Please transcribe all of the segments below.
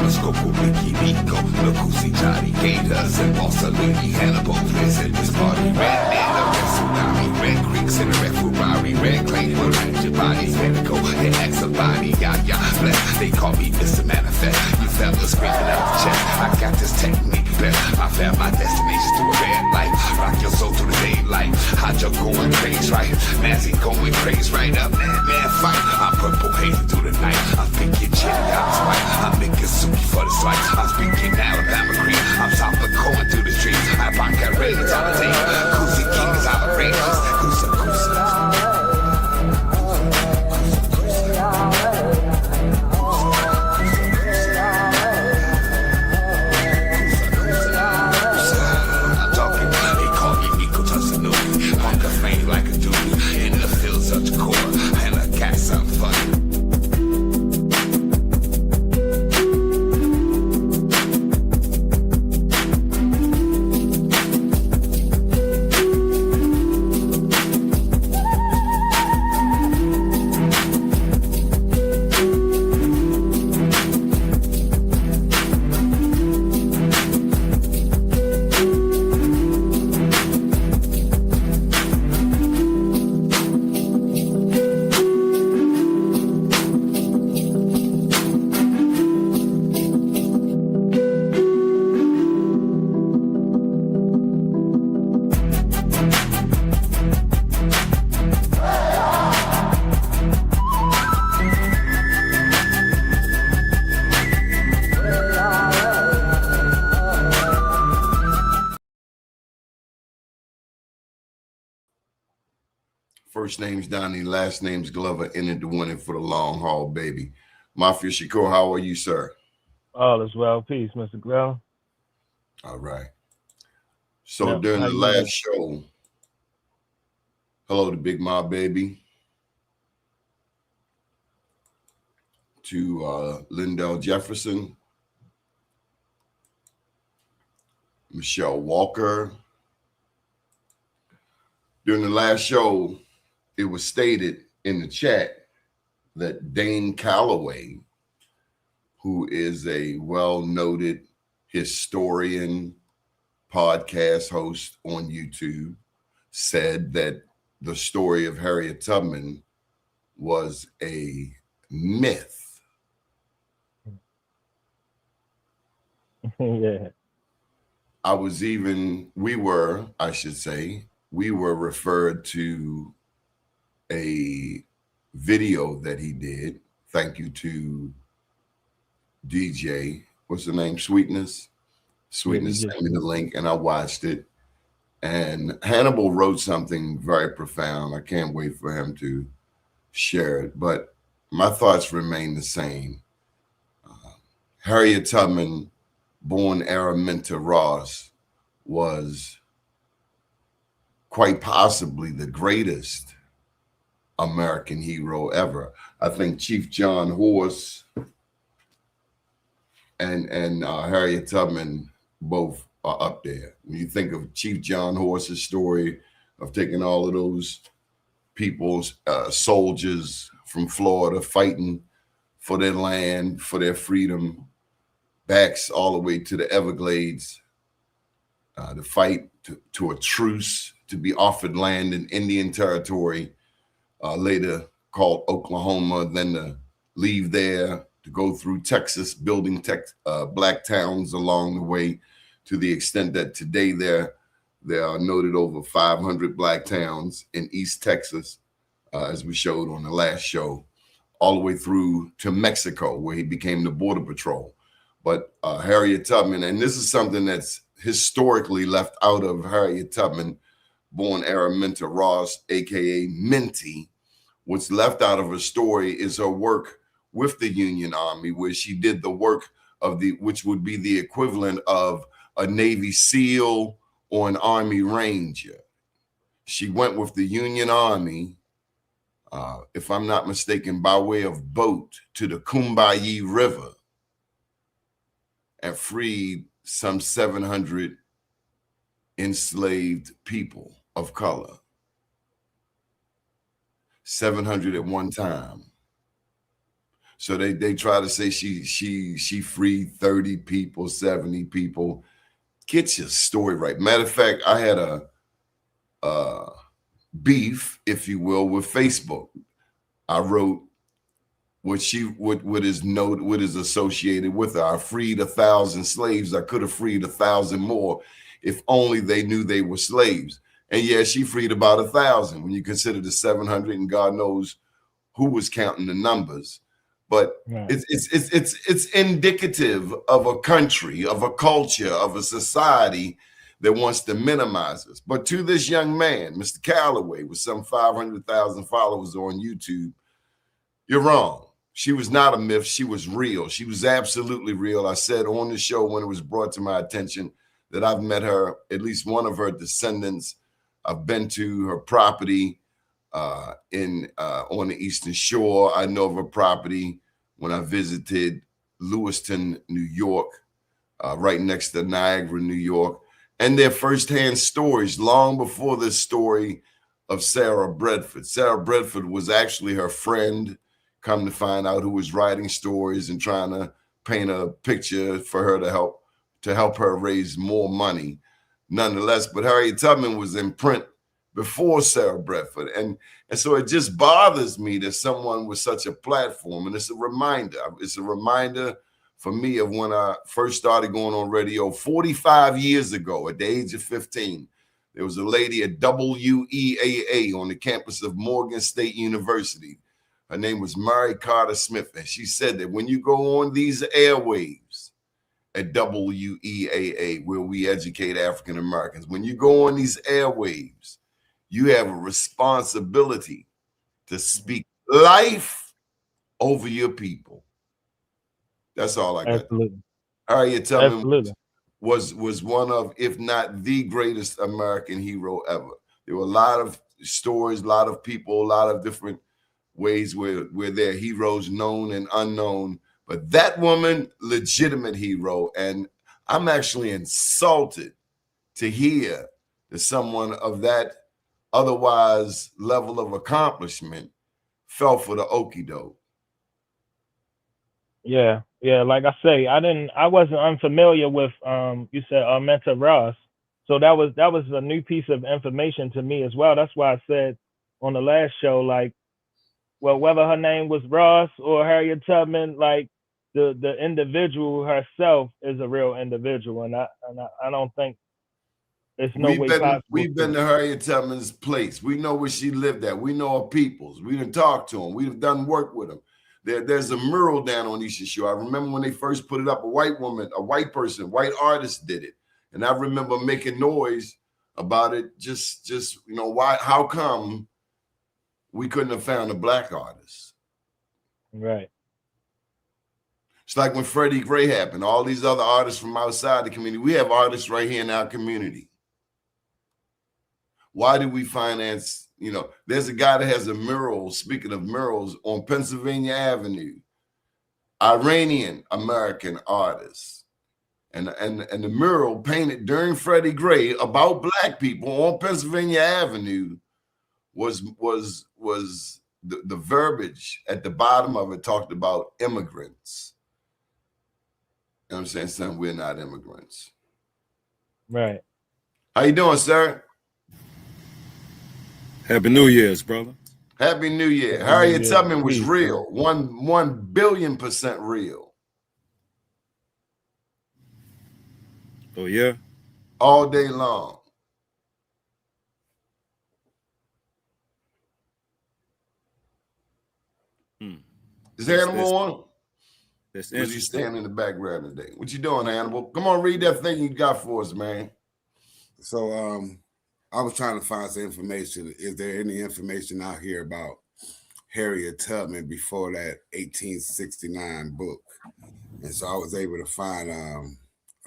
Muskoku, Ricky, Nico, Locusi, Johnny, Gators, and Bossellini, Hannibal, Liz in this party. Red Man, the Red Tsunami, Red Creeks, and the Red Ferrari, Red Clay, will range your bodies, Medical, and Exabani, yeah, bless. They call me Mr. Manifest. You fellas screaming out the chest. I got this technique, bless. I found my destination to a red light. Rock your soul to the daylight. Hot your going crazy, right? Nazi going crazy, right up, man, fight. I'm purple hazy through the night. I'm thinking chili out of spite. I'm making suki for the slice. I'm speaking Alabama cream. I'm south of going through the streets. I rock that rage all the day. Kusi King is outrageous. Kusa, kusa. Like a dude in the field, such core, and I got something funny. First name's Donnie, last name's Glover, entered the winning for the long haul, baby. Mafia Shakur, how are you, sir? All is well. Peace, Mr. Grill. All right. So during the last show, hello to Big Ma, baby. To Lyndell Jefferson. Michelle Walker. During the last show, it was stated in the chat that Dane Calloway, who is a well-noted historian, podcast host on YouTube, said that the story of Harriet Tubman was a myth. Yeah. We were referred to a video that he did. Thank you to DJ, what's the name? Sweetness sent me the link and I watched it. And Hannibal wrote something very profound. I can't wait for him to share it. But my thoughts remain the same. Harriet Tubman, born Araminta Ross, was quite possibly the greatest American hero ever. I think Chief John Horse and Harriet Tubman both are up there. When you think of Chief John Horse's story of taking all of those people, soldiers from Florida fighting for their land, for their freedom, backs all the way to the Everglades, to fight to a truce, to be offered land in Indian territory, later called Oklahoma, then to leave there, to go through Texas, building black towns along the way, to the extent that today there are noted over 500 black towns in East Texas, as we showed on the last show, all the way through to Mexico, where he became the Border Patrol. But Harriet Tubman, and this is something that's historically left out of Harriet Tubman, born Araminta Ross, aka Minty. What's left out of her story is her work with the Union Army, where she did the work of which would be the equivalent of a Navy SEAL or an Army Ranger. She went with the Union Army, if I'm not mistaken, by way of boat to the Combahee River and freed some 700 enslaved people of color. 700 at one time. So they try to say she freed 30 people, 70 people. Get your story right. Matter of fact, I had a beef, if you will, with Facebook. I wrote what is associated with her. I freed 1,000 slaves. I could have freed 1,000 more if only they knew they were slaves. And yeah, she freed about 1,000 when you consider the 700, and God knows who was counting the numbers. But Right. it's indicative of a country, of a culture, of a society that wants to minimize us. But to this young man, Mr. Calloway, with some 500,000 followers on YouTube, you're wrong. She was not a myth. She was real. She was absolutely real. I said on the show when it was brought to my attention that I've met her, at least one of her descendants. I've been to her property on the Eastern Shore. I know of her property when I visited Lewiston, New York, right next to Niagara, New York, and their firsthand stories long before this story of Sarah Bradford. Sarah Bradford was actually her friend, come to find out, who was writing stories and trying to paint a picture for her to help her raise more money nonetheless. But Harriet Tubman was in print before Sarah Bradford. And so it just bothers me that someone with such a platform, and it's a reminder for me of when I first started going on radio 45 years ago at the age of 15. There was a lady at WEAA on the campus of Morgan State University. Her name was Mary Carter Smith. And she said that when you go on these airwaves at WEAA, where we educate African Americans, when you go on these airwaves, you have a responsibility to speak life over your people. That's all I got. Absolutely. Harriet Tubman Absolutely. was one of, if not the greatest American hero ever. There were a lot of stories, a lot of people, a lot of different ways where there are heroes known and unknown. But that woman, legitimate hero. And I'm actually insulted to hear that someone of that otherwise level of accomplishment fell for the okie doke. Yeah. Like I say, I wasn't unfamiliar with you said Armenta Ross. So that was a new piece of information to me as well. That's why I said on the last show, like, well, whether her name was Ross or Harriet Tubman, like the individual herself is a real individual, and I don't think it's no way possible. We've been to Harriet Tubman's place. We know where she lived at. We know her peoples. We done talked to them. We've done work with them. There's a mural down on Eastern Shore. I remember when they first put it up, a white artist did it. And I remember making noise about it. Just why? How come we couldn't have found a black artist? Right. It's like when Freddie Gray happened. All these other artists from outside the community. We have artists right here in our community. Why do we finance? There's a guy that has a mural, speaking of murals, on Pennsylvania Avenue, Iranian American artist. And the mural painted during Freddie Gray about black people on Pennsylvania Avenue was the verbiage at the bottom of it talked about immigrants. You know what I'm saying? Son, we're not immigrants. Right. How you doing, sir? Happy New Year's, brother. Happy New Year. Happy Harriet New Year. Tubman was Peace, real. 1 billion% real. Oh, yeah? All day long. Is Hannibal on? That's Or is he interesting. standing in the background today? What you doing, Hannibal? Come on, read that thing you got for us, man. So I was trying to find some information. Is there any information out here about Harriet Tubman before that 1869 book? And so I was able to find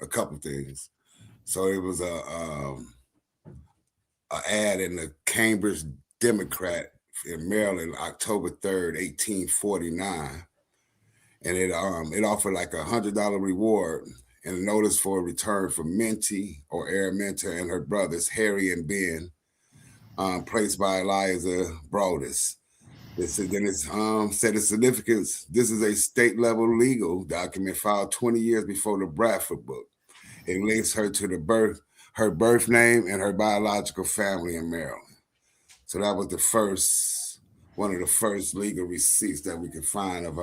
a couple things. So it was a ad in the Cambridge Democrat in Maryland, October 3rd, 1849. And it offered like $100 reward and a notice for a return from Minty or Araminta and her brothers, Harry and Ben, placed by Eliza Broadus. It said, then it's said its significance. This is a state level legal document filed 20 years before the Bradford book. It links her to her birth name and her biological family in Maryland. So that was one of the first legal receipts that we could find of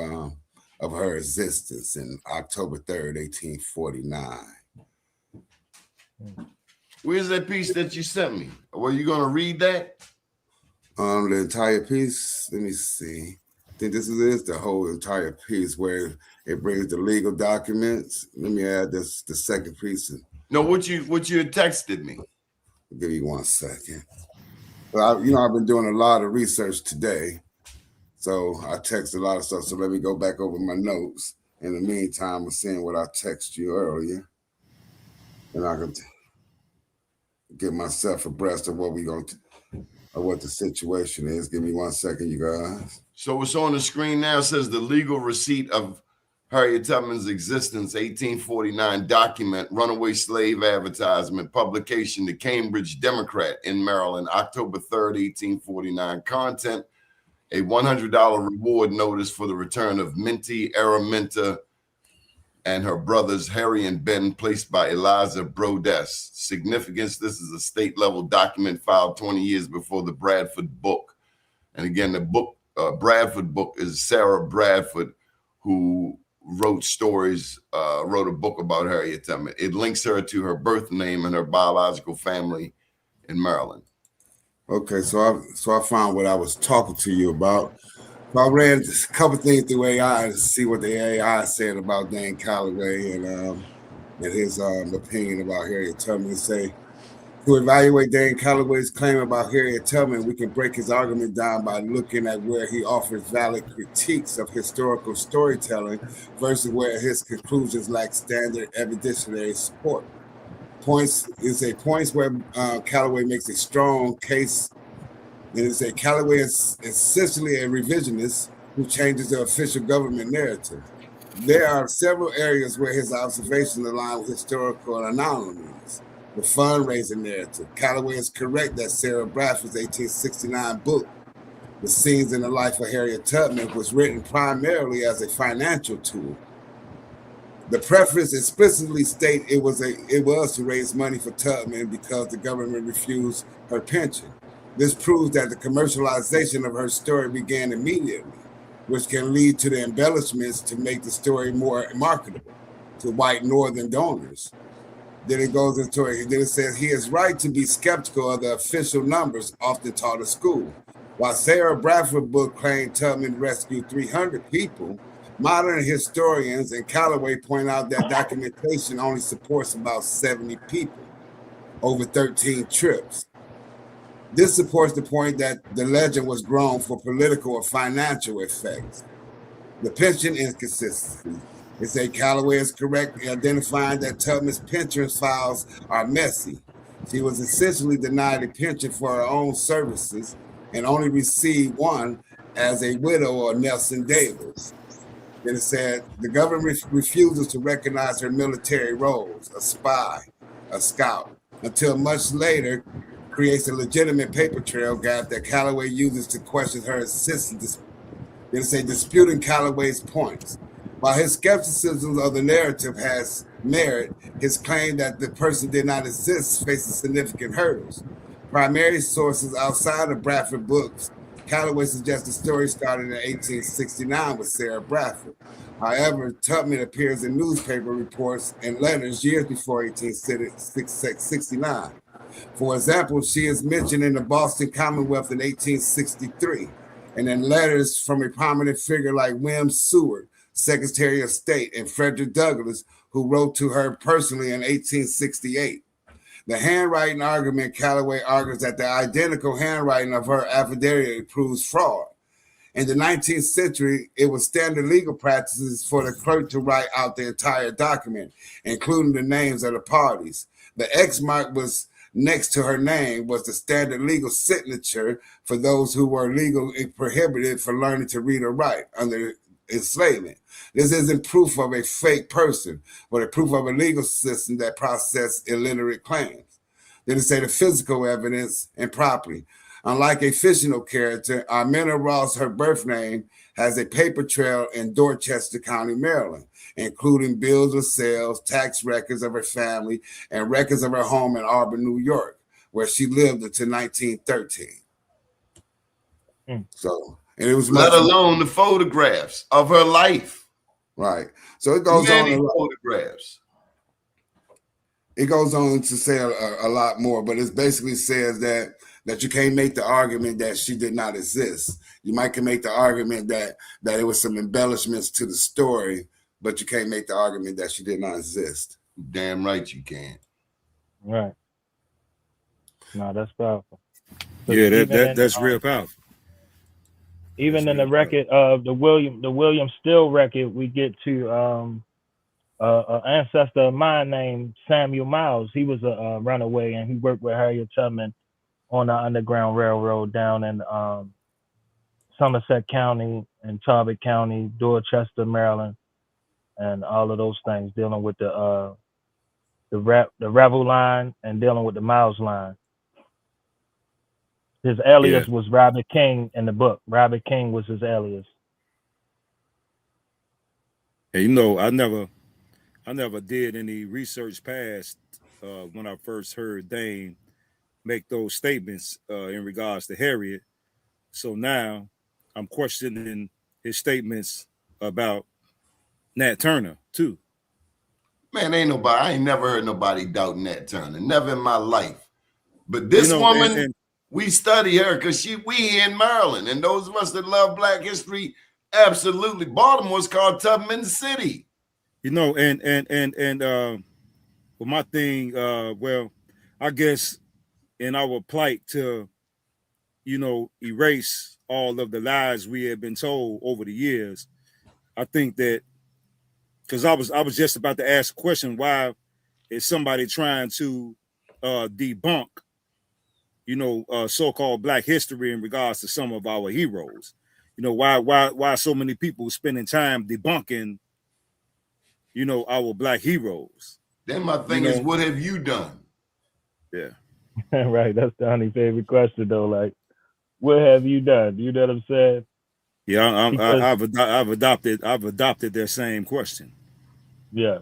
her existence in October 3rd, 1849. Where's that piece that you sent me? Were you gonna read that? The entire piece. Let me see. I think this is the whole entire piece where it brings the legal documents. Let me add the second piece. No, what you had texted me. Give me 1 second. Well, I've been doing a lot of research today, so I text a lot of stuff. So let me go back over my notes. In the meantime, I'm seeing what I texted you earlier, and I can get myself abreast of what what the situation is. Give me 1 second, you guys. So what's on the screen now says the legal receipt of Harriet Tubman's existence, 1849 document, runaway slave advertisement, publication, the Cambridge Democrat in Maryland, October 3rd, 1849. Content, a $100 reward notice for the return of Minty Araminta and her brothers Harry and Ben, placed by Eliza Broadus. Significance, this is a state level document filed 20 years before the Bradford book. And again, the book, Bradford book, is Sarah Bradford, who wrote a book about Harriet Tubman. It links her to her birth name and her biological family in Maryland. Okay, so I found what I was talking to you about. So I ran a couple things through AI to see what the AI said about Dan Calloway and his opinion about Harriet Tubman. And say, to evaluate Dan Calloway's claim about Harriet Tubman, we can break his argument down by looking at where he offers valid critiques of historical storytelling versus where his conclusions lack standard evidentiary support. Points where Calloway makes a strong case, and it's a Calloway is essentially a revisionist who changes the official government narrative. There are several areas where his observations align with historical anomalies. The fundraising narrative. Calloway is correct that Sarah Bradford's 1869 book, The Scenes in the Life of Harriet Tubman, was written primarily as a financial tool. The preface explicitly states it was to raise money for Tubman because the government refused her pension. This proves that the commercialization of her story began immediately, which can lead to the embellishments to make the story more marketable to white Northern donors. Then it goes into it. Then it says he is right to be skeptical of the official numbers often taught at school. While Sarah Bradford book claimed Tubman rescued 300 people, modern historians and Calloway point out that documentation only supports about 70 people over 13 trips. This supports the point that the legend was grown for political or financial effects. The pension inconsistency. It says Calloway is correct in identifying that Tubman's pension files are messy. She was essentially denied a pension for her own services and only received one as a widow of Nelson Davis. Then it said the government refuses to recognize her military roles, a spy, a scout, until much later creates a legitimate paper trail gap that Calloway uses to question her existence. Then it says disputing Calloway's points. While his skepticism of the narrative has merit, his claim that the person did not exist faces significant hurdles. Primary sources outside of Bradford books, Calloway suggests the story started in 1869 with Sarah Bradford. However, Tubman appears in newspaper reports and letters years before 1869. For example, she is mentioned in the Boston Commonwealth in 1863, and in letters from a prominent figure like William Seward, Secretary of State, and Frederick Douglass, who wrote to her personally in 1868. The handwriting argument, Calloway argues that the identical handwriting of her affidavit proves fraud. In the 19th century, it was standard legal practices for the clerk to write out the entire document, including the names of the parties. The X mark was next to her name was the standard legal signature for those who were legally prohibited from learning to read or write under enslavement. This isn't proof of a fake person, but a proof of a legal system that processed illiterate claims. Then it say the physical evidence and property. Unlike a fictional character, Armenta Ross, her birth name, has a paper trail in Dorchester County, Maryland, including bills of sales, tax records of her family, and records of her home in Auburn, New York, where she lived until 1913. So, and it was let alone the photographs of her life. Right. So it goes Many on. Photographs. It goes on to say a lot more, but it basically says that you can't make the argument that she did not exist. You might can make the argument that it was some embellishments to the story, but you can't make the argument that she did not exist. Damn right you can. Right. No, that's powerful. Yeah, that's real powerful. Even in the record of the William Still record, we get to an ancestor of mine named Samuel Miles. He was a runaway, and he worked with Harriet Tubman on the Underground Railroad down in Somerset County and Talbot County, Dorchester, Maryland, and all of those things, dealing with the Revel line and dealing with the Miles line. His alias was Robert King in the book. Robert King was his alias. And you know, I never did any research past when I first heard Dane make those statements in regards to Harriet. So now I'm questioning his statements about Nat Turner too. Man, I ain't never heard nobody doubt Nat Turner. Never in my life. But this woman, we study her because we here in Maryland, and those of us that love Black history, absolutely. Baltimore's called Tubman City. You know, and well, my thing, well, I guess in our plight to, you know, erase all of the lies we have been told over the years, I think that because I was just about to ask a question, why is somebody trying to debunk, you know, so-called Black history in regards to some of our heroes? You know, why so many people spending time debunking, you know, our Black heroes? Then my thing is, what have you done? Yeah. Right. That's Donnie's favorite question, though. Like, what have you done? You know what I'm saying? Yeah, I've adopted their same question. Yeah.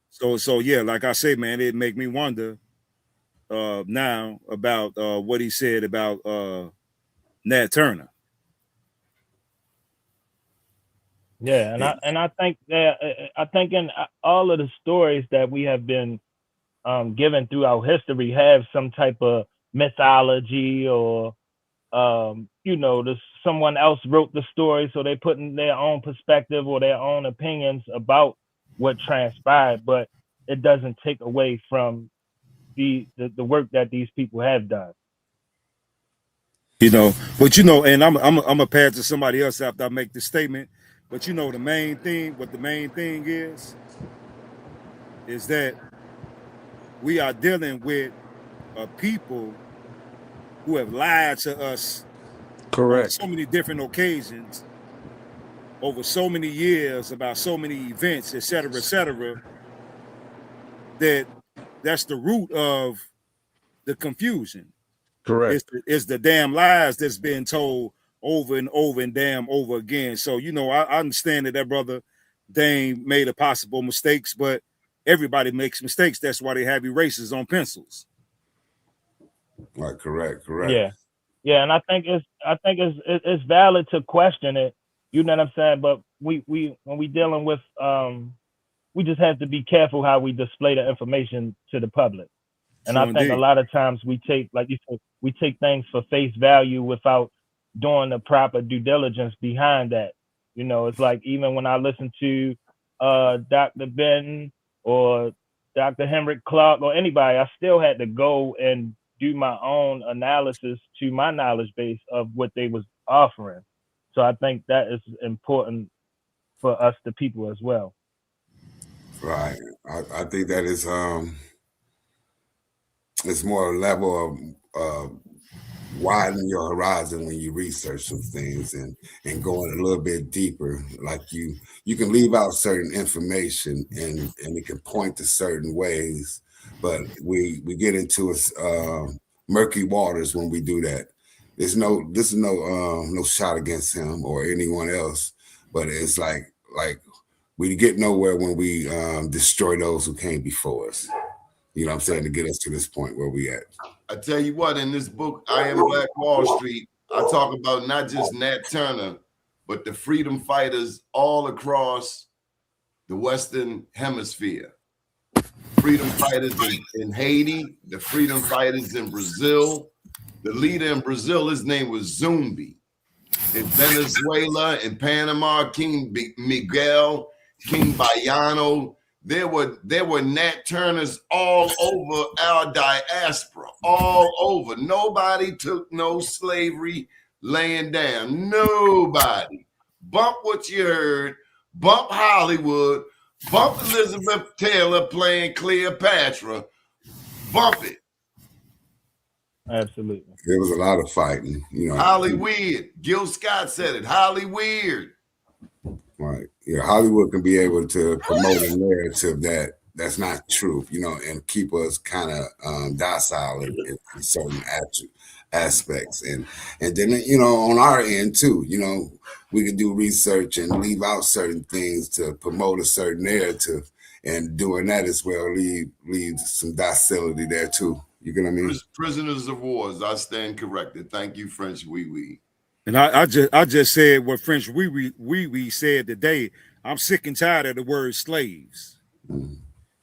So yeah, like I say, man, it make me wonder now about what he said about Nat Turner. Yeah, and I think that in all of the stories that we have been given throughout history have some type of mythology, or you know, someone else wrote the story, so they put in their own perspective or their own opinions about what transpired, but it doesn't take away from the work that these people have done. You know, but you know, and I'm gonna pass to somebody else after I make this statement. But you know, what the main thing is that we are dealing with a people who have lied to us on so many different occasions over so many years about so many events, et cetera, that's the root of the confusion. Correct. It's the damn lies that's been told over and over and damn over again. So, you know, I understand that brother Dane made a possible mistakes, but everybody makes mistakes. That's why they have erasers on pencils. Right, correct. Yeah, and I think it's valid to question it. You know what I'm saying? But we when we dealing with we just have to be careful how we display the information to the public. And So I think indeed. a lot of times we take, like you said, we take things for face value without doing the proper due diligence behind that. You know, it's like even when I listen to Dr. Benton or Dr. Henrik Clark or anybody, I still had to go and do my own analysis to my knowledge base of what they was offering. So I think that is important for us, the people, as well. Right. I think that is it's more a level of widen your horizon when you research some things and going a little bit deeper. Like you can leave out certain information and it can point to certain ways, but we get into murky waters when we do that. This is no shot against him or anyone else, but it's like we get nowhere when we destroy those who came before us. You know what I'm saying? To get us to this point where we at. I tell you what, in this book, I Am Black Wall Street, I talk about not just Nat Turner, but the freedom fighters all across the Western Hemisphere. Freedom fighters in Haiti, the freedom fighters in Brazil. The leader in Brazil, his name was Zumbi. In Venezuela, in Panama, King Miguel, King Bayano. There were Nat Turners all over our diaspora, all over. Nobody took no slavery laying down. Nobody. Bump what you heard. Bump Hollywood. Bump Elizabeth Taylor playing Cleopatra. Bump it. Absolutely. There was a lot of fighting, you know. Hollywood. Gil Scott said it. Hollywood. Right. Yeah, Hollywood can be able to promote a narrative that's not true, you know, and keep us kind of docile in certain aspects. And then, you know, on our end too, you know, we can do research and leave out certain things to promote a certain narrative. And doing that as well leave some docility there too. You get what I mean? Prisoners of wars. I stand corrected. Thank you, French Wee Wee. And I just said what French we said today. I'm sick and tired of the word slaves,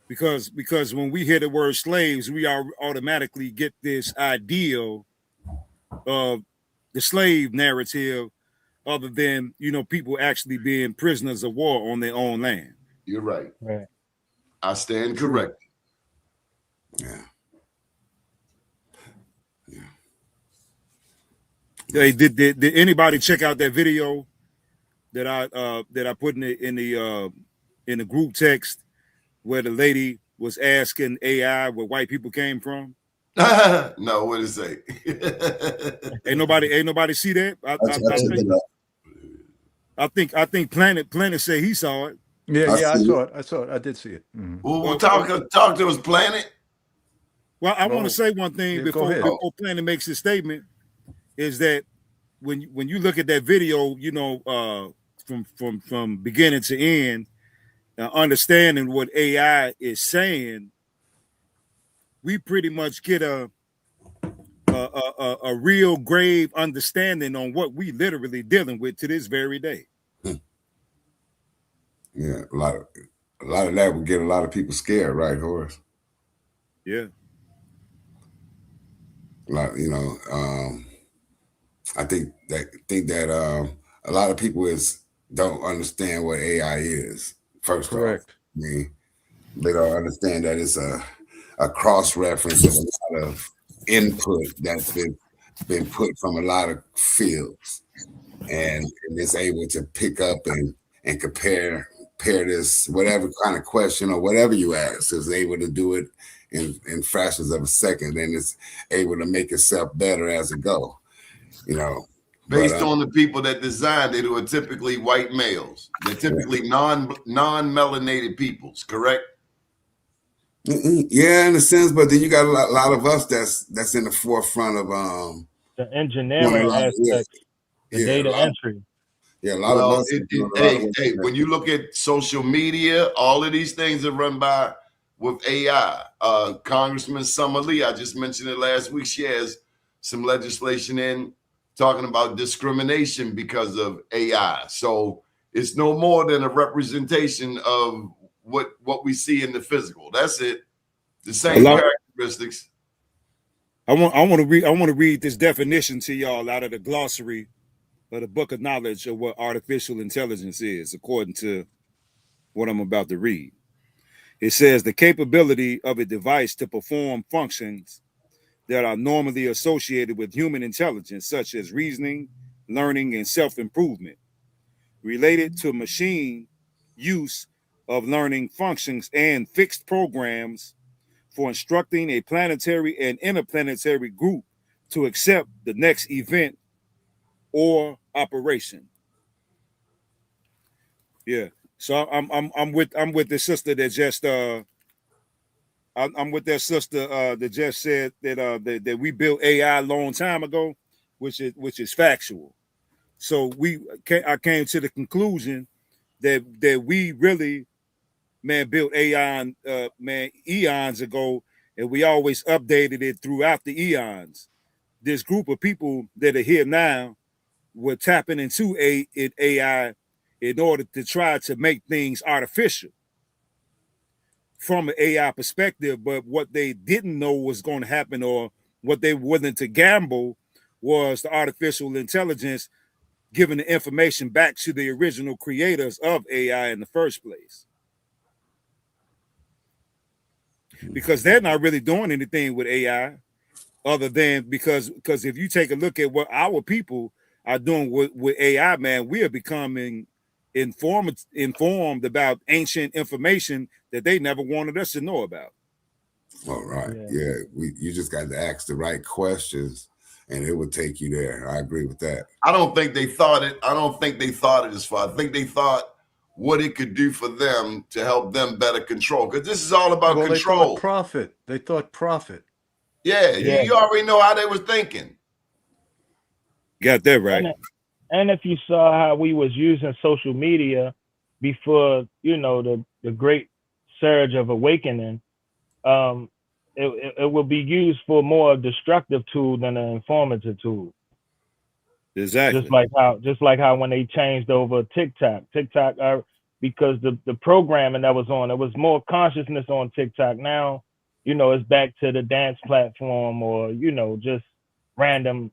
because when we hear the word slaves, we automatically get this ideal of the slave narrative, other than, you know, people actually being prisoners of war on their own land. You're right. Right. I stand corrected. Yeah. Hey, did anybody check out that video that I put in the group text, where the lady was asking AI where white people came from? No, what did it say? Ain't nobody see that? I think Planet said he saw it. Yeah, I saw it. I did see it. Mm-hmm. Well, talk to us, Planet. Well, I want to say one thing before Planet makes his statement, is that when you look at that video, you know, from beginning to end, understanding what AI is saying, we pretty much get a real grave understanding on what we literally dealing with to this very day. Yeah, a lot of that would get a lot of people scared, right, Horace? Yeah. A lot, you know, I think that a lot of people don't understand what AI is. First Correct. off, I mean, they don't understand that it's a cross reference of a lot of input that's been put from a lot of fields, and it's able to pick up and compare this whatever kind of question or whatever you ask, is able to do it in fractions of a second, and it's able to make itself better as it go. You know, based on the people that designed it, who are typically white males. They're typically non-melanated peoples, correct? Yeah, in a sense, but then you got a lot of us that's in the forefront of the engineering aspect, the data entry. Yeah, a lot of us. When you look at social media, all of these things are run by with AI. Congressman Summer Lee, I just mentioned it last week. She has some legislation in talking about discrimination because of AI. So it's no more than a representation of what we see in the physical. That's it. The same characteristics. I want to read this definition to y'all out of the glossary of the Book of Knowledge of what artificial intelligence is, according to what I'm about to read. It says the capability of a device to perform functions that are normally associated with human intelligence, such as reasoning, learning, and self-improvement, related to machine use of learning functions and fixed programs for instructing a planetary and interplanetary group to accept the next event or operation. Yeah. So I'm with the sister that just I'm with that sister that just said that we built AI a long time ago, which is factual. So I came to the conclusion that we really, man, built AI man eons ago, and we always updated it throughout the eons. This group of people that are here now were tapping into AI in order to try to make things artificial from an AI perspective, but what they didn't know was going to happen, or what they were willing to gamble, was the artificial intelligence giving the information back to the original creators of AI in the first place. Because they're not really doing anything with AI other than because if you take a look at what our people are doing with AI, man, we are becoming informed about ancient information that they never wanted us to know about. All right. Yeah. You just got to ask the right questions and it would take you there. I agree with that. I don't think they thought it as far. I think they thought what it could do for them to help them better control. Because this is all about control. They thought profit. They thought profit. Yeah. You already know how they were thinking. Got that right. And if you saw how we was using social media before, the great surge of awakening, it will be used for more destructive tool than an informative tool. Exactly. Just like how when they changed over TikTok, because the programming that was on, it was more consciousness on TikTok. Now, it's back to the dance platform or, just random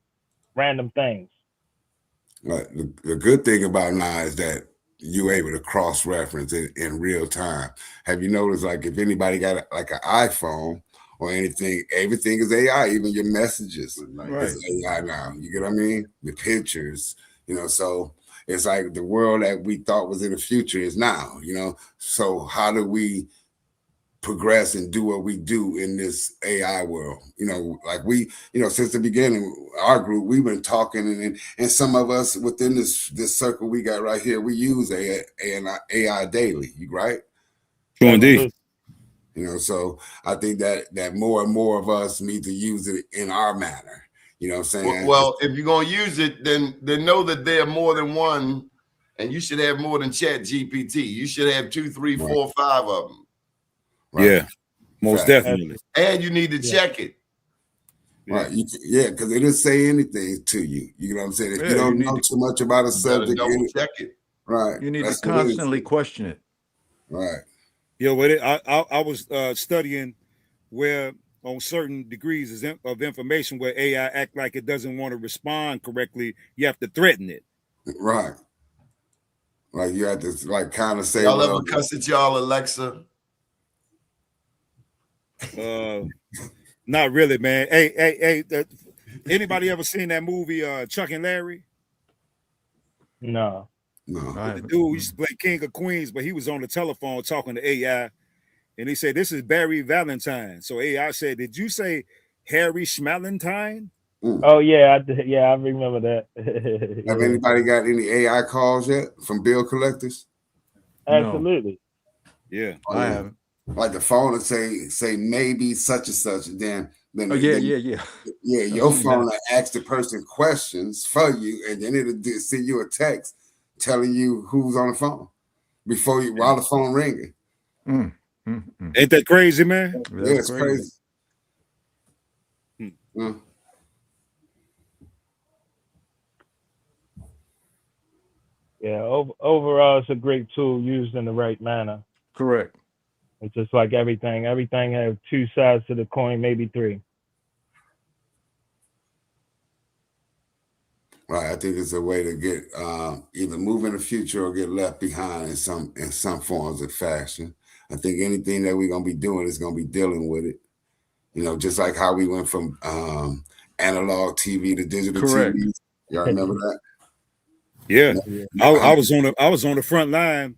things. Right. The good thing about now is that you're able to cross-reference it in real time. Have you noticed, like, if anybody got like an iPhone or anything, everything is AI, even your messages is AI now. You get what I mean? The pictures, so it's like the world that we thought was in the future is now, So how do we progress and do what we do in this AI world? Like we, since the beginning, our group, we've been talking, and some of us within this circle we got right here, we use AI daily, right? Sure, indeed. So I think that more and more of us need to use it in our manner. You know what I'm saying? Well, if you're gonna use it, then know that there are more than one, and you should have more than Chat GPT. You should have 2, 3, 4, 5 of them. Right. Yeah, most definitely. And you need to check it. Right. Because it didn't say anything to you. You know what I'm saying? If you don't know too much about a subject, double check it. Right. You need to constantly question it. Right. Yeah, I was studying where on certain degrees of information where AI act like it doesn't want to respond correctly, you have to threaten it. Right. Like you have to kind of say, y'all ever cuss at y'all Alexa? Not really, man. Hey, anybody ever seen that movie Chuck and Larry? No. No. The dude used to play King of Queens, but he was on the telephone talking to AI, and he said, "This is Barry Valentine." So AI said, "Did you say Harry Schmalentine?" Oh yeah, I remember that. Have anybody got any AI calls yet from bill collectors? Absolutely. No. Yeah, I haven't. Like the phone will say maybe such and such, then yeah. Your phone will ask the person questions for you, and then it'll send you a text telling you who's on the phone while the phone ringing. Ain't that crazy, man? Yeah, it's crazy. Yeah, overall, it's a great tool used in the right manner. Correct. It's just like everything. Everything has two sides to the coin, maybe three. Right. I think it's a way to get either move in the future or get left behind in some forms of fashion. I think anything that we're gonna be doing is gonna be dealing with it. Just like how we went from analog TV to digital TV. Y'all remember that? Yeah. I was on the front line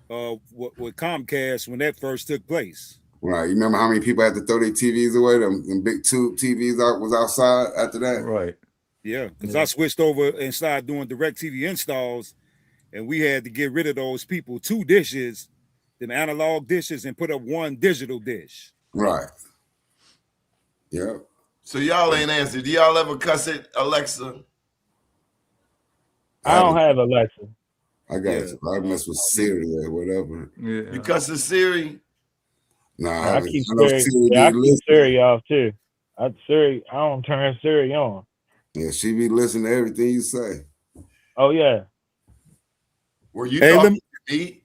with Comcast when that first took place. Right. You remember how many people had to throw their TVs away? Them big tube TVs was outside after that. Right. Yeah, because I switched over and started doing direct TV installs, and we had to get rid of those people 2 dishes, them analog dishes, and put up 1 digital dish. Right. Yeah. So y'all ain't answered. Do y'all ever cuss it, Alexa? I don't have Alexa. I got you. I mess with Siri or whatever. Yeah. You cussing Siri? Nah, I keep Siri off too. I don't turn Siri on. Yeah, she be listening to everything you say. Oh yeah. Were you talking to me?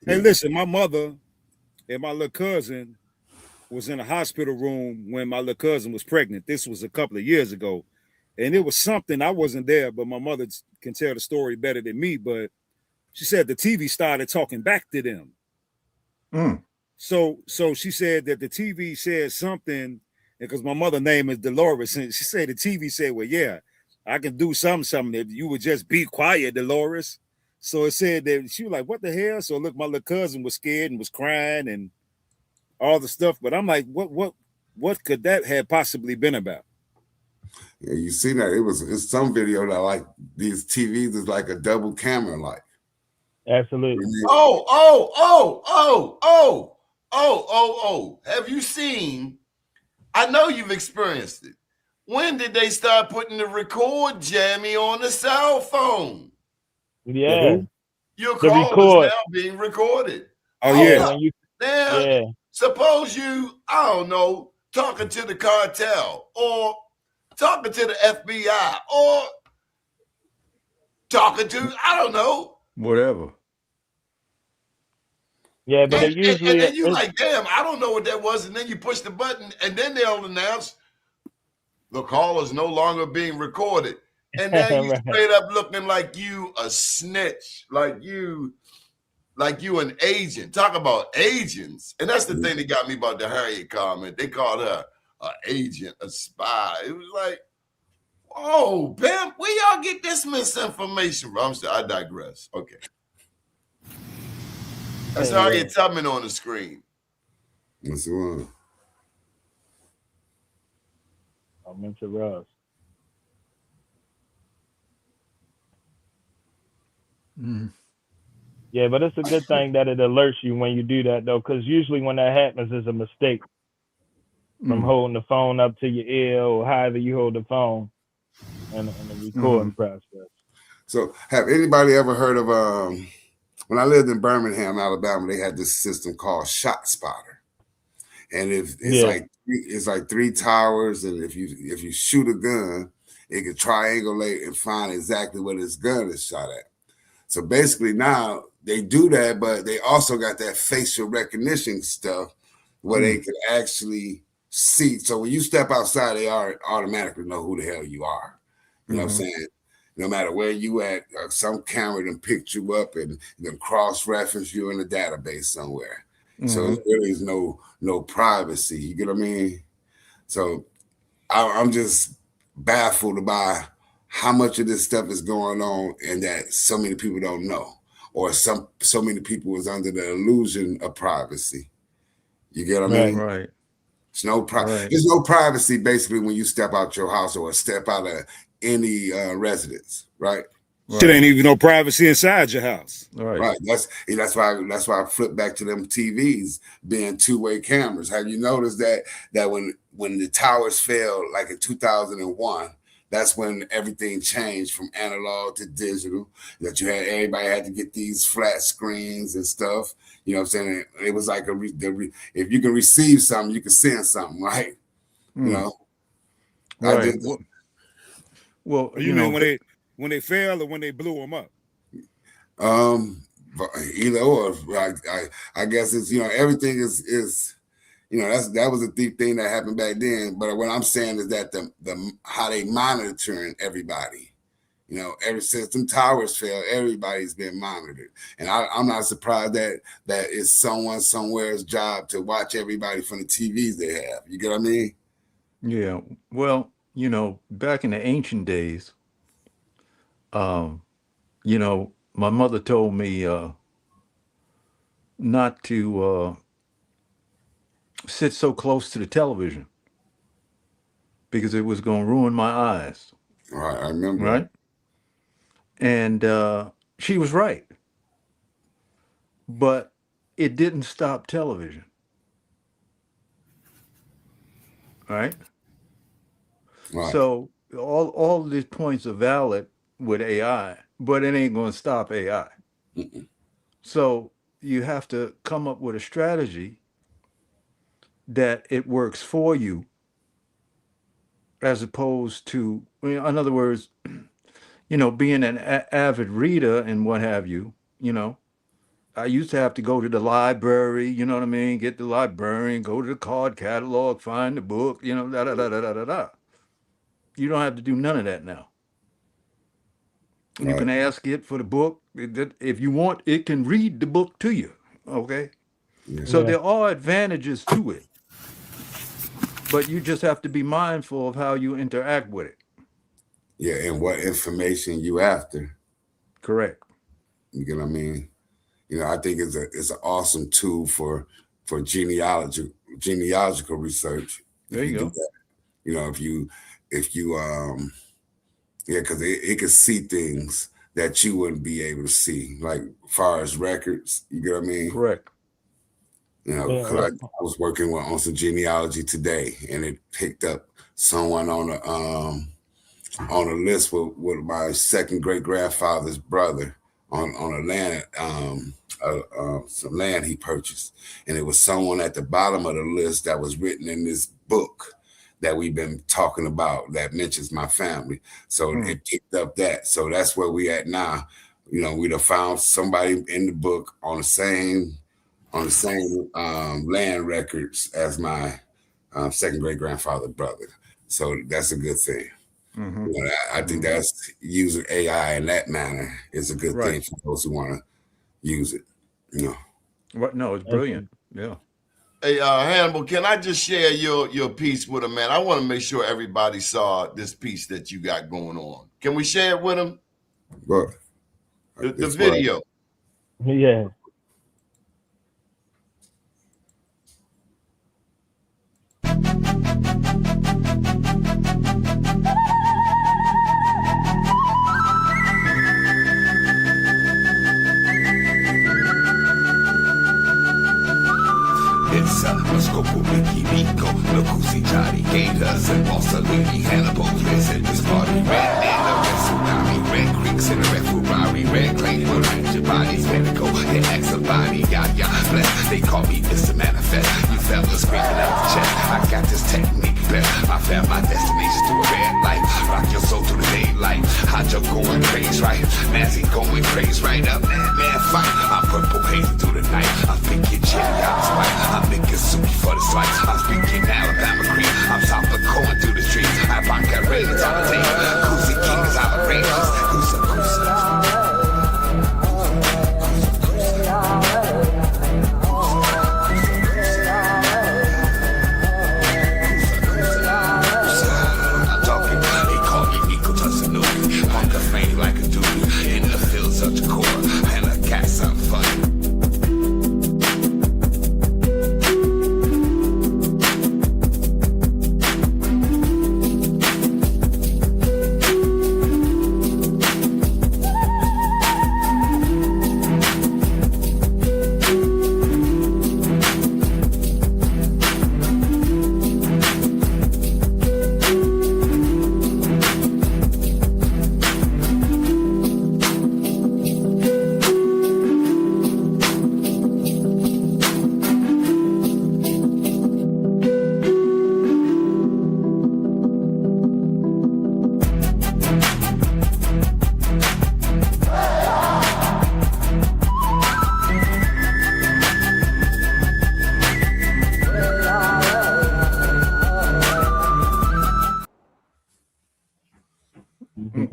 Hey, listen, my mother and my little cousin was in a hospital room when my little cousin was pregnant. This was a couple of years ago. And it was something, I wasn't there, but my mother can tell the story better than me. But she said the TV started talking back to them. Mm. So she said that the TV said something, because my mother's name is Dolores, and she said the TV said, well, yeah, I can do something if you would just be quiet, Dolores. So it said that she was like, what the hell? So look, my little cousin was scared and was crying and all the stuff. But I'm like, what could that have possibly been about? Yeah, you see that it's some video that like these TVs is like a double camera, like. Absolutely. Oh. Have you seen? I know you've experienced it. When did they start putting the record jammy on the cell phone? Yeah. Your call is now being recorded. Oh yeah. Now, suppose you, I don't know, talking to the cartel or talking to the FBI or talking to, I don't know. Whatever. Yeah, but and then you like, damn, I don't know what that was. And then you push the button and then they'll announce the call is no longer being recorded. And then you straight up looking like you a snitch, like you an agent. Talk about agents. And that's the thing that got me about the Harriet comment. They called her an agent, a spy. It was like, oh, Pimp, where y'all get this misinformation from? I digress. Okay. That's Harriet Tubman on the screen. That's the one. I'm into Russ. Mm. Yeah, but it's a good thing that it alerts you when you do that, though, because usually when that happens, it's a mistake from holding the phone up to your ear or however you hold the phone and the recording process. So, have anybody ever heard of when I lived in Birmingham, Alabama, they had this system called Shot Spotter, and it's like 3 towers, and if you shoot a gun, it can triangulate and find exactly where this gun is shot at. So basically now they do that, but they also got that facial recognition stuff where they can actually see. So when you step outside, they automatically know who the hell you are. You know what I'm saying? No matter where you at, some camera then picked you up and then cross-reference you in the database somewhere. So there really is no privacy. You get what I mean? So I'm just baffled by how much of this stuff is going on and that so many people don't know, or so many people is under the illusion of privacy. You get what I mean? Right. There's no privacy basically when you step out your house or step out of any residence, right? Shit ain't even no privacy inside your house. Right. That's why I flip back to them TVs being 2-way cameras. Have you noticed that when the towers fell, like in 2001, that's when everything changed from analog to digital. That everybody had to get these flat screens and stuff. You know what I'm saying? It was like if you can receive something, you can send something, right? You know. Right. I did that. Well, you mean when they fell or when they blew them up? Either or. I guess it's everything is. That was a deep thing that happened back then. But what I'm saying is that the how they monitoring everybody, ever since them towers fell, everybody's been monitored. And I'm not surprised that it's someone somewhere's job to watch everybody from the TVs they have. You get what I mean? Yeah. Well, back in the ancient days, my mother told me not to sit so close to the television because it was going to ruin my eyes, All right, I remember right? And she was right, but it didn't stop television, right? that. Right. So all these points are valid with AI, but it ain't going to stop AI. Mm-mm. So you have to come up with a strategy that it works for you, as opposed to, in other words, being an avid reader and what have you. I used to have to go to the library, you know what I mean? Get the librarian, go to the card catalog, find the book, da da da da da da da. You don't have to do none of that now. You Right. can ask it for the book. If you want, it can read the book to you. Okay? Yeah. So Yeah. there are advantages to it, but you just have to be mindful of how you interact with it. Yeah, and what information you after. Correct. You get what I mean? I think it's an awesome tool for genealogical research. There If you you do go. that, if you yeah, because it can see things that you wouldn't be able to see, like far as records. You get what I mean? Correct. Because Yeah. I was working on some genealogy today, and it picked up someone on a list with my second great grandfather's brother on a land, some land he purchased, and it was someone at the bottom of the list that was written in this book that we've been talking about that mentions my family. So it picked up that. So that's where we at now. We'd have found somebody in the book on the same land records as my second great grandfather brother. So that's a good thing. Mm-hmm. I think that's using AI in that manner is a good Right. thing for those who want to use it. What? No, it's brilliant. Yeah. Hey, Hannibal, can I just share your piece with him, man? I want to make sure everybody saw this piece that you got going on. Can we share it with him? But The video. Yeah. It's Muscoco, Ricky, Nico, Lucusi, Johnny, Gators, and Bossellini, Hannibal, Liz, and this party. Red man, the red tsunami, red creeks in the red Ferrari, red claim, will hide your bodies, medical, and ask somebody, yeah, bless. They call me Mr. Manifest. You fellas screaming out the chest. I got this technique blessed. I found my destination through a red light. Rock your soul through the daylight. Hot your going crazy, right? Nancy going crazy, right up, man, fight. I'm purple hazy through the night. I'm thinking chili out of spite. I'm thinking soupy for the slice. I'm speaking Alabama cream. I'm South going through the streets. I rock that raiders on the table. Cousy King is out of ranges. Kusa. I'm talking, they call me Nico Tussanui. Punk a flame like a dude. In the fields of the core. And I got something funny.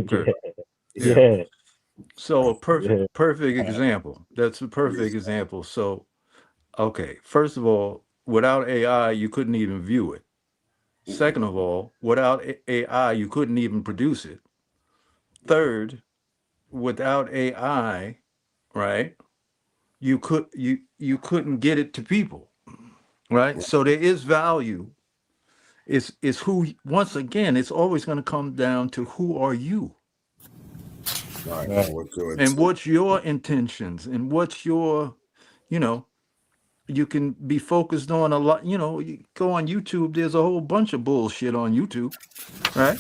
Okay. Yeah. So a Yeah. perfect example. That's a perfect example. So, okay, first of all, without AI, you couldn't even view it. Second of all, without AI, you couldn't even produce it. Third, without AI, right? You couldn't get it to people. right? So there is value. It's who, once again, it's always going to come down to who are you Right. Right. What's your and intent? what's your intentions and what's your, you know, you can be focused on a lot. You go on YouTube, there's a whole bunch of bullshit on YouTube, right?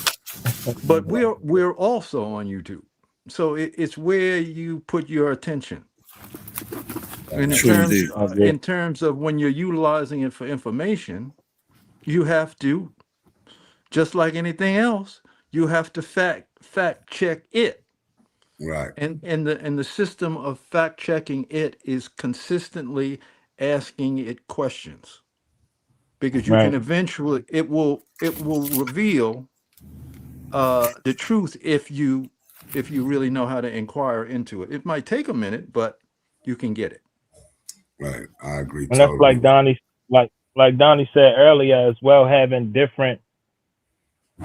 But we're also on YouTube. So it's where you put your attention. And Right. True indeed. I agree. in terms of when you're utilizing it for information, you have to, just like anything else, you have to fact check it. Right. And the system of fact checking it is consistently asking it questions, because you can Right. eventually, it will reveal the truth if you really know how to inquire into it. It might take a minute, but you can get it. Right. I agree And that's totally like with Donnie said earlier as well, having different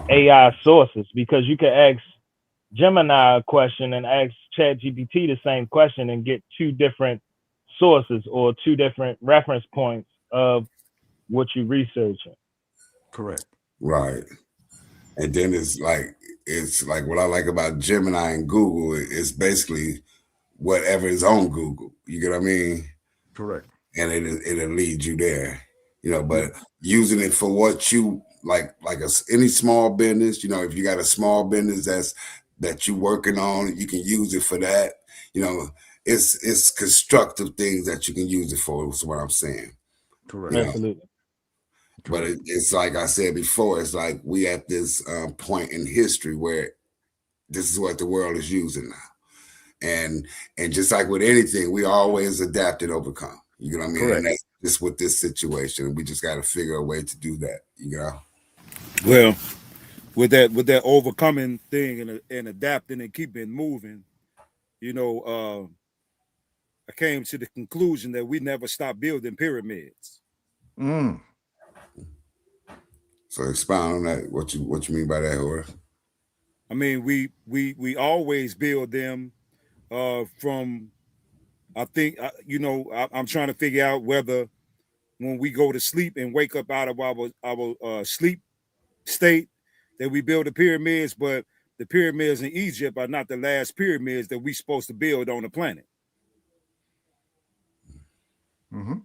AI sources, because you can ask Gemini a question and ask ChatGPT the same question and get two different sources or two different reference points of what you're researching. Correct. you. Right. And then it's like what I like about Gemini and Google is basically whatever is on Google. You get what I mean? Correct. And it'll lead you there. But using it for what you like any small business, if you got a small business that you working on, you can use it for that. You know, it's constructive things that you can use it for, is what I'm saying. Correct. You know, Absolutely. but Correct. it's like I said before, it's like we at this point in history where this is what the world is using now. And just like with anything, we always adapt and overcome. You know what I mean? And Correct. that's just with this situation. We just got to figure a way to do that. Well, with that overcoming thing and adapting and keeping moving, you know, I came to the conclusion that we never stop building pyramids. Mm. So expound on that. What you mean by that, or I mean, we always build them from. I think I'm trying to figure out whether when we go to sleep and wake up out of our sleep state that we build the pyramids, but the pyramids in Egypt are not the last pyramids that we supposed to build on the planet. Mm-hmm.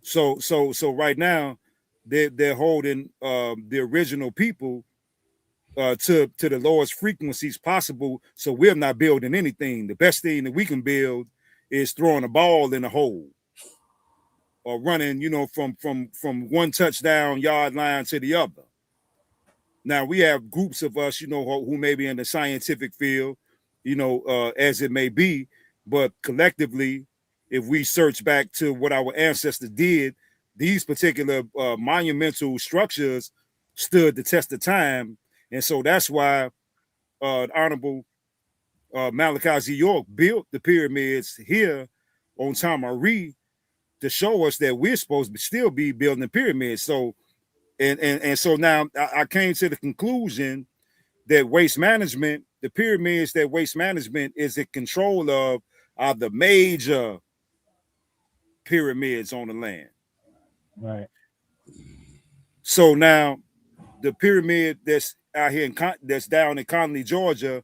So right now they're holding the original people to the lowest frequencies possible. So we're not building anything. The best thing that we can build is throwing a ball in a hole or running, from one touchdown yard line to the other. Now we have groups of us, who may be in the scientific field, as it may be, but collectively, if we search back to what our ancestors did, these particular monumental structures stood the test of time, and so that's why Honorable Malachi Z. York built the pyramids here on Tamari to show us that we're supposed to still be building the pyramids. So and so now I came to the conclusion that waste management, the pyramids that waste management is in control of, are the major pyramids on the land. Right. So now the pyramid that's out here that's down in Conley, Georgia.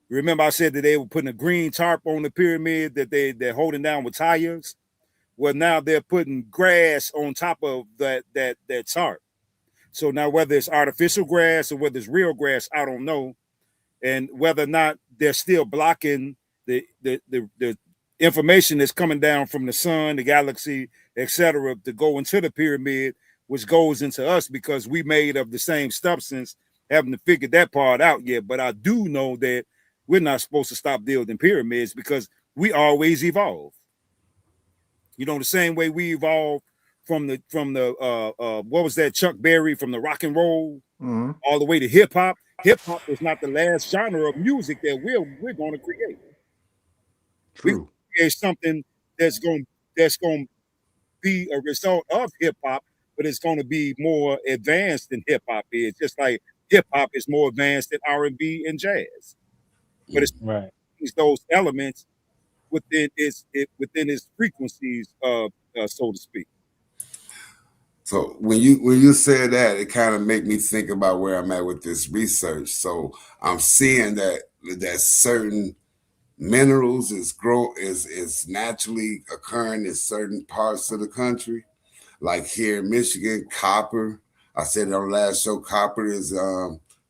Remember I said that they were putting a green tarp on the pyramid that they're holding down with tires. Well, now they're putting grass on top of that tarp. So now whether it's artificial grass or whether it's real grass, I don't know. And whether or not they're still blocking the information that's coming down from the sun, the galaxy, etc., to go into the pyramid, which goes into us because we made of the same substance. Haven't figured that part out yet, but I do know that we're not supposed to stop building pyramids because we always evolve. The same way we evolved from the what was that, Chuck Berry, from the rock and roll Mm-hmm. all the way to hip hop. Hip hop is not the last genre of music that we're going to create. We True. create something that's going to be a result of hip hop, but it's going to be more advanced than hip hop is. Just like hip hop is more advanced than R&B and jazz, but Right. it's those elements within its frequencies, so to speak. So when you said that, it kind of make me think about where I'm at with this research. So I'm seeing that certain minerals is naturally occurring in certain parts of the country. Like here in Michigan, copper. I said it on the last show, copper is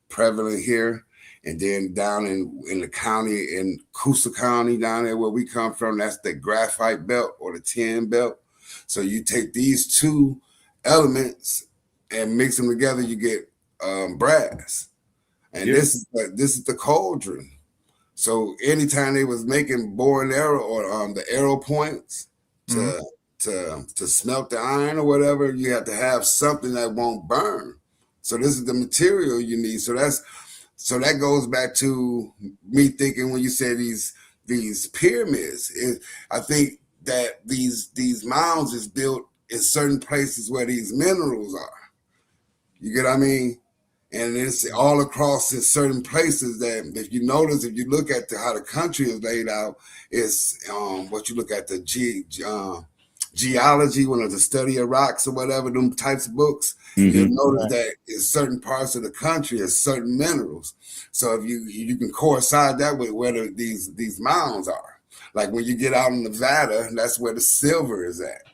prevalent here. And then down in the county, in Coosa County, down there where we come from, that's the graphite belt or the tin belt. So you take these two elements and mix them together, you get brass. And Yeah. this is the cauldron. So anytime they was making bow and arrow or the arrow points to smelt the iron or whatever, you have to have something that won't burn. So this is the material you need. So that goes back to me thinking when you say these pyramids. I think that these mounds is built in certain places where these minerals are. You get what I mean? And it's all across in certain places that if you notice, if you look at how the country is laid out, it's what you look at the geology, one of the study of rocks or whatever, them types of books, you'll notice that in certain parts of the country there's certain minerals. So if you can coincide that with where these mounds are. Like when you get out in Nevada, that's where the silver is at.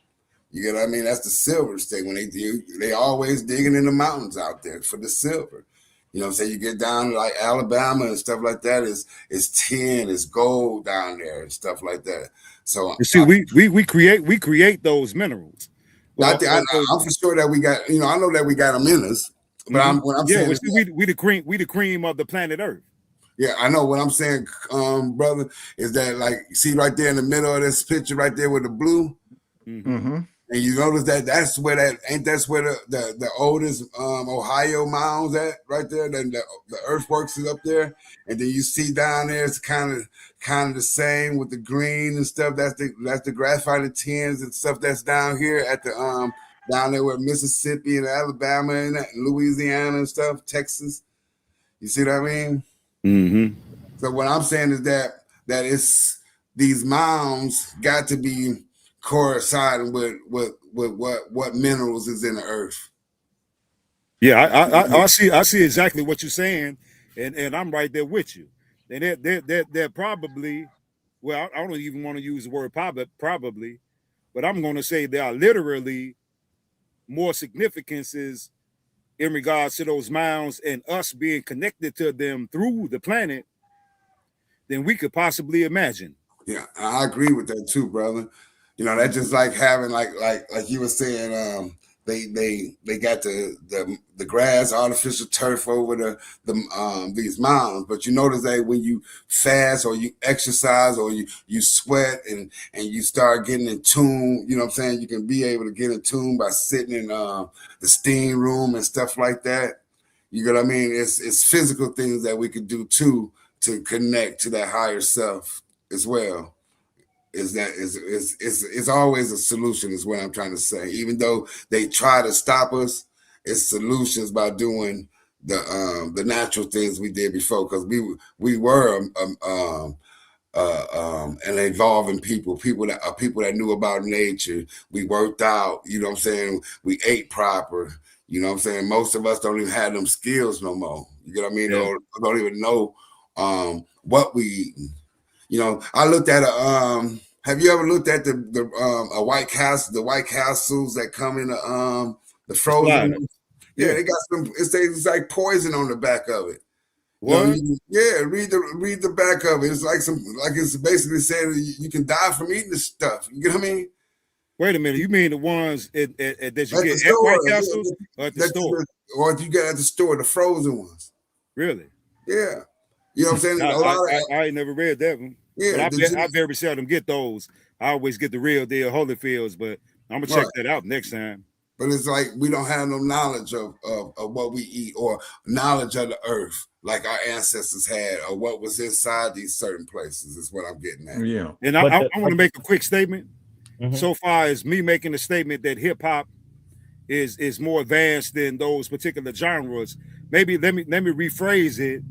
You get what I mean? That's the silver state. When they always digging in the mountains out there for the silver. You know what I'm saying? You get down to like Alabama and stuff like that, it's tin, it's gold down there and stuff like that. So you see, we create those minerals. I'm for sure that we got, I know that we got them in us, but what I'm saying is we the cream of the planet Earth. Yeah, I know what I'm saying, brother, is that like, see right there in the middle of this picture right there with the blue, and you notice that's where that's where the oldest Ohio mounds at right there. Then the earthworks is up there, and then you see down there it's kind of the same with the green and stuff. That's the graphite tins and stuff that's down here at the down there with Mississippi and Alabama and Louisiana and stuff, Texas. You see what I mean? Mm-hmm. So what I'm saying is that it's these mounds got to be coinciding with what minerals is in the earth. Yeah, I see exactly what you're saying, and I'm right there with you. And they're probably, well, I don't even want to use the word probably, but I'm going to say there are literally more significances in regards to those mounds and us being connected to them through the planet than we could possibly imagine. Yeah, I agree with that too, brother. That's just like having like you were saying, they got the grass, artificial turf over these mounds. But you notice that when you fast or you exercise or you sweat and you start getting in tune, you know what I'm saying? You can be able to get in tune by sitting in the steam room and stuff like that. You get what I mean? It's physical things that we could do too to connect to that higher self as well. It's always a solution is what I'm trying to say. Even though they try to stop us, it's solutions by doing the natural things we did before, because we were an evolving people that knew about nature. We worked out, you know what I'm saying? We ate proper, you know what I'm saying? Most of us don't even have them skills no more. You get what I mean? Yeah. Don't even know what we eating. I looked at have you ever looked at a White Castle, the White Castles that come in the frozen ones? Yeah, they got some. It's like poison on the back of it. What? Read the back of it. It's it's basically saying you can die from eating this stuff. You get what I mean? Wait a minute. You mean the ones that you At get the at store, White Castles or at the store? Or if you get at the store, the frozen ones. Really? Yeah. You know what I'm saying? I ain't never read that one. Yeah, but I very seldom get those. I always get the real deal Holyfields, but I'm gonna check that out next time. But it's like we don't have no knowledge of what we eat or knowledge of the earth like our ancestors had, or what was inside these certain places is what I'm getting at. Yeah. And I want to make a quick statement. So far as me making a statement that hip hop is more advanced than those particular genres, maybe let me rephrase it.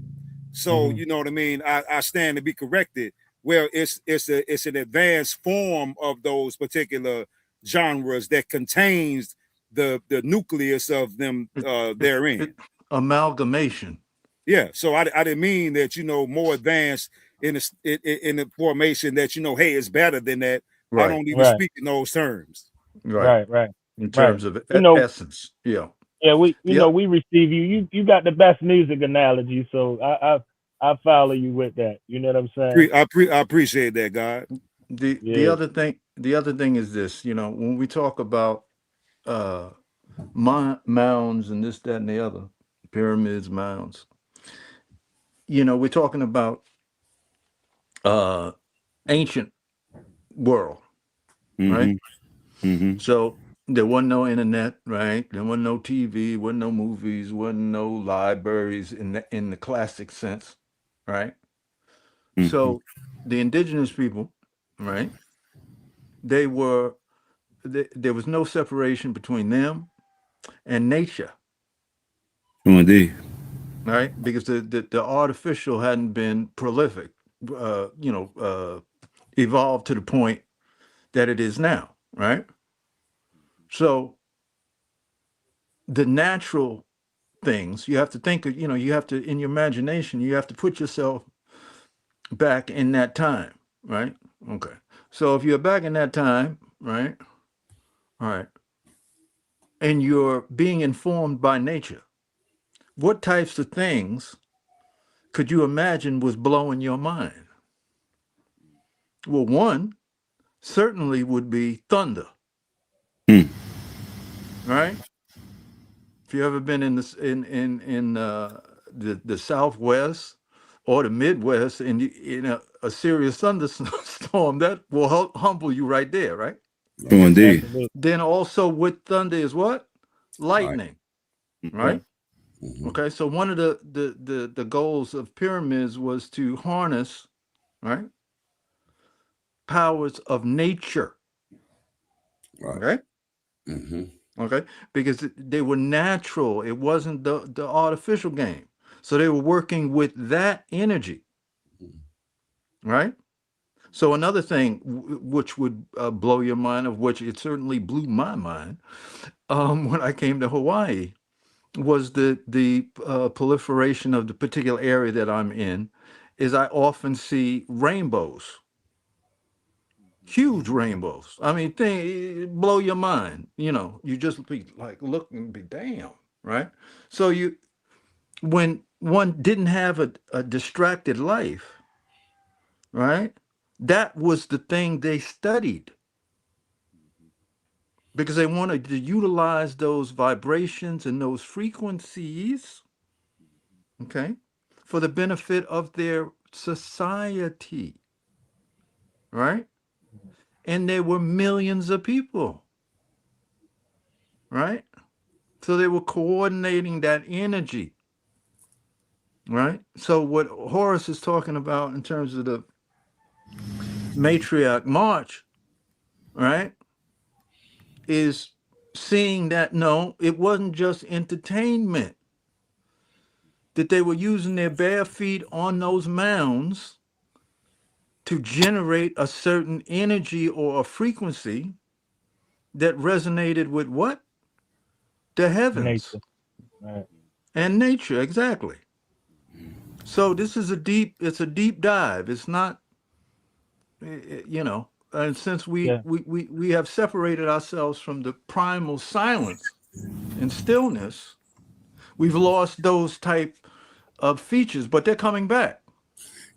So you know what I mean. I stand to be corrected. Well, it's an advanced form of those particular genres that contains the nucleus of them It- therein. Amalgamation. Yeah, so I didn't mean that, more advanced in the formation that, hey, it's better than that. I Right. don't even Right, speak in those terms. Right. right, right, In right. terms of You know, essence. Yeah. yeah, Yep. we receive you. You got the best music analogy, so I follow you with that. You know what I'm saying? I appreciate that, God. The Yeah. other thing is this, when we talk about uh mounds and this, that, and the other, pyramids, mounds, we're talking about uh ancient world, right? Mm-hmm. Mm-hmm. So there wasn't no internet, right? There wasn't no TV, wasn't no movies, wasn't no libraries in the classic sense, right? Mm-hmm. So the indigenous people, right? They were there was no separation between them and nature, Oh, indeed. right? Because the artificial hadn't been prolific, evolved to the point that it is now, right? So the natural things you have to think of, you have to, in your imagination, you have to put yourself back in that time, right? Okay. So if you're back in that time, right? All right. And you're being informed by nature, what types of things could you imagine was blowing your mind? Well, one certainly would be thunder, Mm. right? If you ever been in this in the Southwest or the Midwest, and in a serious thunderstorm, that will humble you right there, right? Oh, indeed. Absolutely. Then also with thunder is what? Right. Lightning, Right. right? Mm-hmm. Okay, so one of the goals of pyramids was to harness, right, powers of nature, Right. okay? Mm-hmm. Okay, because they were natural. It wasn't the artificial game. So they were working with that energy, right? So another thing which would blow your mind, of which it certainly blew my mind, when I came to Hawaii, was the proliferation of the particular area that I'm in. Is I often see rainbows, huge rainbows. I mean, blow your mind. You just be like, look and be damn, right? So when one didn't have a distracted life, right? That was the thing they studied because they wanted to utilize those vibrations and those frequencies, okay, for the benefit of their society, right? And there were millions of people, right? So they were coordinating that energy, right? So what Horace is talking about in terms of the matriarch march, right, is seeing that no, it wasn't just entertainment, that they were using their bare feet on those mounds to generate a certain energy or a frequency that resonated with what? The heavens Nature. Right. and nature, exactly. So this is it's a deep dive. It's not, and since we, Yeah. we, we, we have separated ourselves from the primal silence and stillness, we've lost those type of features, but they're coming back.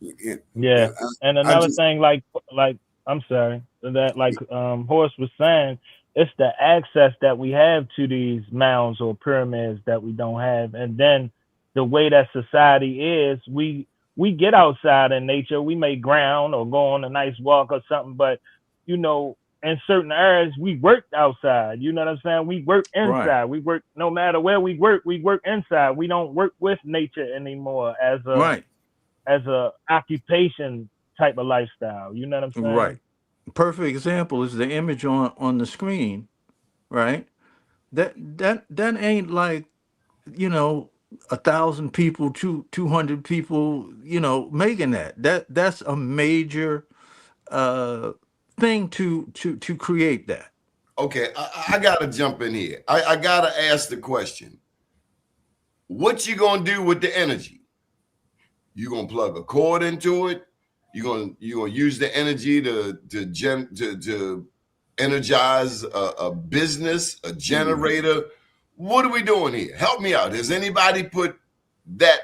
Yeah. Yeah. And I another just thing, like I'm sorry, that like Horace was saying, it's the access that we have to these mounds or pyramids that we don't have, and then the way that society is, we get outside in nature, we may ground or go on a nice walk or something, but you know, in certain areas we work outside. You know what I'm saying? We work Right, inside. We work no matter where we work inside. We don't work with nature anymore right, as a occupation type of lifestyle. You know what I'm right. saying? Perfect example is the image on the screen, right? That ain't like, you know 1,000 people, 200 people, making that's a major uh thing to create that. Okay, I gotta jump in here. I gotta ask the question: what you gonna do with the energy? You gonna plug a cord into it? You gonna use the energy to energize a business, a generator? What are we doing here? Help me out. Has anybody put that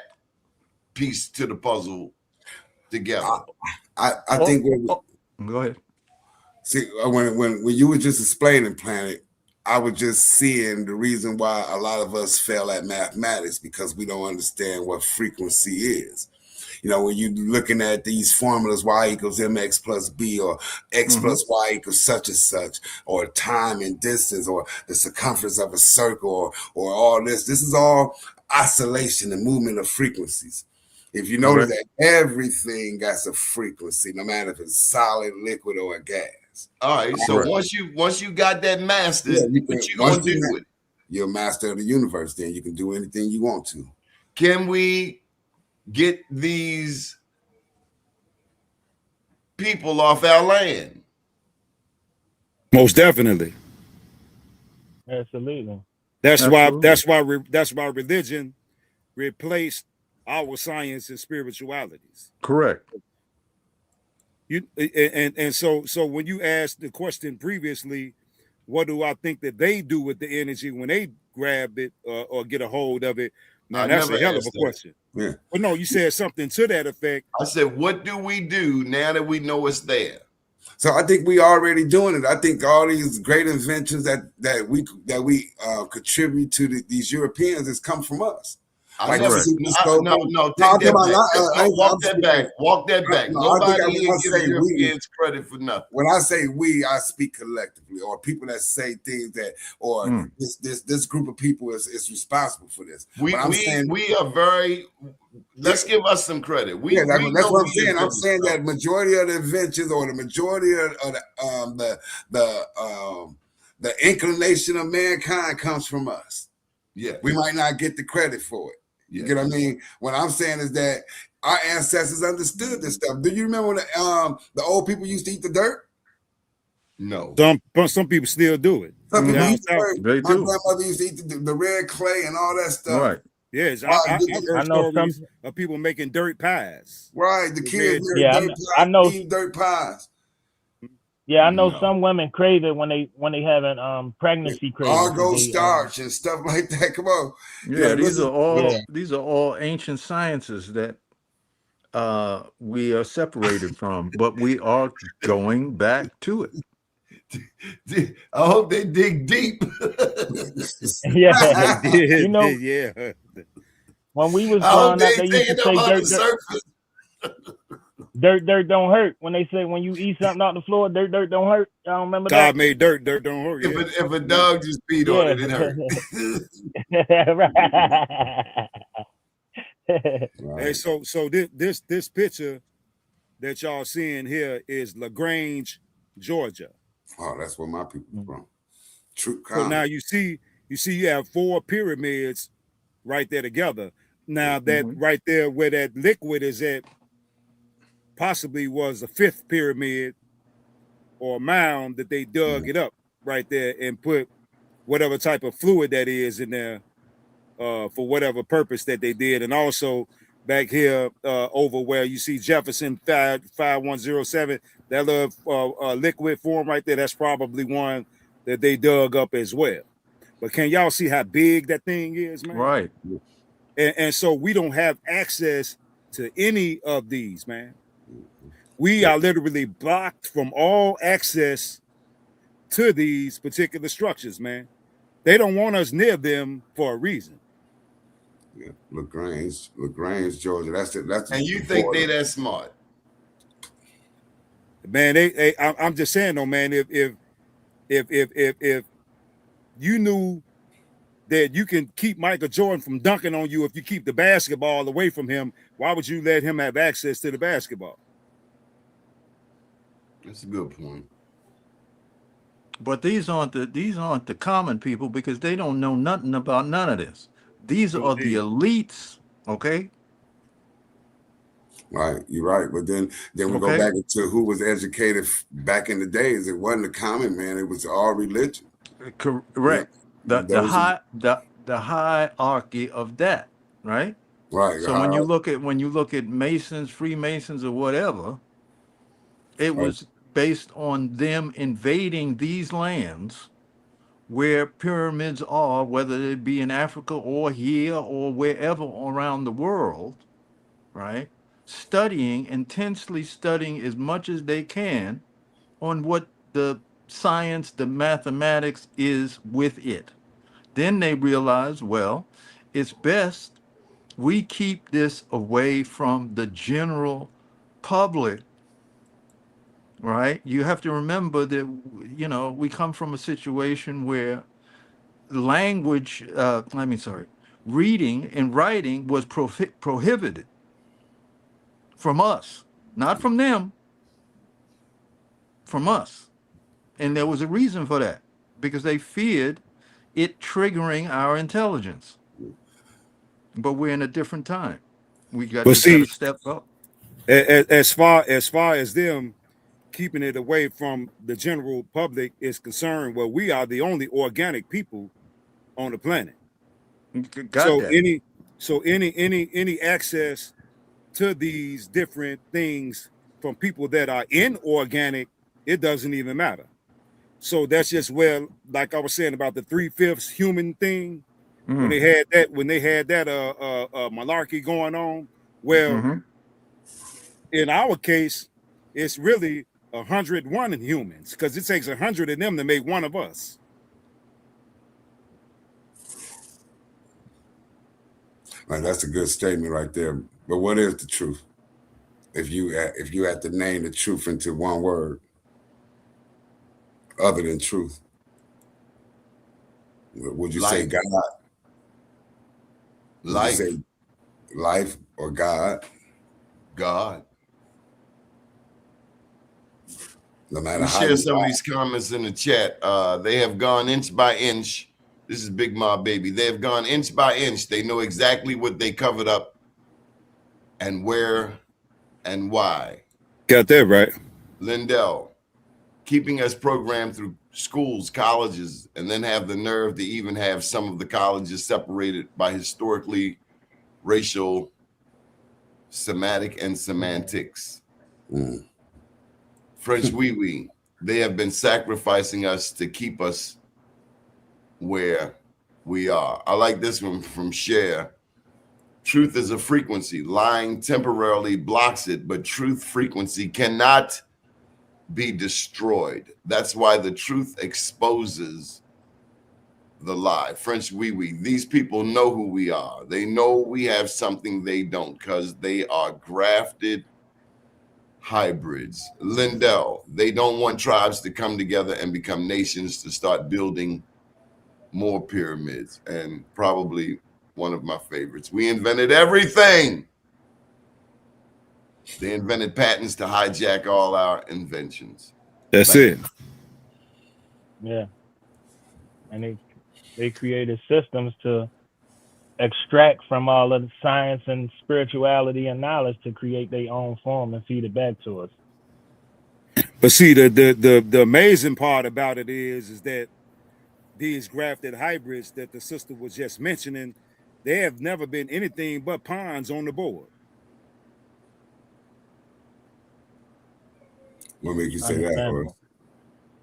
piece to the puzzle together? I think go ahead. see when you were just explaining Planet, I was just seeing the reason why a lot of us fail at mathematics because we don't understand what frequency is. You know, when you're looking at these formulas, y equals mx plus b, or x plus y equals such and such, or time and distance, or the circumference of a circle, or all this. This is all oscillation and movement of frequencies. If you notice that everything got a frequency, no matter if it's solid, liquid, or a gas. All right. So once you got that mastered, what you gonna do with it? You're a master of the universe. Then you can do anything you want to. Can we get these people off our land? Most definitely. Absolutely. That's why religion replaced our science and spiritualities. Correct. So when you asked the question previously, what do I think that they do with the energy when they grab it or get a hold of it? Now that's a hell of a question. Yeah. But no, you said something to that effect. I said, what do we do now that we know it's there? So I think we already doing it. I think all these great inventions that we contribute to these Europeans has come from us. Walk that back. Nobody gives Europeans credit for nothing. When I say we, I speak collectively, or people that say things that, or this group of people is responsible for this. We are very. Let's give us some credit. That's what I'm saying. I'm saying that majority of the inventions, or the majority of the inclination of mankind comes from us. Yeah, we might not get the credit for it. You get what I mean? What I'm saying is that our ancestors understood this stuff. Do you remember when the old people used to eat the dirt? No. Some people still do it. Some people eat the dirt. My grandmother used to eat the red clay and all that stuff. Right. Yes, I heard stories of people making dirt pies. Right, the kids eating dirt pies. Yeah, I know some women crave it when they having pregnancy cravings. Argo starch and stuff like that. Come on. Yeah, these are all ancient sciences that we are separated from, but we are going back to it. I hope they dig deep. Yeah, you know. Yeah. When we was growing up, they used to say dirt don't hurt. When they say when you eat something off the floor, dirt don't hurt. I don't remember that. God made dirt don't hurt. If a dog just peed on it, it hurt. Right. Hey, so this picture that y'all seeing here is LaGrange, Georgia. Oh, that's where my people from. True. So now you see you have 4 pyramids right there together. Now that right there where that liquid is at possibly was the 5th pyramid or mound that they dug it up right there and put whatever type of fluid that is in there for whatever purpose that they did. And also back here over where you see Jefferson 5107, that little liquid form right there, that's probably one that they dug up as well. But can y'all see how big that thing is, man? Right. And so we don't have access to any of these, man. We are literally blocked from all access to these particular structures, man. They don't want us near them for a reason. Yeah, LaGrange, Georgia. That's it. And you think they that smart? Man, I'm just saying though, man. If you knew that you can keep Michael Jordan from dunking on you if you keep the basketball away from him, why would you let him have access to the basketball? That's a good point. But these aren't the common people because they don't know nothing about none of this. These are the elites, okay? Right, you're right. But then we go back into who was educated back in the days. It wasn't the common man. It was all religion. Correct. The Those the hierarchy of that, right? right. So when you look at Masons, Freemasons, or whatever, it Right. was based on them invading these lands where pyramids are, whether it be in Africa or here or wherever around the world, right? Intensely studying as much as they can on what the science, the mathematics is with it. Then they realize, well, it's best we keep this away from the general public, right? You have to remember that, we come from a situation where reading and writing was prohibited from us, not from them, from us. And there was a reason for that, because they feared it triggering our intelligence. But we're in a different time. We But just got see, to step up. as far as them keeping it away from the general public is concerned, well, we are the only organic people on the planet. Got that. So any access to these different things from people that are inorganic, it doesn't even matter. So that's just where, like I was saying about the 3/5 human thing, when they had that malarkey going on. Well, in our case, it's really 101 in humans, because it takes 100 of them to make one of us. Right, that's a good statement right there. But what is the truth? If you had to name the truth into one word, other than truth, would you say Life. God? Life. Would you say life or God? God. No matter We how share you some of these comments in the chat. They have gone inch by inch. This is Big Ma Baby. They have gone inch by inch. They know exactly what they covered up and where and why. Got that right. Lindell, keeping us programmed through schools, colleges, and then have the nerve to even have some of the colleges separated by historically racial, semantic, and semantics. French wee-wee, they have been sacrificing us to keep us where we are. I like this one from Cher. Truth is a frequency. Lying temporarily blocks it, but truth frequency cannot be destroyed. That's why the truth exposes the lie. French wee-wee, these people know who we are. They know we have something they don't, because they are grafted hybrids. Lindell, they don't want tribes to come together and become nations to start building more pyramids. And probably one of my favorites, we invented everything. They invented patents to hijack all our inventions. That's it. Yeah. And they created systems to extract from all of the science and spirituality and knowledge to create their own form and feed it back to us. But see, the amazing part about it is that these grafted hybrids that the sister was just mentioning, they have never been anything but pawns on the board. What makes you say that?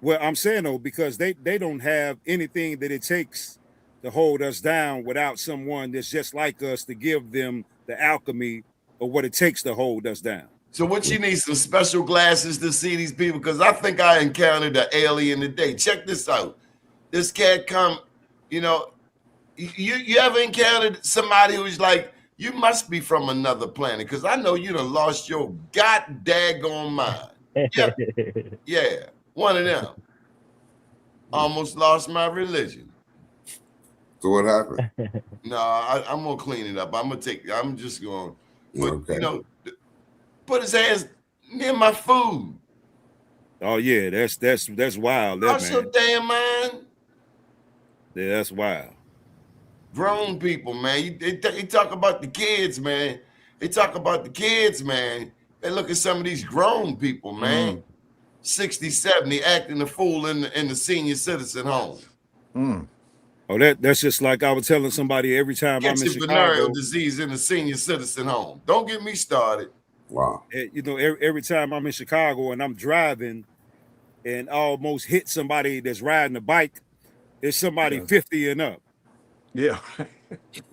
Well, I'm saying though, because they don't have anything that it takes to hold us down without someone that's just like us to give them the alchemy of what it takes to hold us down. So what you need, some special glasses to see these people? Because I think I encountered an alien today. Check this out. This cat come, you ever encountered somebody who's like, you must be from another planet, because I know you done lost your god-daggone mind. Yeah, one of them. Almost lost my religion. So what happened? No, I'm gonna clean it up. I'm just going, but Okay. put his hands near my food. Oh yeah, that's wild. That, Lost your damn mind. Yeah, that's wild. Grown people, man. They talk about the kids, man. They talk about the kids, man. They look at some of these grown people, man. 60, 70, acting a fool in the senior citizen home. Mm. Oh, that's just like I was telling somebody every time I'm in Catching venereal Chicago. disease in a senior citizen home. Don't get me started. Wow. You know, every time I'm in Chicago and I'm driving and almost hit somebody that's riding a bike, it's somebody Yeah. 50 and up. Yeah.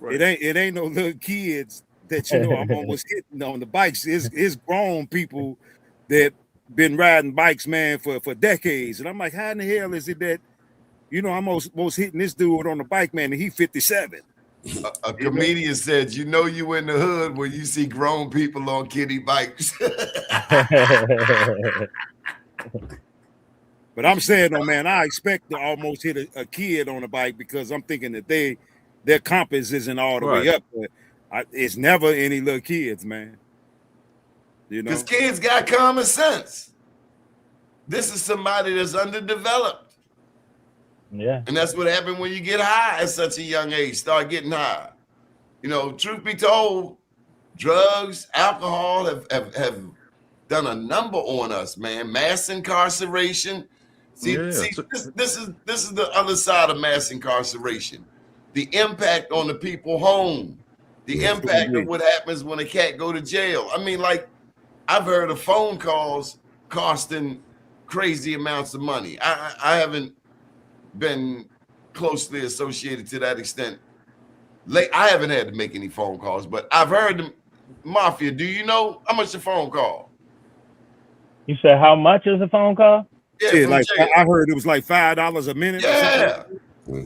It ain't no little kids that I'm almost hitting on the bikes. It's grown people that been riding bikes, man, for decades. And I'm like, how in the hell is it that I'm most hitting this dude on the bike, man, and he 57. A comedian said, you know you in the hood when you see grown people on kiddie bikes. But I'm saying, oh man, I expect to almost hit a kid on a bike because I'm thinking that their compass isn't all the way up. But it's never any little kids, man. Because kids got common sense. This is somebody that's underdeveloped. Yeah. And that's what happened when you get high at such a young age, start getting high. Truth be told, drugs, alcohol have done a number on us, man. Mass incarceration. See, this is the other side of mass incarceration. The impact on the people home. The impact of what happens when a cat go to jail. I mean, like, I've heard of phone calls costing crazy amounts of money. I haven't been closely associated to that extent. I haven't had to make any phone calls, but I've heard the mafia. Do you know how much a phone call? You said how much is a phone call? Yeah, like jail. I heard it was like $5 a minute. Yeah,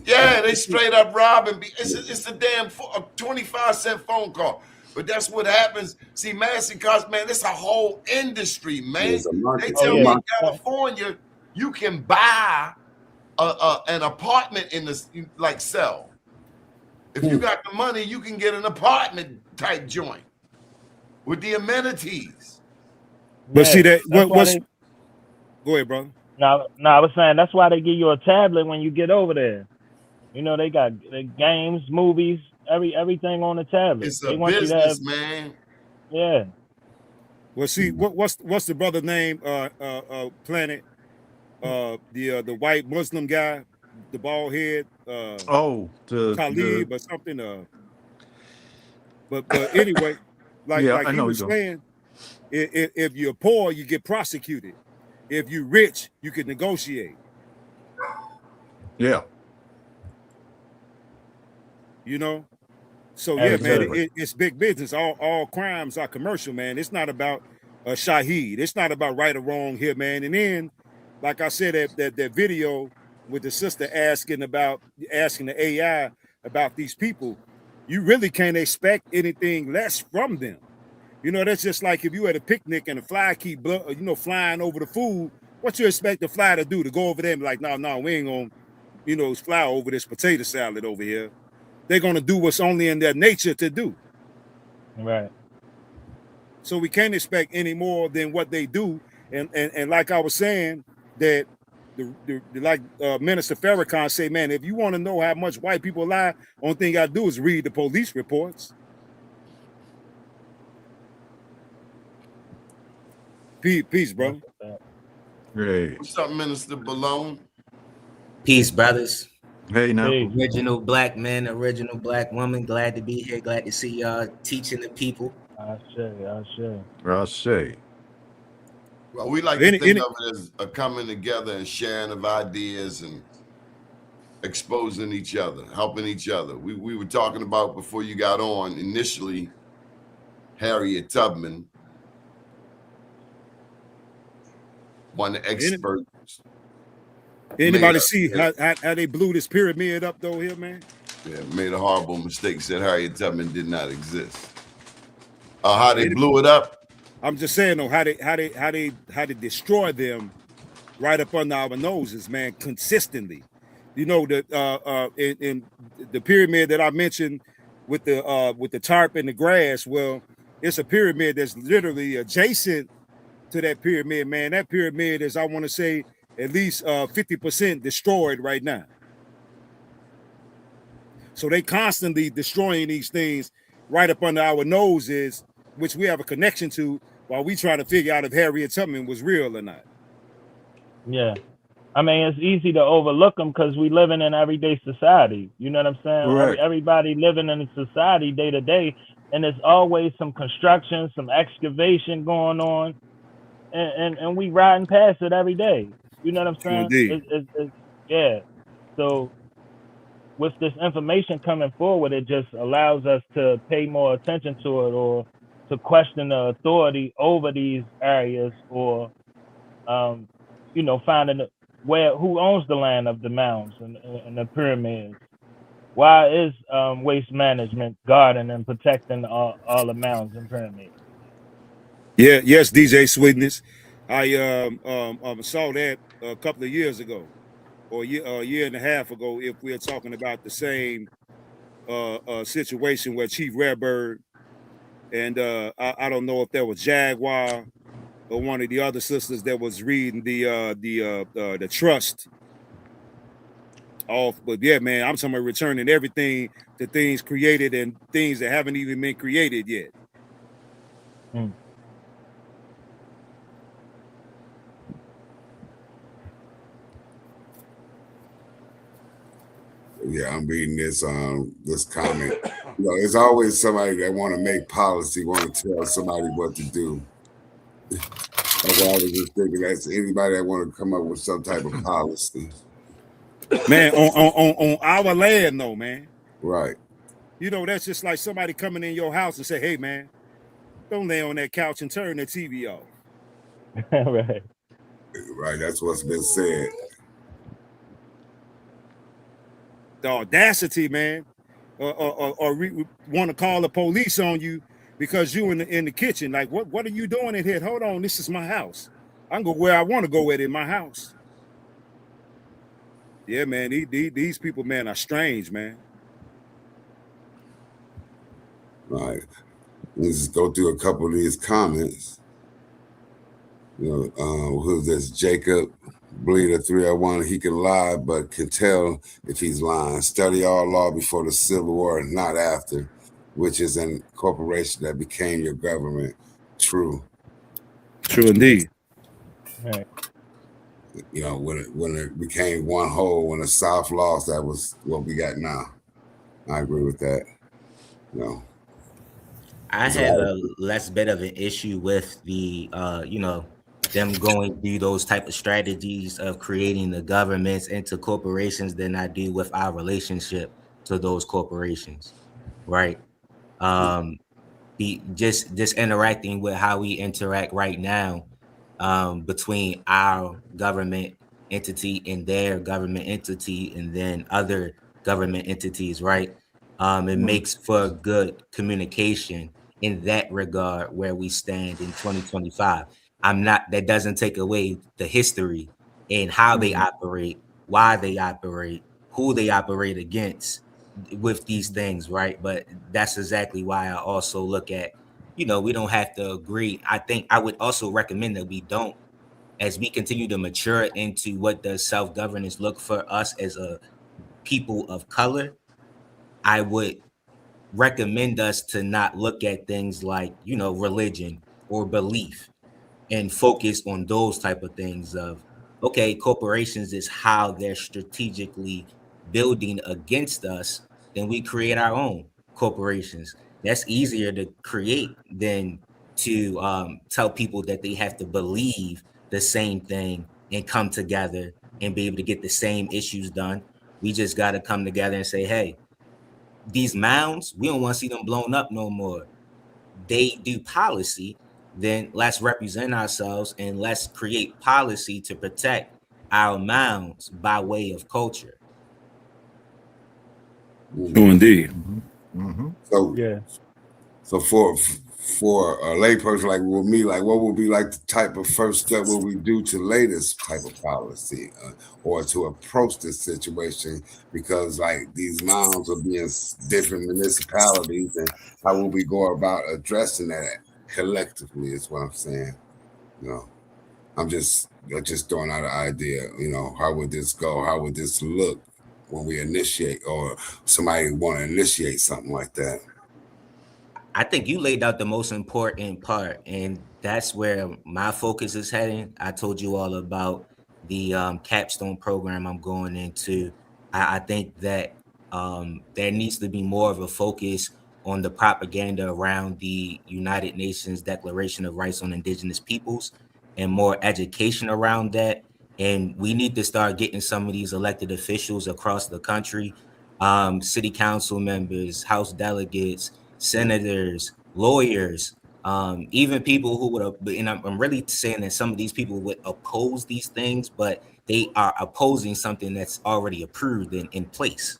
yeah, they straight up rob and it's a damn 25-cent phone call. But that's what happens. See, mass incarceration, man, it's a whole industry, man. They tell me in California, you can buy an apartment in this cell. If you got the money, you can get an apartment type joint with the amenities. But see that go ahead, brother. No, I was saying that's why they give you a tablet when you get over there. They got games, movies, everything on the tablet. It's a business, man. Yeah. Well, see, what's the brother name? Planet, the white Muslim guy, the bald head. Talib or something. But anyway, like he was saying, if you're poor, you get prosecuted. If you're rich, you can negotiate. Yeah. So yeah, man, it's big business. All crimes are commercial, man. It's not about Shaheed. It's not about right or wrong here, man. And then, like I said, that video with the sister asking the AI about these people, you really can't expect anything less from them. That's just like if you at a picnic and a fly keep flying over the food. What you expect the fly to do? To go over there and be like, no, we ain't gonna, fly over this potato salad over here. They're gonna do what's only in their nature to do. Right. So we can't expect any more than what they do. And like I was saying, that like Minister Farrakhan say, man, if you want to know how much white people lie, only thing I do is read the police reports. Peace, bro. Hey. What's up, Minister Balone? Peace, brothers. Hey, now. Original black man, original black woman. Glad to be here. Glad to see y'all teaching the people. I say. Well, we like to think of it as a coming together and sharing of ideas and exposing each other, helping each other. We were talking about before you got on initially Harriet Tubman, one of the experts. Anybody see how they blew this pyramid up though here, man? Yeah, made a horrible mistake, said Harriet Tubman did not exist. How they blew it up? I'm just saying though, how they destroy them right up under our noses, man, consistently. In the pyramid that I mentioned with the tarp and the grass, well, it's a pyramid that's literally adjacent to that pyramid, man. That pyramid is, I want to say, at least 50% destroyed right now. So they constantly destroying these things right up under our noses, which we have a connection to, while we try to figure out if Harriet Tubman was real or not. Yeah. I mean, it's easy to overlook them because we living in everyday society. You know what I'm saying? Right. Everybody living in society day to day, and there's always some construction, some excavation going on, and we riding past it every day. You know what I'm True saying? indeed. Yeah. So with this information coming forward, it just allows us to pay more attention to it, or to question the authority over these areas, or um, finding who owns the land of the mounds and the pyramids. Why is waste management guarding and protecting all the mounds and pyramids? Yeah, yes, DJ Sweetness. I saw that a couple of years ago, or a year and a half ago, if we're talking about the same situation where Chief Redbird and I don't know if that was Jaguar or one of the other sisters that was reading the trust off. But yeah, man, I'm talking about returning everything to things created and things that haven't even been created yet. Hmm. Yeah, I'm reading this comment. You know, there's always somebody that want to make policy, want to tell somebody what to do. That's why I was just thinking that's anybody that want to come up with some type of policy. Man, on our land, though, man. Right. You know, that's just like somebody coming in your house and say, "Hey, man, don't lay on that couch and turn the TV off." Right. Right. That's what's been said. The audacity, man, or want to call the police on you because you in the kitchen. Like, what are you doing in here? Hold on, this is my house. I can go where I want to go at in my house. Yeah, man, these people, man, are strange, man. Right. Let's just go through a couple of these comments. You know, who's this? Jacob Bleeder 301. He can lie, but can tell if he's lying. Study all law before the Civil War, not after, which is an corporation that became your government. True. True indeed. Right. You know, when it became one whole, when the South lost, that was what we got now. I agree with that. You know. I have a less bit of an issue with the them going through those type of strategies of creating the governments into corporations than I do with our relationship to those corporations, right? Just interacting with how we interact right now, between our government entity and their government entity, and then other government entities, right? It makes for good communication in that regard where we stand in 2025. That doesn't take away the history and how they operate, why they operate, who they operate against with these things, right? But that's exactly why I also look at, we don't have to agree. I think I would also recommend that we don't, as we continue to mature into what does self-governance look for us as a people of color. I would recommend us to not look at things like, religion or belief, and focus on those type of things of, okay, corporations is how they're strategically building against us, then we create our own corporations. That's easier to create than to tell people that they have to believe the same thing and come together and be able to get the same issues done. We just got to come together and say, hey, these mounds, we don't want to see them blown up no more. They do policy, then let's represent ourselves and let's create policy to protect our mounds by way of culture. True indeed. So Yeah. So for a layperson like with me, like what would be like the type of first step what we do to lay this type of policy or to approach this situation? Because like these mounds will be in different municipalities, and how will we go about addressing that collectively? Is what I'm saying. You know, I'm just throwing out an idea. You know, how would this go? How would this look when we initiate, or somebody want to initiate something like that? I think you laid out the most important part, and that's where my focus is heading. I told you all about the capstone program I'm going into, I think that there needs to be more of a focus on the propaganda around the United Nations Declaration of Rights on Indigenous Peoples and more education around that. And we need to start getting some of these elected officials across the country, city council members, House delegates, senators, lawyers, even people who would, and I'm really saying that some of these people would oppose these things, but they are opposing something that's already approved in place.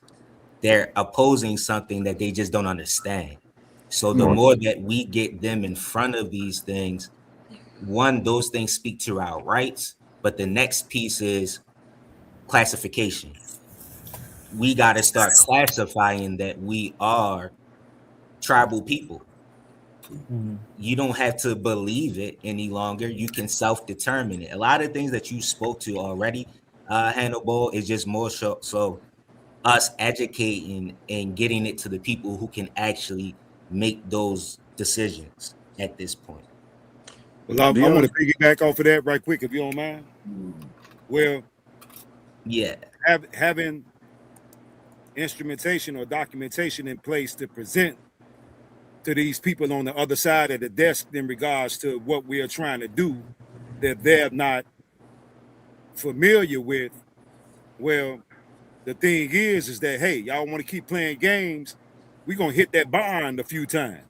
They're opposing something that they just don't understand. So the more that we get them in front of these things, one, those things speak to our rights, but the next piece is classification. We got to start classifying that we are tribal people. Mhm. You don't have to believe it any longer. You can self-determine it. A lot of things that you spoke to already, Hannibal, is just more so us educating and getting it to the people who can actually make those decisions at this point. Well, I The want other, to piggyback off of that right quick, if you don't mind. Well, Yeah. having instrumentation or documentation in place to present to these people on the other side of the desk in regards to what we are trying to do that they're not familiar with. Well, the thing is that, hey, y'all want to keep playing games, we're going to hit that bond a few times.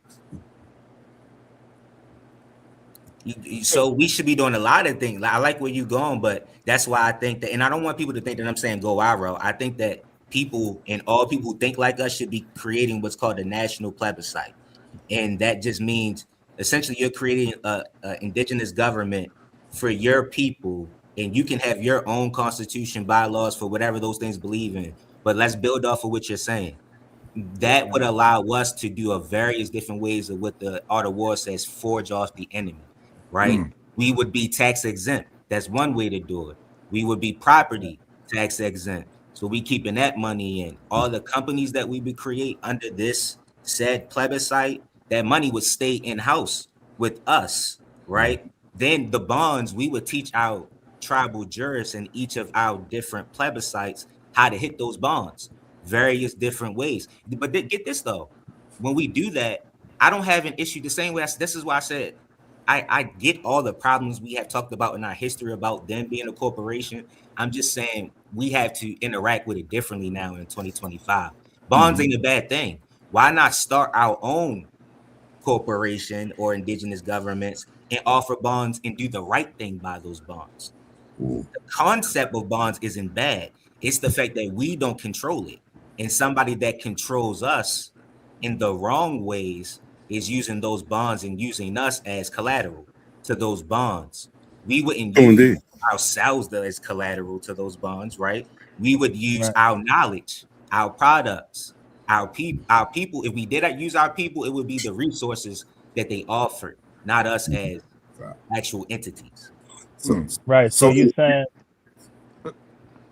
So we should be doing a lot of things. I like where you're going, but that's why I think that, and I don't want people to think that I'm saying go our route. I think that people and all people who think like us should be creating what's called a national plebiscite. And that just means essentially you're creating a indigenous government for your people, and you can have your own constitution, bylaws for whatever those things believe in. But let's build off of what you're saying. That would allow us to do a various different ways of what the art of war says, forge off the enemy, right? We would be tax exempt. That's one way to do it. We would be property tax exempt. So we keeping that money in. All the companies that we would create under this said plebiscite, that money would stay in-house with us, right? Then the bonds, we would teach our tribal jurists in each of our different plebiscites how to hit those bonds, various different ways. But get this though, when we do that, I don't have an issue the same way. This is why I said I get all the problems we have talked about in our history about them being a corporation. I'm just saying we have to interact with it differently now in 2025. Bonds ain't a bad thing. Why not start our own corporation or indigenous governments and offer bonds and do the right thing by those bonds? The concept of bonds isn't bad. It's the fact that we don't control it. And somebody that controls us in the wrong ways is using those bonds and using us as collateral to those bonds. We wouldn't Oh, use indeed. ourselves as collateral to those bonds, right? We would use Right. our knowledge, our products, our people. If we did not use our people, it would be the resources that they offered, not us as actual entities. So, Right. So so you saying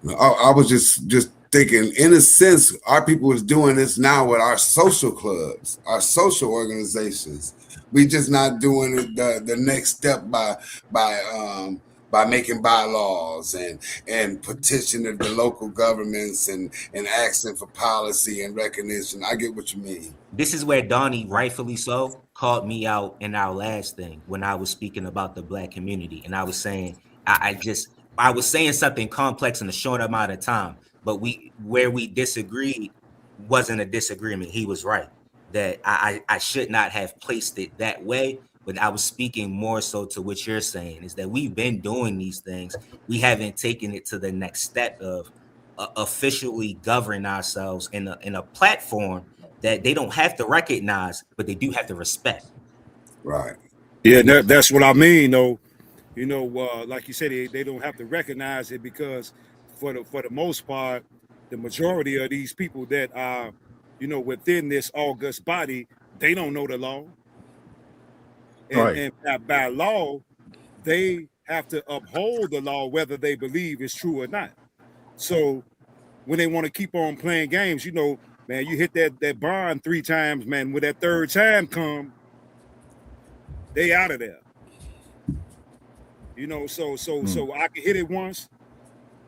I was just thinking, in a sense, our people is doing this now with our social clubs, our social organizations. We just not doing it the next step by making bylaws and petitioning the local governments and asking for policy and recognition. I get what you mean. This is where Donnie, rightfully so, called me out in our last thing when I was speaking about the black community. And I was saying, I was saying something complex in a short amount of time, but where we disagreed wasn't a disagreement. He was right that I should not have placed it that way, but I was speaking more so to what you're saying is that we've been doing these things. We haven't taken it to the next step of officially govern ourselves in a platform that they don't have to recognize, but they do have to respect. Right. Yeah, that's what I mean, though. You know, like you said, they don't have to recognize it because for the most part, the majority of these people that are, within this august body, they don't know the law. And by law, they have to uphold the law whether they believe it's true or not. So when they want to keep on playing games, man, you hit that bond 3 times, man. When that third time come, they out of there. So I can hit it once,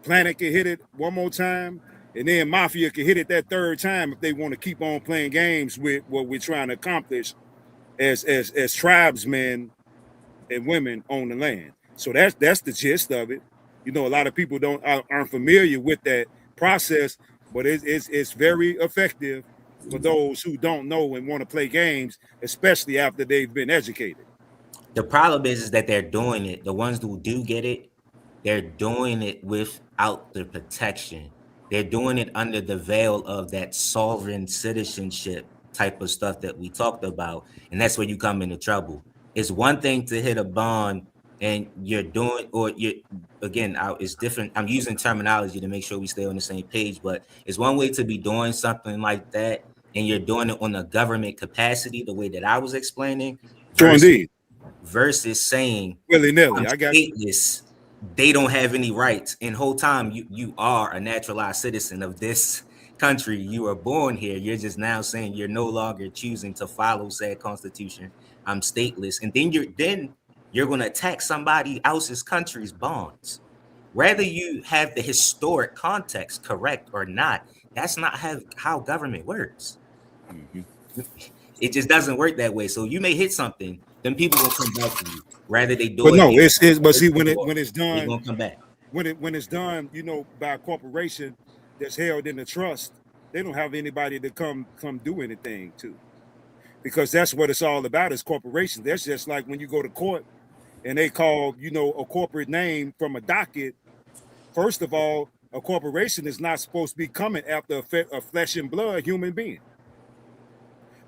Planet can hit it one more time, and then Mafia can hit it that third time if they want to keep on playing games with what we're trying to accomplish as tribesmen and women on the land. So that's the gist of it. You know, a lot of people aren't familiar with that process, but it's very effective for those who don't know and want to play games, especially after they've been educated. The problem is that they're doing it. The ones who do get it, they're doing it without the protection. They're doing it under the veil of that sovereign citizenship type of stuff that we talked about. And that's where you come into trouble. It's one thing to hit a bond and you're doing, or you're, again, it's different. I'm using terminology to make sure we stay on the same page, but it's one way to be doing something like that and you're doing it on a government capacity, the way that I was explaining, Sure, indeed. versus saying, willy-nilly. I'm I got stateless. They don't have any rights. And whole time you are a naturalized citizen of this country. You were born here. You're just now saying you're no longer choosing to follow said constitution. I'm stateless. And then you're going to attack somebody else's country's bonds. Whether you have the historic context correct or not, that's not how government works. It just doesn't work that way. So you may hit something, then people will come back to you. Rather they do but it. no, but see when it's done, they're gonna come back. When it's done, you know, by a corporation that's held in the trust, they don't have anybody to come do anything to. Because that's what it's all about is corporations. That's just like when you go to court and they call, you know, a corporate name from a docket. First of all, a corporation is not supposed to be coming after a flesh and blood human being.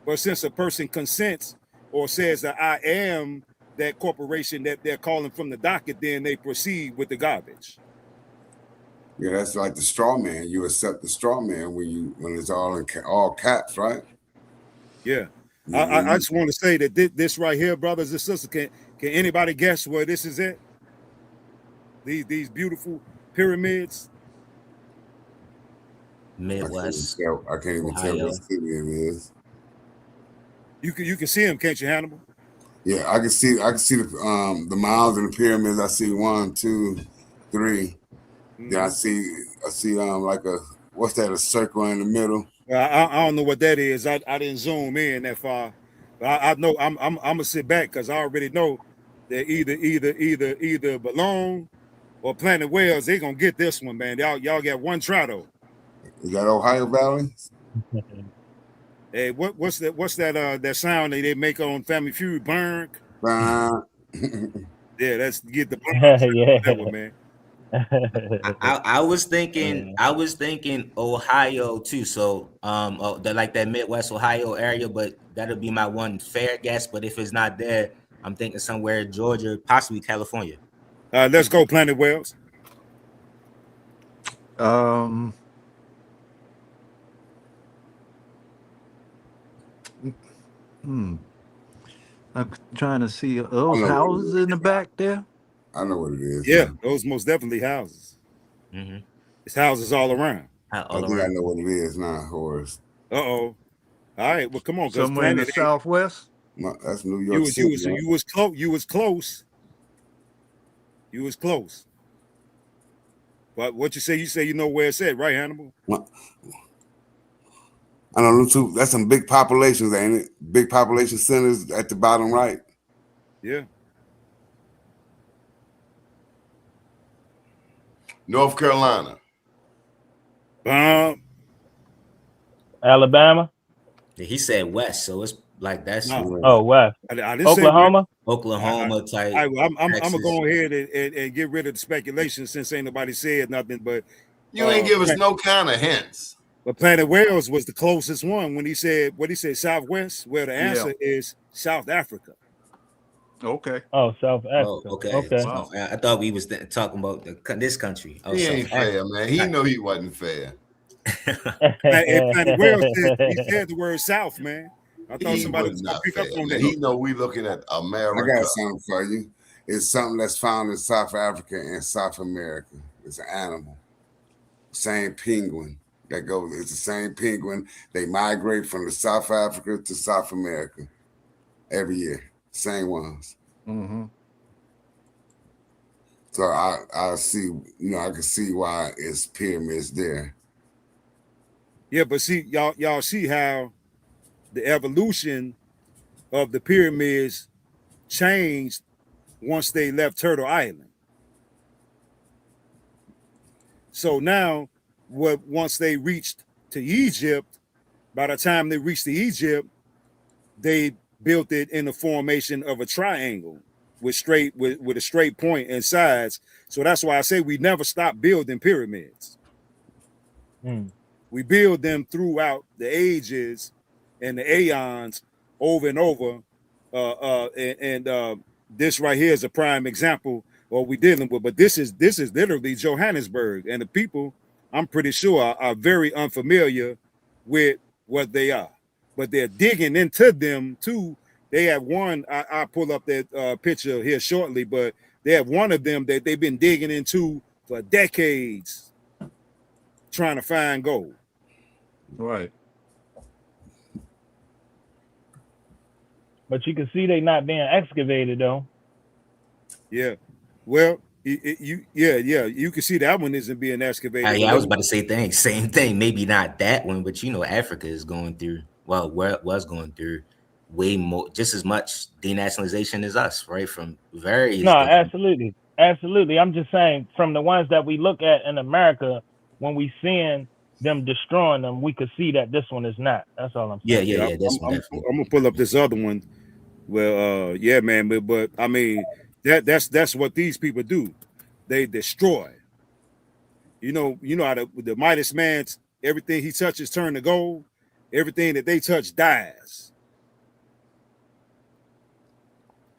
But since a person consents or says that I am that corporation that they're calling from the docket, then they proceed with the garbage. Yeah, that's like the straw man. You accept the straw man when it's all in all caps, right? Yeah. I just want to say that this right here, brothers and sisters, can anybody guess where this is at? These beautiful pyramids. Midwest. I can't even tell what city it is. You can see them, can't you, Hannibal? Yeah, I can see the mounds and the pyramids. I see 1, 2, 3. Mm-hmm. Then I see like what's that, a circle in the middle? I don't know what that is. I didn't zoom in that far. But I know I'm gonna sit back because I already know that either Balloon or Planet Wells, they gonna get this one, man. Y'all got one try though. Is that Ohio Valley? Hey, what's that sound that they make on Family Feud? Burn. Yeah, that's get the yeah. That one, man. I was thinking Ohio too. So like that Midwest Ohio area, but that'll be my one fair guess. But if it's not there, I'm thinking somewhere in Georgia, possibly California. Let's go, Planet Wells. I'm trying to see those houses in the back there. I know what it is. Yeah, those most definitely houses. Mm-hmm. It's houses all around. I think I know what it is now, Horace. All right, well, come on. Somewhere in the Southwest. No, that's New York City. You was close. You was close. But what you say you know where it's at, right, Hannibal? I don't know too. That's some big populations, ain't it? Big population centers at the bottom right. Yeah. North Carolina. Alabama. Yeah, he said West, so it's like that's West. I didn't Oklahoma. Say Oklahoma type. I'm gonna go ahead and get rid of the speculation since ain't nobody said nothing. But you ain't give us no kind of hints. But Planet Wells was the closest one when he said Southwest, where the answer is South Africa. Okay. Oh, South Africa. Oh, okay. Wow. I thought we was talking about this country. He ain't fair, man. He knew he wasn't fair. Planet Wells said the word South, man. I thought somebody was gonna pick up on that. He know we looking at America. I got something for you. It's something that's found in South Africa and South America. It's an animal. Same penguin. It's the same penguin. They migrate from the South Africa to South America every year. Same ones. Mm-hmm. So I see, I can see why it's pyramids there. Yeah, but see, y'all see how the evolution of the pyramids changed once they left Turtle Island. So now, once they reached to Egypt, by the time they reached to Egypt, they built it in the formation of a triangle with a straight point and sides. So that's why I say we never stop building pyramids. Mm. We build them throughout the ages and the aeons over and over. This right here is a prime example of what we're dealing with. But this is literally Johannesburg, and the people, I'm pretty sure, are very unfamiliar with what they are. But they're digging into them too. They have one. I'll pull up that picture here shortly, but they have one of them that they've been digging into for decades, trying to find gold. Right. But you can see they not being excavated though. Yeah. Well, you can see that one isn't being excavated. Yeah, I was about to say same thing. Maybe not that one, but Africa is going through, well, where it was going through way more, just as much denationalization as us, right? From various No, different. absolutely. I'm just saying, from the ones that we look at in America, when we seeing them destroying them, we could see that this one is not. That's all I'm saying. Yeah. This one I'm definitely. gonna pull up this other one. Well, yeah, man, but I mean that's what these people do. They destroy. You know how the Midas man's everything he touches turn to gold. Everything that they touch dies.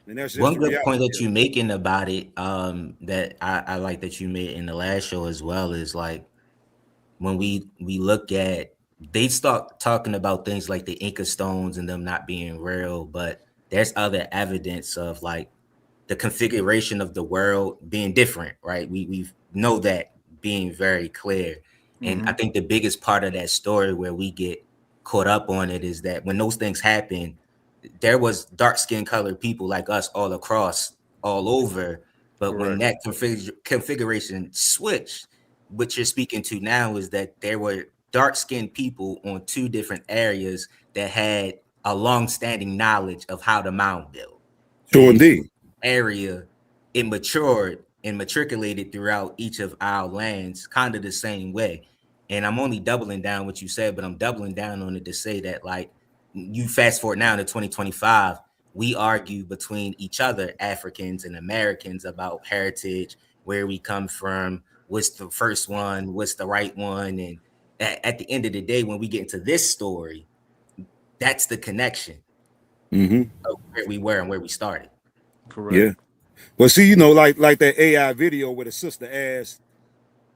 And that's just One the good point reality. that you're making about it, that I like that you made in the last show as well, is like when we look at, they start talking about things like the Inca stones and them not being real, but there's other evidence of like the configuration of the world being different, right? We know that being very clear. And I think the biggest part of that story where we get caught up on it is that when those things happen, there was dark skin colored people like us all across, all over. But when that configuration switched, what you're speaking to now is that there were dark skinned people on two different areas that had a long standing knowledge of how to mound build. Sure, indeed. Area, it matured and matriculated throughout each of our lands kind of the same way. And I'm only doubling down what you said, but I'm doubling down on it to say that, like, you fast forward now to 2025, we argue between each other, Africans and Americans, about heritage, where we come from, what's the first one, what's the right one. And at the end of the day, when we get into this story, that's the connection of where we were and where we started. Correct. Yeah. Well, see, like that AI video where the sister asked,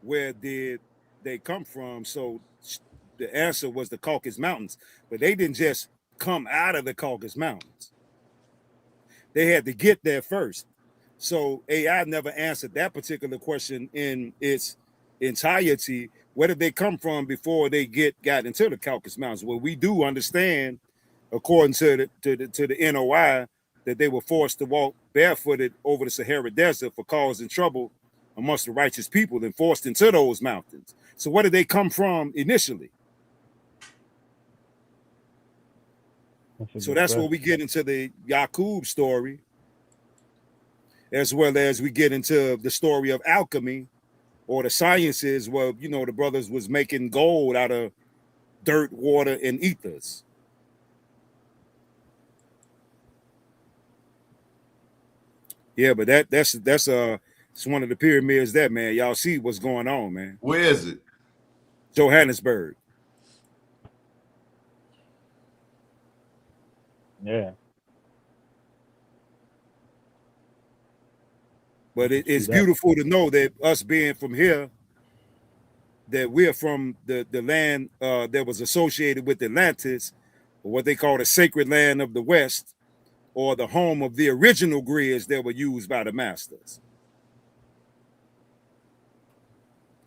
where did they come from? So the answer was the Caucasus Mountains, but they didn't just come out of the Caucasus Mountains. They had to get there first. So AI never answered that particular question in its entirety. Where did they come from before they got into the Caucasus Mountains? Well, we do understand, according to the NOI, that they were forced to walk barefooted over the Sahara Desert for causing trouble amongst the righteous people and forced into those mountains. So where did they come from initially? So that's where we get into the Yaqub story, as well as we get into the story of alchemy or the sciences where, the brothers was making gold out of dirt, water, and ethers. Yeah, but that's it's one of the pyramids that, man. Y'all see what's going on, man. Where is it? Johannesburg. Yeah. But it's beautiful to know that us being from here, that we're from the land that was associated with Atlantis, or what they call the sacred land of the West, or the home of the original grids that were used by the masters.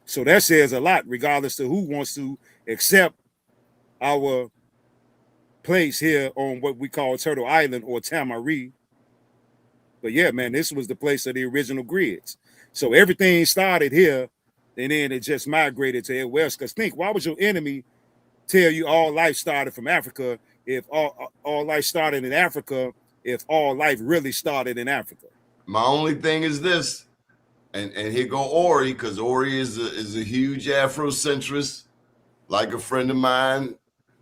So that says a lot, regardless of who wants to accept our place here on what we call Turtle Island or Tamari. But yeah, man, this was the place of the original grids. So everything started here, and then it just migrated to the west. Because think, why would your enemy tell you all life started from Africa if all life started in Africa, if all life really started in Africa? My only thing is this, and here go Ori, because Ori is a huge Afrocentrist, like a friend of mine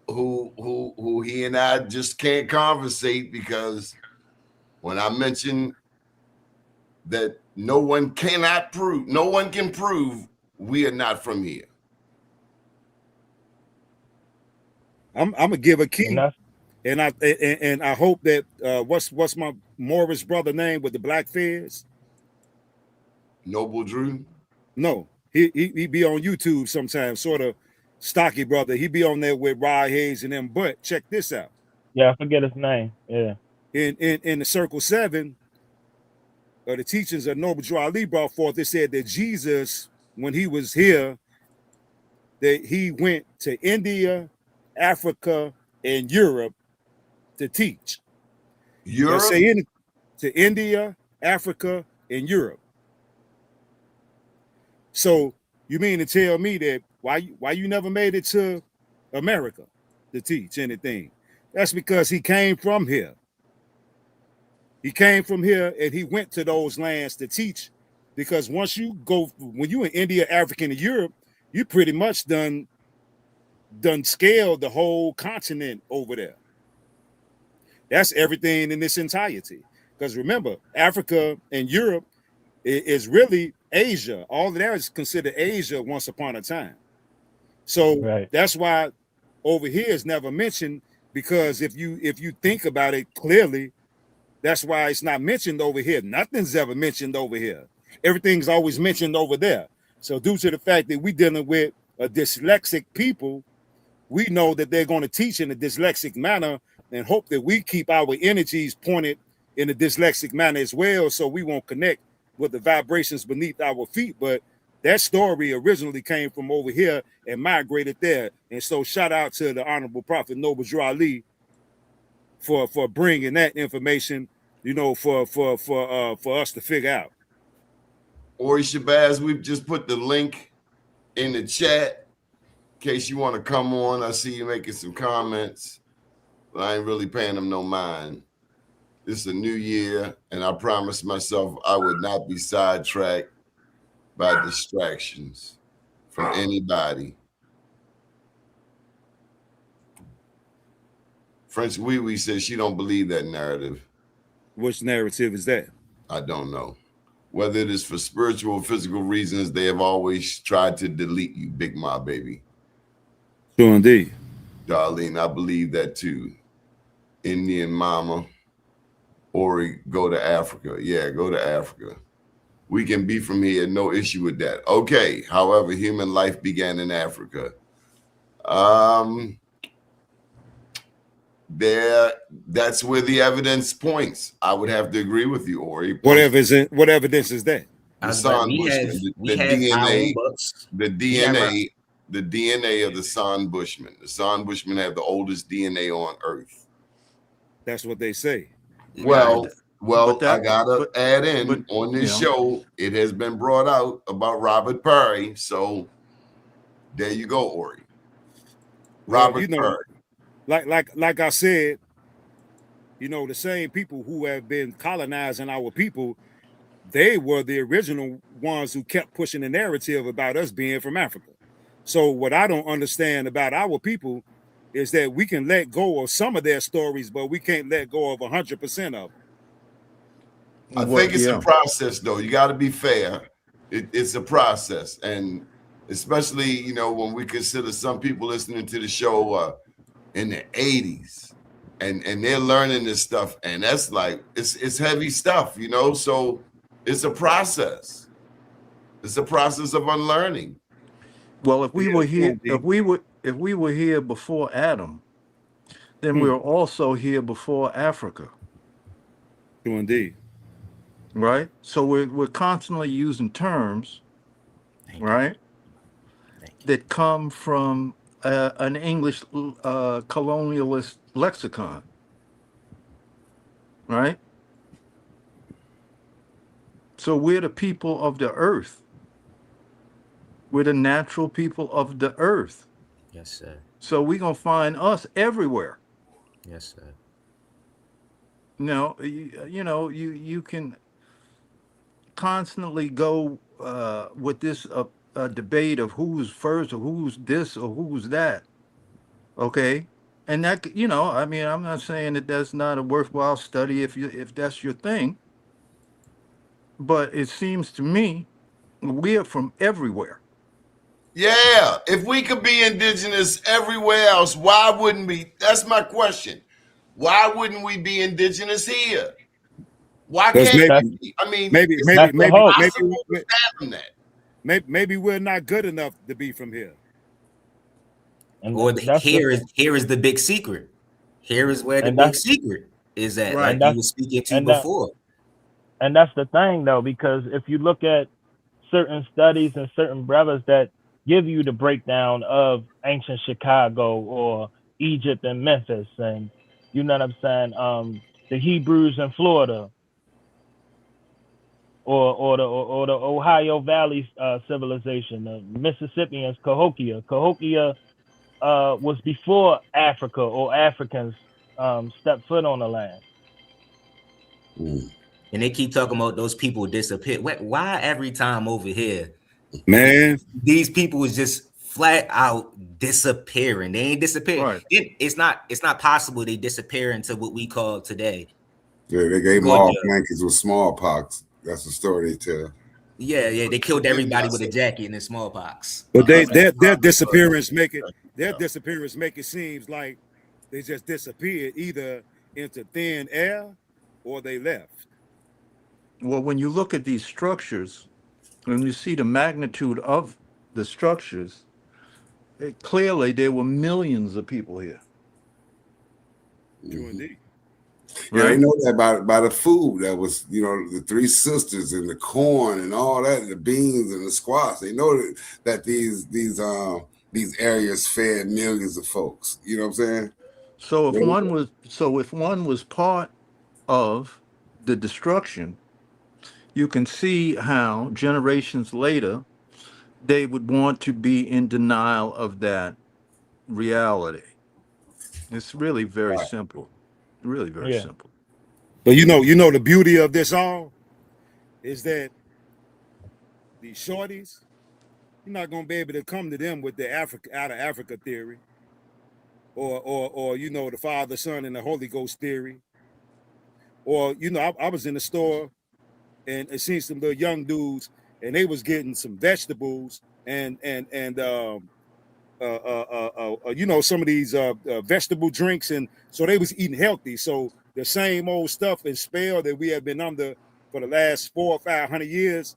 who he and I just can't conversate, because when I mention that no one can prove we are not from here. I'm gonna give a key, And and I hope that what's my Morris brother name with the black fez? Noble Drew. No, he be on YouTube sometimes, sort of stocky brother. He be on there with Rod Hayes and them. But check this out. yeah, I forget his name. Yeah. In the Circle 7, the teachings of Noble Drew Ali brought forth, it said that Jesus, when he was here, that he went to India, Africa, and Europe to teach. Europe? Say to India, Africa, and Europe. So you mean to tell me that why you never made it to America to teach anything? That's because he came from here. He came from here and he went to those lands to teach. Because once you go, when you in India, Africa, and Europe, you pretty much done scaled the whole continent over there. That's everything in this entirety. Because remember, Africa and Europe is really Asia. All of that is considered Asia once upon a time. So that's why over here is never mentioned, because if you think about it clearly, that's why it's not mentioned over here. Nothing's ever mentioned over here. Everything's always mentioned over there. So due to the fact that we're dealing with a dyslexic people, we know that they're going to teach in a dyslexic manner, and hope that we keep our energies pointed in a dyslexic manner as well, so we won't connect with the vibrations beneath our feet. But that story originally came from over here and migrated there. And so shout out to the Honorable Prophet Noble Drew Ali for bringing that information, for us to figure out. Ori Shabazz, we've just put the link in the chat in case you want to come on. I see you making some comments, but I ain't really paying them no mind. This is a new year, and I promised myself I would not be sidetracked by distractions from anybody. French Wee Wee says she don't believe that narrative. Which narrative is that? I don't know. Whether it is for spiritual or physical reasons, they have always tried to delete you, Big Ma baby. Sure indeed. Darlene, I believe that too. Indian mama. Or go to Africa. Yeah, go to Africa. We can be from here, no issue with that. Okay, however, human life began in Africa. That's where the evidence points. I would have to agree with you, Ori. What evidence is that? The San Bushman, the DNA, the DNA of the San Bushmen. The San Bushmen have the oldest DNA on Earth. That's what they say. Well, I gotta add in on this show, it has been brought out about Robert Perry. So there you go, Ori. Robert Perry. Like I said, the same people who have been colonizing our people, they were the original ones who kept pushing the narrative about us being from Africa. So what I don't understand about our people is that we can let go of some of their stories, but we can't let go of 100% of them. I think it's a process, though. You got to be fair. It's a process. And especially, when we consider some people listening to the show in the 80s and they're learning this stuff. And that's like, it's heavy stuff, so it's a process. It's a process of unlearning. Well, if we were here before Adam, then we were also here before Africa. Indeed. Right? So we're constantly using terms, right, that come from an English colonialist lexicon, right? So we're the people of the earth. We're the natural people of the earth. Yes, sir. So we're gonna find us everywhere. Yes, sir. You can constantly go with this debate of who's first or who's this or who's that. Okay, and that I mean, I'm not saying that that's not a worthwhile study if that's your thing, but it seems to me we are from everywhere. Yeah, if we could be indigenous everywhere else, why wouldn't we? That's my question. Why wouldn't we be indigenous here? Why Because can't That's we? I mean, maybe it's maybe that's the maybe hope. maybe impossible to fathom that. maybe we're not good enough to be from here. And Or that's the here is the big secret. Here is where the and big that's secret is at, Right. like and you that's were speaking to and that before. and that's the thing though, because if you look at certain studies and certain brothers that give you the breakdown of ancient Chicago or Egypt and Memphis, and you know what I'm saying, the Hebrews in Florida, or the Ohio Valley civilization, the Mississippians, Cahokia. Cahokia was before Africa or Africans stepped foot on the land. And they keep talking about those people disappear. Why every time over here, Man, these people is just flat out disappearing? They ain't disappearing. Right. It's not possible they disappear into what we call today. Yeah, they gave them all Georgia. blankets with smallpox. That's the story they tell. Yeah, they killed everybody with a That's jacket and smallpox. but That's their popular. disappearance make it Yeah. seems like they just disappeared either into thin air or they left. Well, when you look at these structures, when you see the magnitude of the structures, clearly there were millions of people here, True indeed. Yeah, they right? know that by the food that was, the three sisters and the corn and all that, and the beans and the squash. They know that these areas fed millions of folks. You know what I'm saying? So if They- one was part of the destruction, you can see how generations later they would want to be in denial of that reality. It's really very Right. simple. Really very Yeah. simple. But the beauty of this all is that these shorties, you're not gonna be able to come to them with the out of Africa theory, or the Father, Son, and the Holy Ghost theory, or I was in the store and seen some little young dudes and they was getting some vegetables and some of these vegetable drinks, and so they was eating healthy. So the same old stuff and spell that we have been under for the last 400 or 500 years,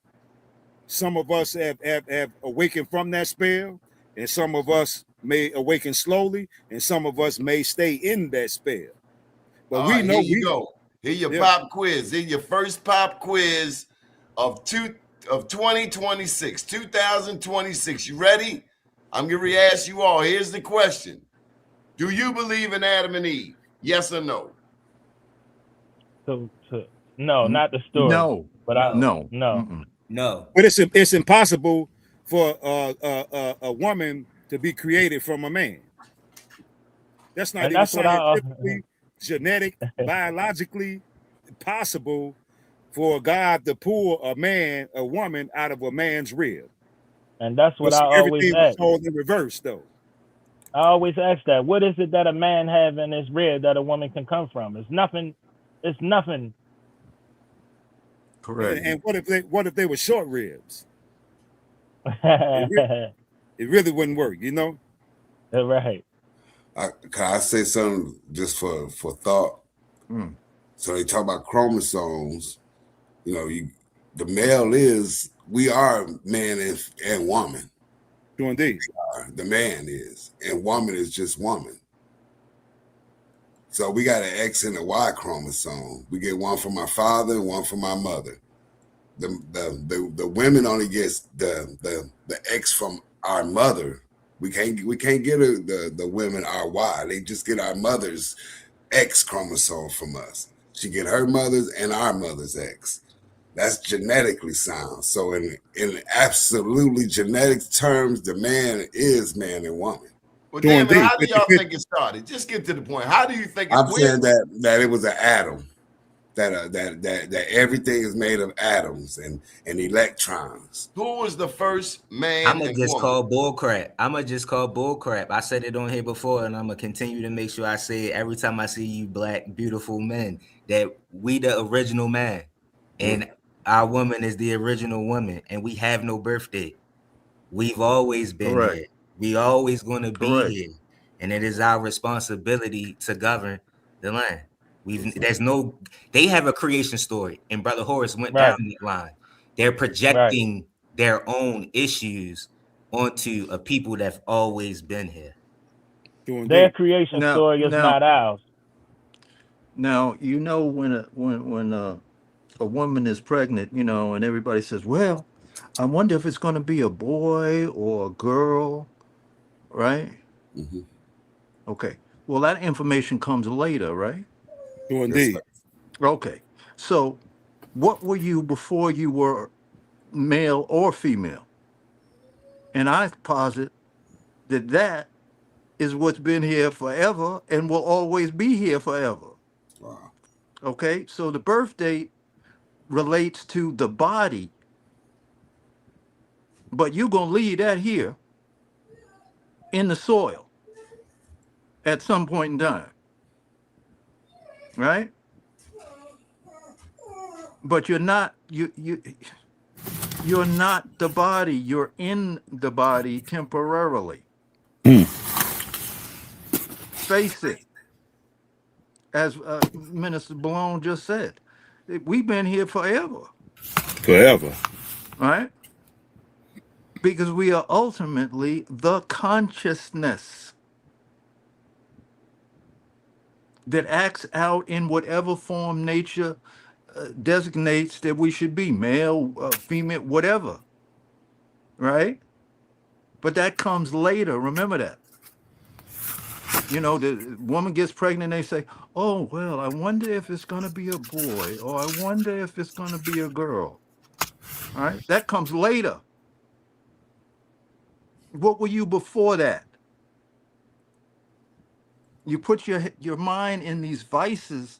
some of us have awakened from that spell, and some of us may awaken slowly, and some of us may stay in that spell. But All we right, know here you go. Here your Yeah. pop quiz. Here your first pop quiz of 2026, 2026. You ready? I'm gonna ask you all. Here's the question: do you believe in Adam and Eve? Yes or no? So no, N- not the story, No, but I no. no. Mm-mm. No. But it's impossible for a woman to be created from a man. That's not And even that's what I scientifically, genetic, biologically possible for God to pull a woman out of a man's rib. and that's what But I see, always everything was ask. told in reverse, though. I always ask that. What is it that a man have in his rib that a woman can come from? It's nothing. It's nothing. Correct. And what if they were short ribs? Right. It really wouldn't work, Can I say something just for thought? Mm. So they talk about chromosomes. The male we are man and woman. True indeed. The man is, and woman is just woman. So we got an X and a Y chromosome. We get one from our father and one from our mother. The women only gets the X from our mother. We can't get the women our Y. They just get our mother's X chromosome from us. She get her mother's and our mother's X. That's genetically sound. So in absolutely genetic terms, the man is man and woman. Well, Doing damn it, D, how do y'all 50-50. think it started? Just get to the point. How do you think it I'm went? saying that it was an atom. That everything is made of atoms and electrons. Who was the first man I'ma and just woman? call bull crap. I'ma just call bull crap. I said it on here before, and I'm gonna continue to make sure I say it every time I see you black, beautiful men, that we the original man. And our woman is the original woman, and we have no birthday. We've always been Correct. here. We always gonna be Correct. here. And it is our responsibility to govern the land. They have a creation story, and Brother Horace went down Right. that line. They're Right. projecting their own issues onto a people that've always been here. Doing Their D. creation Now, story is now, not ours. now, when a woman is pregnant, and everybody says, "Well, I wonder if it's going to be a boy or a girl," right? Mm-hmm. Okay. Well, that information comes later, right? Doing Yes, D. sir. Okay. So, what were you before you were male or female? And I posit that is what's been here forever and will always be here forever. Wow. Okay. So the birth date relates to the body, but you're going to leave that here in the soil at some point in time, right? But you're not the body. You're in the body temporarily. Face it, as Minister Malone just said, we've been here forever, Forever. right? Because we are ultimately the consciousness that acts out in whatever form nature designates that we should be, male, female, whatever, right? But that comes later. Remember that. The woman gets pregnant, they say, "Oh, well, I wonder if it's going to be a boy, or I wonder if it's going to be a girl." All right? That comes later. What were you before that? You put your mind in these vices,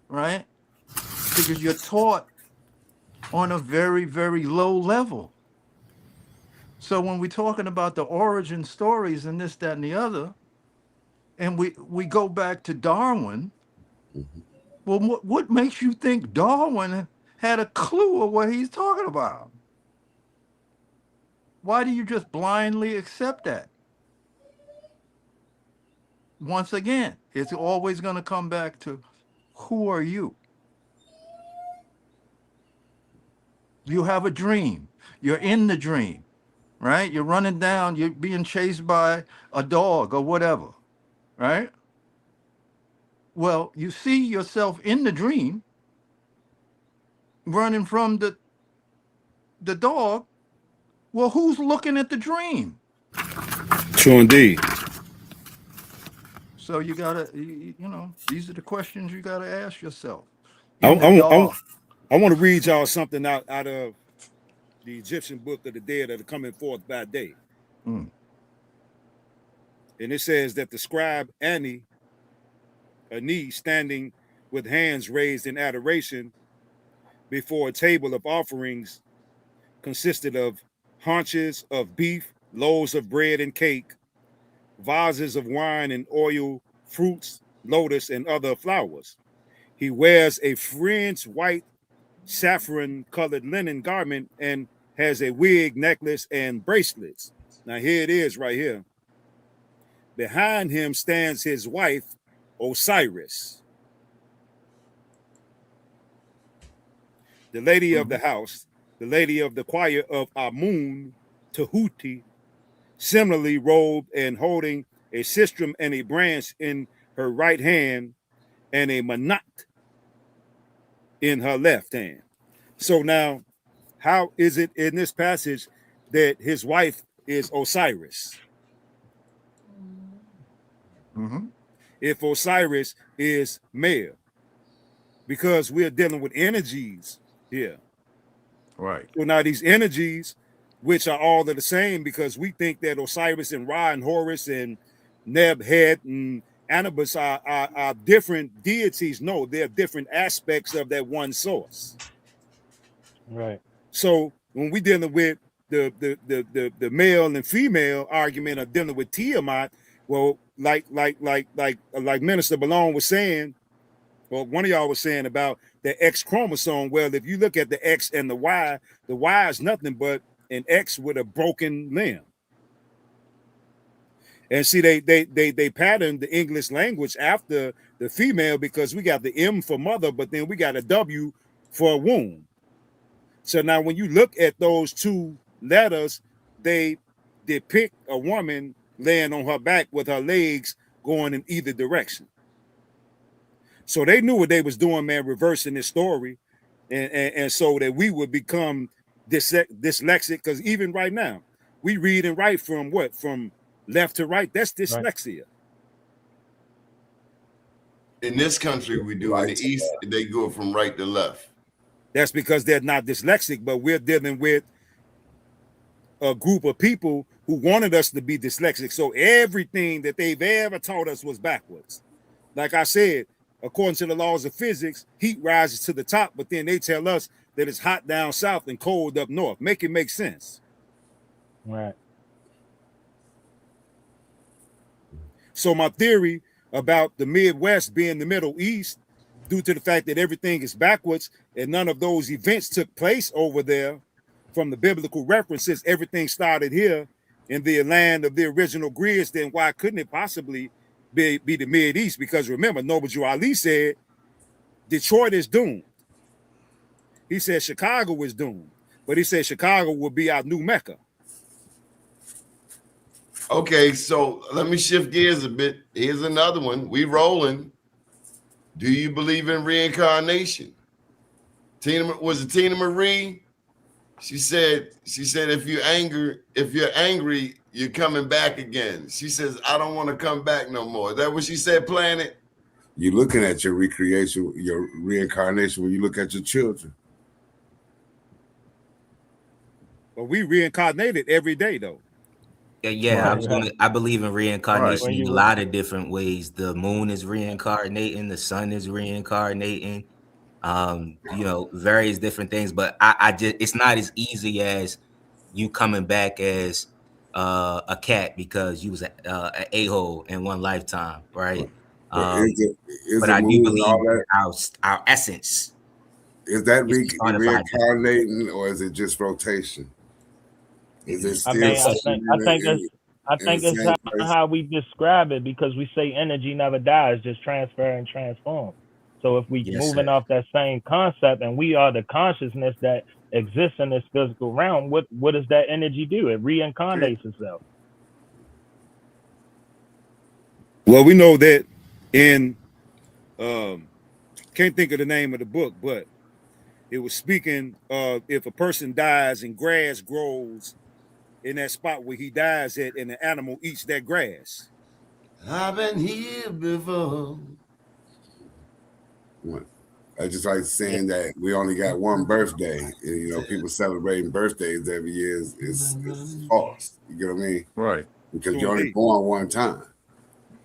right? Because you're taught on a very, very low level. So when we're talking about the origin stories and this, that, and the other, and we go back to Darwin, well, what makes you think Darwin had a clue of what he's talking about? Why do you just blindly accept that? Once again, it's always going to come back to who are you? You have a dream. You're in the dream, right? You're running down, you're being chased by a dog or whatever, right? Well, you see yourself in the dream running from the dog. Well, who's looking at the dream? Doing D. So you gotta, these are the questions you gotta ask yourself. I, In the dark. I want to read y'all something out of the Egyptian book of the dead that are coming forth by day. Mm. And it says that the scribe Ani, standing with hands raised in adoration before a table of offerings, consisted of haunches of beef, loaves of bread and cake, vases of wine and oil, fruits, lotus, and other flowers. He wears a fringed white saffron colored linen garment and has a wig, necklace, and bracelets. Now, here it is right here. Behind him stands his wife, Osiris, the lady of the house, the lady of the choir of Amun, Tahuti, similarly robed and holding a sistrum and a branch in her right hand and a manat in her left hand. So now, how is it in this passage that his wife is Osiris? Mm-hmm. If Osiris is male, because we're dealing with energies here. Right. So now these energies, which are all of the same, because we think that Osiris and Ra and Horus and Neb, Het, and Anubis are different deities. No, they're different aspects of that one source. Right. So when we dealing with the male and female argument of dealing with Tiamat, well, like Minister Malone was saying, well, one of y'all was saying about the X chromosome. Well, if you look at the X and the Y is nothing but an X with a broken limb. And see, they patterned the English language after the female, because we got the M for mother, but then we got a W for a womb. So now when you look at those two letters, they depict a woman laying on her back with her legs going in either direction. So they knew what they was doing, man, reversing this story, and so that we would become dyslexic. Because even right now, we read and write from what? From left to right. That's dyslexia. In this country, we do. In the East, they go from right to left. That's because they're not dyslexic, but we're dealing with a group of people who wanted us to be dyslexic. So everything that they've ever taught us was backwards. Like I said, according to the laws of physics, heat rises to the top, but then they tell us that it's hot down south and cold up north. Make it make sense. Right. So my theory about the Midwest being the Middle East, due to the fact that everything is backwards and none of those events took place over there, from the biblical references, everything started here in the land of the original grids, then why couldn't it possibly be the Mid-East? Because remember, Noble Ali said Detroit is doomed. He said Chicago is doomed, but he said Chicago will be our new Mecca. Okay, so let me shift gears a bit. Here's another one. We rolling. Do you believe in reincarnation? Was it Tina Marie? She said if you're angry, you're coming back again. She says, I don't want to come back no more. Is that what she said, Planet? You're looking at your recreation, your reincarnation when you look at your children. But we reincarnated every day, though. Yeah, Right. I believe in reincarnation Right. in a lot of different ways. The moon is reincarnating, the sun is reincarnating, various different things. But I just, it's not as easy as you coming back as a cat because you was an a-hole in one lifetime, right? But is But the I do moon and believe all in that? our essence. Is that is personified. reincarnating, or is it just rotation? Is it I still mean, something I think it's the same place? how we describe it, because we say energy never dies, just transfer and transform. So if we Yes, moving sir. off that same concept, and we are the consciousness that exists in this physical realm, what does that energy do? It reincarnates itself. Well, we know that in can't think of the name of the book, but it was speaking of if a person dies and grass grows in that spot where he dies at, and the animal eats that grass. I've been here before. I just like saying that we only got one birthday. And, people celebrating birthdays every year is false. You get what I mean? Right. Because you're only born one time.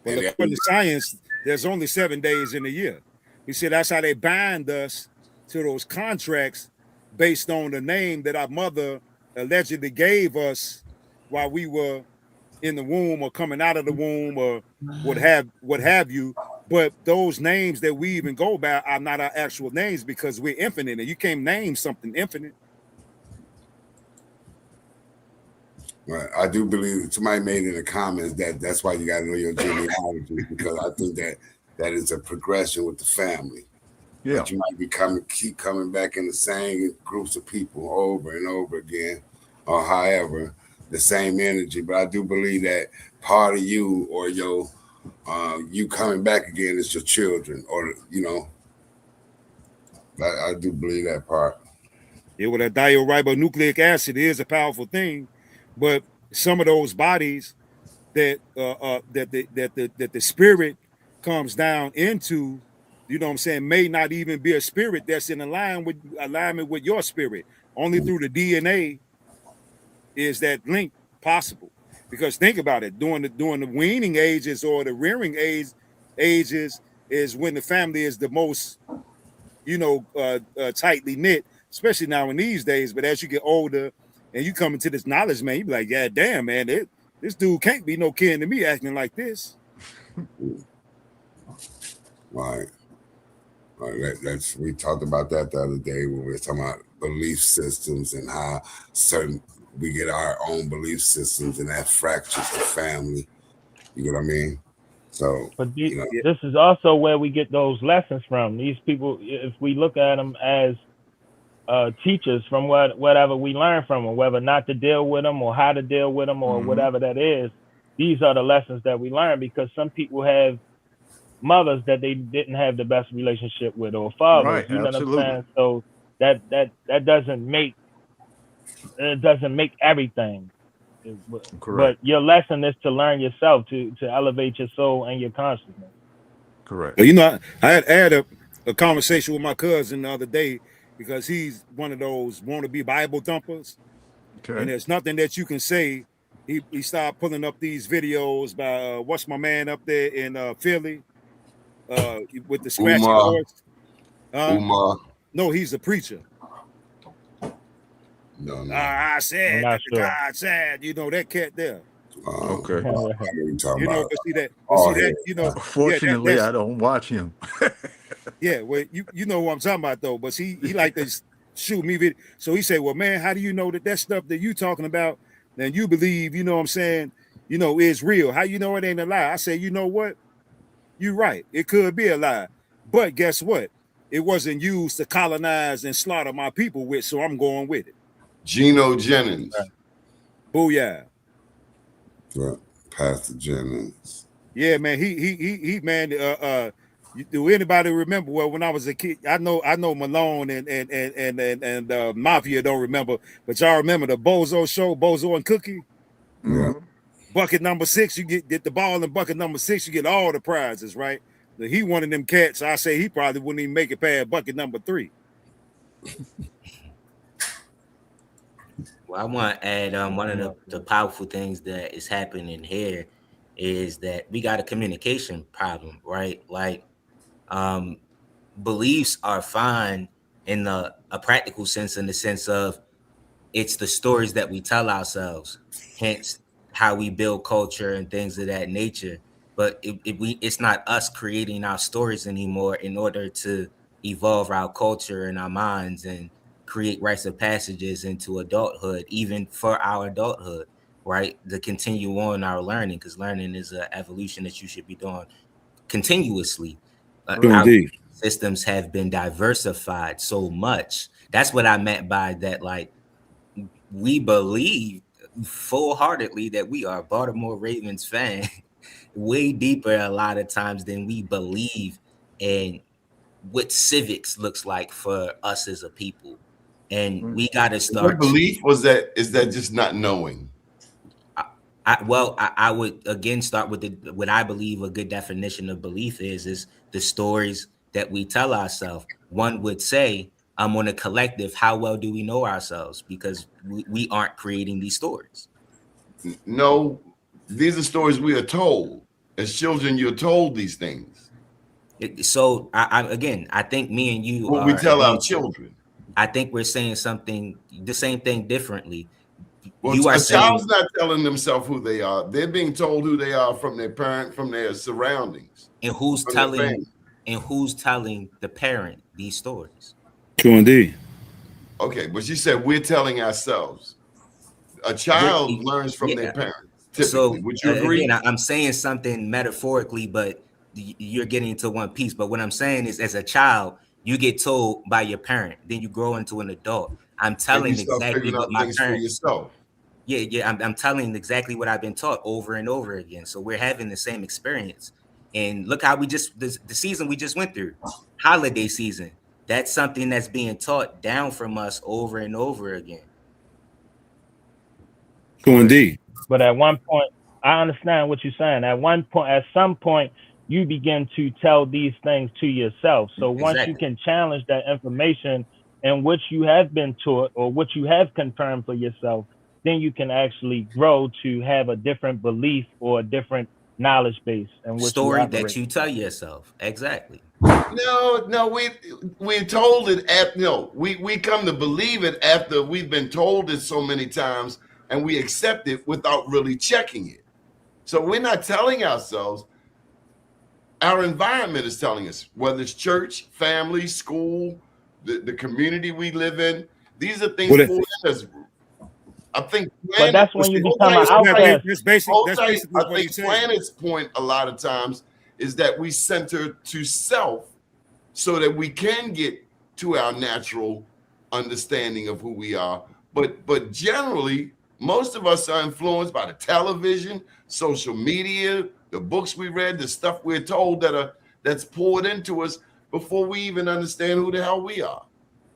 Well, according to science, there's only 7 days in a year. He said that's how they bind us to those contracts based on the name that our mother allegedly gave us while we were in the womb or coming out of the womb or what have you. But those names that we even go by are not our actual names, because we're infinite, and you can't name something infinite. Right. I do believe somebody made in the comments that that's why you got to know your genealogy, because I think that is a progression with the family. Yeah. But you might keep coming back in the same groups of people over and over again, or however, the same energy. But I do believe that part of you or your you coming back again is your children, or I do believe that part. Yeah, well, that dioribonucleic acid is a powerful thing, but some of those bodies that the spirit comes down into you know what I'm saying, may not even be a spirit that's in alignment with your spirit. Only through the DNA is that link possible. Because think about it, during the weaning ages or the rearing ages is when the family is the most, tightly knit, especially now in these days. But as you get older and you come into this knowledge, man, you be like, yeah, damn, man, this dude can't be no kin to me acting like this. Right. That's we talked about that the other day when we were talking about belief systems and how we get our own belief systems and that fractures the family. You know what I mean? So, But you know, this is also where we get those lessons from. These people, if we look at them as teachers from whatever we learn from them, whether not to deal with them or how to deal with them or whatever that is, these are the lessons that we learn, because some people have mothers that they didn't have the best relationship with, or fathers, Right, you know what I'm absolutely. saying? So that doesn't make everything. But Correct. your lesson is to learn yourself, to elevate your soul and your consciousness. Correct. But you know, I had a conversation with my cousin the other day because he's one of those wannabe Bible thumpers, and Okay. there's nothing that you can say. He started pulling up these videos by what's my man up there in Philly, with the scratchy Umar, voice. Umar. No, he's a preacher. no. I I'm said not that the sure. God said, that cat there. Okay. I know what you're talking about. But see that, All yeah, Fortunately, I don't watch him. yeah, well, you know what I'm talking about though. But he like to shoot me video. So he said, well, man, how do you know that stuff that you talking about and you believe, you know what I'm saying, is real? How you know it ain't a lie? I said, you know what? You're right. It could be a lie. But guess what? It wasn't used to colonize and slaughter my people with, so I'm going with it. Geno Jennings. Booyah. Yeah, Pastor Jennings. Yeah, man. He man. Do anybody remember? Well, when I was a kid, I know Malone and Mafia don't remember, but y'all remember the Bozo show, Bozo and Cookie. Yeah. Bucket number 6, you get the ball in bucket number 6, you get all the prizes, right? He one of them cats. I say he probably wouldn't even make it past bucket number 3. Well, I want to add one of the powerful things that is happening here is that we got a communication problem, right? Like, beliefs are fine in a practical sense, in the sense of it's the stories that we tell ourselves, hence how we build culture and things of that nature. But it's not us creating our stories anymore in order to evolve our culture and our minds and create rites of passages into adulthood, even for our adulthood, right? To continue on our learning, because learning is an evolution that you should be doing continuously. Our Indeed. systems have been diversified so much. That's what I meant by that. Like, we believe full-heartedly that we are a Baltimore Ravens fan way deeper a lot of times than we believe in what civics looks like for us as a people. And we got to What start. belief is that just not knowing? I would again start with what I believe a good definition of belief is the stories that we tell ourselves. One would say, on a collective, how well do we know ourselves? Because we aren't creating these stories. No, these are stories we are told. As children, you're told these things. So I think me and you What are, we tell our again, children. I think we're saying the same thing differently. Well, You are a saying, child's not telling themselves who they are. They're being told who they are from their parent, from their surroundings, and who's from their telling the parent these stories? True indeed. Okay, but you said we're telling ourselves. A child learns from their parents, typically. So Would you agree? again, I'm saying something metaphorically, but you're getting into one piece. But what I'm saying is, as a child, you get told by your parent, then you grow into an adult. I'm And you telling start exactly figuring what out my things for parent. yourself. Yeah. I'm telling exactly what I've been taught over and over again. So we're having the same experience. And look how the season we just went through, holiday season. That's something that's being taught down from us over and over again. True indeed. But at one point, I understand what you're saying. At some point, you begin to tell these things to yourself. So once you Exactly. can challenge that information in which you have been taught or what you have confirmed for yourself, then you can actually grow to have a different belief or a different knowledge base in which you Story that operate. you tell yourself. Exactly. No, we told it at no. We come to believe it after we've been told it so many times, and we accept it without really checking it. So we're not telling ourselves. Our environment is telling us, whether it's church, family, school, the community we live in. These are things Well, pulled in us. I think But planet. that's when you Hold become an tight, hold tight, outcast. that's basic. hold That's tight. basically I what think he's saying. planet's point a lot of times is that we center to self so that we can get to our natural understanding of who we are. But generally, most of us are influenced by the television, social media, the books we read, the stuff we're told that's poured into us before we even understand who the hell we are.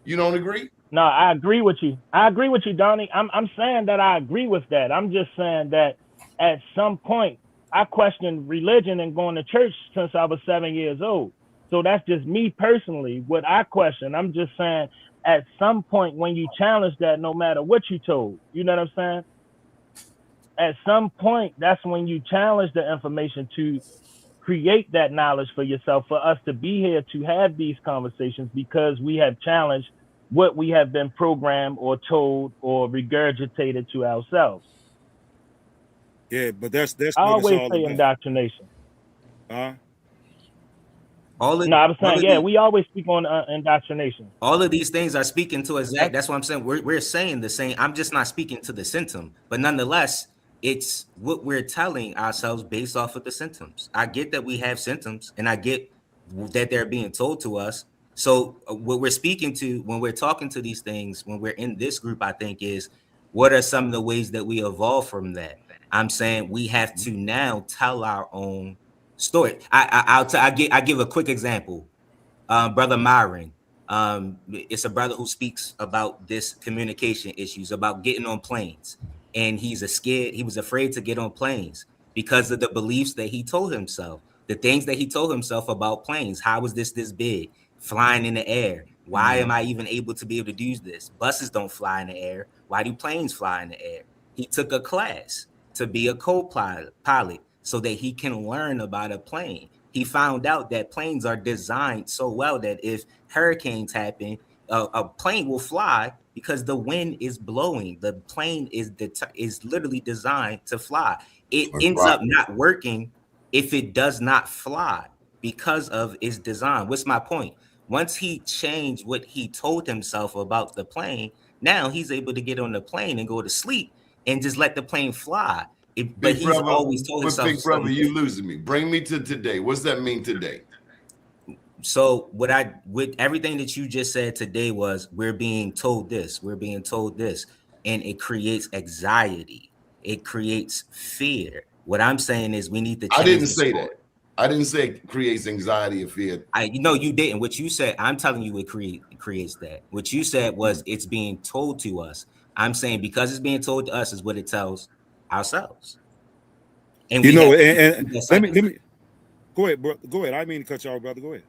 You don't agree? No, I agree with you. I agree with you, Donnie. I'm saying that I agree with that. I'm just saying that at some point I questioned religion and going to church since I was 7 years old. So that's just me personally. What I question, I'm just saying at some point when you challenge that, no matter what you told, you know what I'm saying? At some point, that's when you challenge the information to create that knowledge for yourself, for us to be here to have these conversations because we have challenged what we have been programmed or told or regurgitated to ourselves. Yeah, but that's I what it's always all say about. indoctrination. Huh? All of No, I was all saying, of yeah, the we always speak on indoctrination. all of these things are speaking to exact. That's, That's what I'm saying. We're saying the same. I'm just not speaking to the symptom, but nonetheless, it's what we're telling ourselves based off of the symptoms. I get that we have symptoms, and I get that they're being told to us. So what we're speaking to when we're talking to these things, when we're in this group, I think is what are some of the ways that we evolve from that. I'm saying we have to now tell our own story. I give a quick example. Brother Myron. It's a brother who speaks about this communication issues, about getting on planes. And he was afraid to get on planes because of the beliefs that he told himself, the things that he told himself about planes. How is this big? Flying in the air. Why am I even able to be able to do this? Buses don't fly in the air. Why do planes fly in the air? He took a class to be a co-pilot so that he can learn about a plane. He found out that planes are designed so well that if hurricanes happen, a plane will fly because the wind is blowing. The plane is literally designed to fly. It That's ends right. up not working if it does not fly because of its design. What's my point? Once he changed what he told himself about the plane, now he's able to get on the plane and go to sleep and just let the plane fly. But Big he's brother, always told but himself big brother, something you different. losing me. Bring me to today. What's that mean today? So with everything that you just said today was we're being told this, and it creates anxiety. It creates fear. What I'm saying is we need to I change didn't the say story. that. I didn't say it creates anxiety or fear. You know you didn't. What you said, I'm telling you, creates that. What you said was it's being told to us. I'm saying because it's being told to us is what it tells ourselves, and You we know, have to and keep that let me cycle. go ahead, bro. Go ahead. I didn't mean to cut y'all, brother. Go ahead.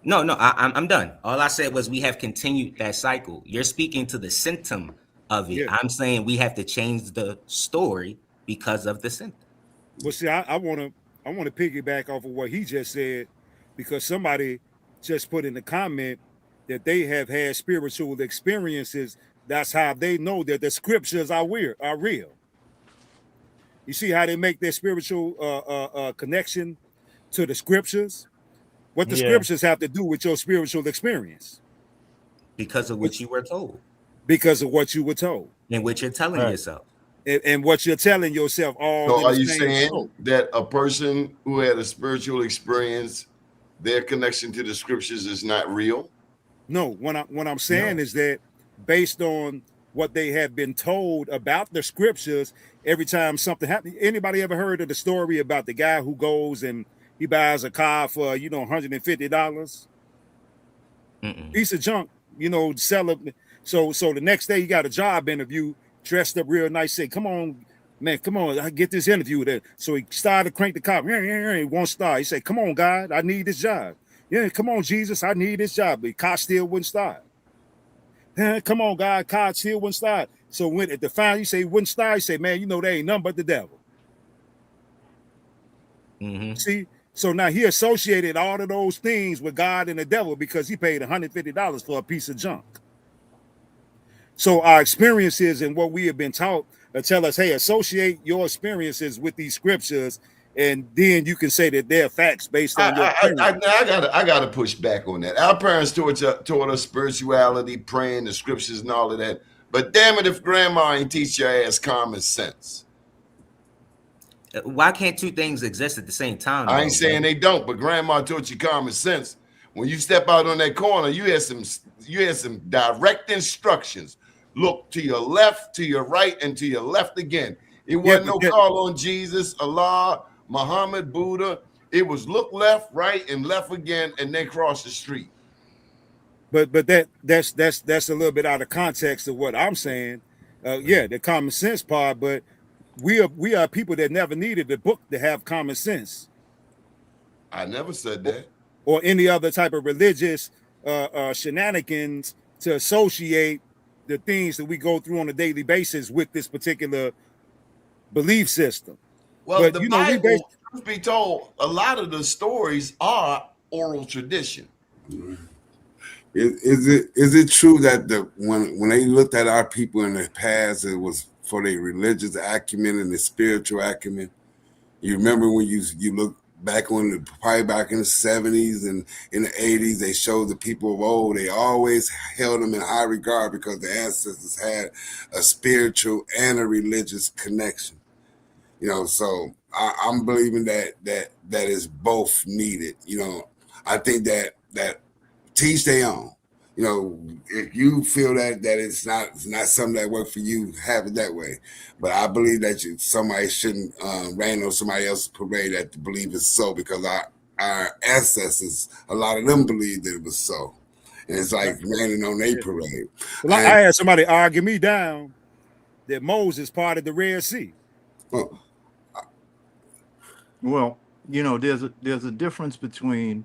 No, I'm done. All I said was we have continued that cycle. You're speaking to the symptom of it. Yeah. I'm saying we have to change the story because of the symptom. Well, see, I wanna piggyback off of what he just said, because somebody just put in the comment that they have had spiritual experiences. That's how they know that the scriptures are real. You see how they make their spiritual connection to the scriptures? What the yeah. scriptures have to do with your spiritual experience? Because of what you were told Because of what you were told and what you're telling Right. yourself. and what you're telling yourself all So in are the you same saying show. that a person who had a spiritual experience, their connection to the scriptures is not real? No, what I'm saying No. is that based on what they have been told about the scriptures, every time something happens, anybody ever heard of the story about the guy who goes and he buys a car for $150? Mm-mm. Piece of junk, sell it. So the next day you got a job interview, dressed up real nice, say, come on, Man, come on, I get this interview there. So he started to crank the cop. He won't start. He said, come on, God, I need this job. Yeah, come on, Jesus, I need this job. But cop still wouldn't start. Come on, God, cop still wouldn't start. So when at the final, you say he wouldn't start, he said, man, you know, there ain't nothing but the devil. Mm-hmm. See? So now he associated all of those things with God and the devil because he paid $150 for a piece of junk. So our experiences and what we have been taught tell us, hey, associate your experiences with these scriptures, and then you can say that they're facts based on your experience. I gotta push back on that. Our parents taught us spirituality, praying, the scriptures, and all of that. But damn it, if grandma ain't teach your ass common sense. Why can't two things exist at the same time? I ain't saying they don't, but grandma taught you common sense. When you step out on that corner, you had some direct instructions. Look to your left, to your right, and to your left again. It wasn't no call on Jesus, Allah, Muhammad, Buddha. It was look left, right, and left again, and then cross the street. But that's a little bit out of context of what I'm saying. Yeah, the common sense part, but we are people that never needed the book to have common sense. I never said that. Or any other type of religious shenanigans to associate the things that we go through on a daily basis with this particular belief system. Well, but, the Bible, truth be told, a lot of the stories are oral tradition. Is it true that when they looked at our people in the past, it was for their religious acumen and the spiritual acumen? You remember when you look back on probably back in the 70s and in the 80s, they showed the people of old, they always held them in high regard because the ancestors had a spiritual and a religious connection. You know, so I'm believing that is both needed. You know, I think that teach their own. You know, if you feel that it's not something that works for you, have it that way. But I believe that somebody shouldn't rain on somebody else's parade that to believe it's so, because our ancestors, a lot of them believed that it was so. And it's like raining on their parade. Well, I had somebody argue me down that Moses parted the Red Sea. Well, you know, there's a difference between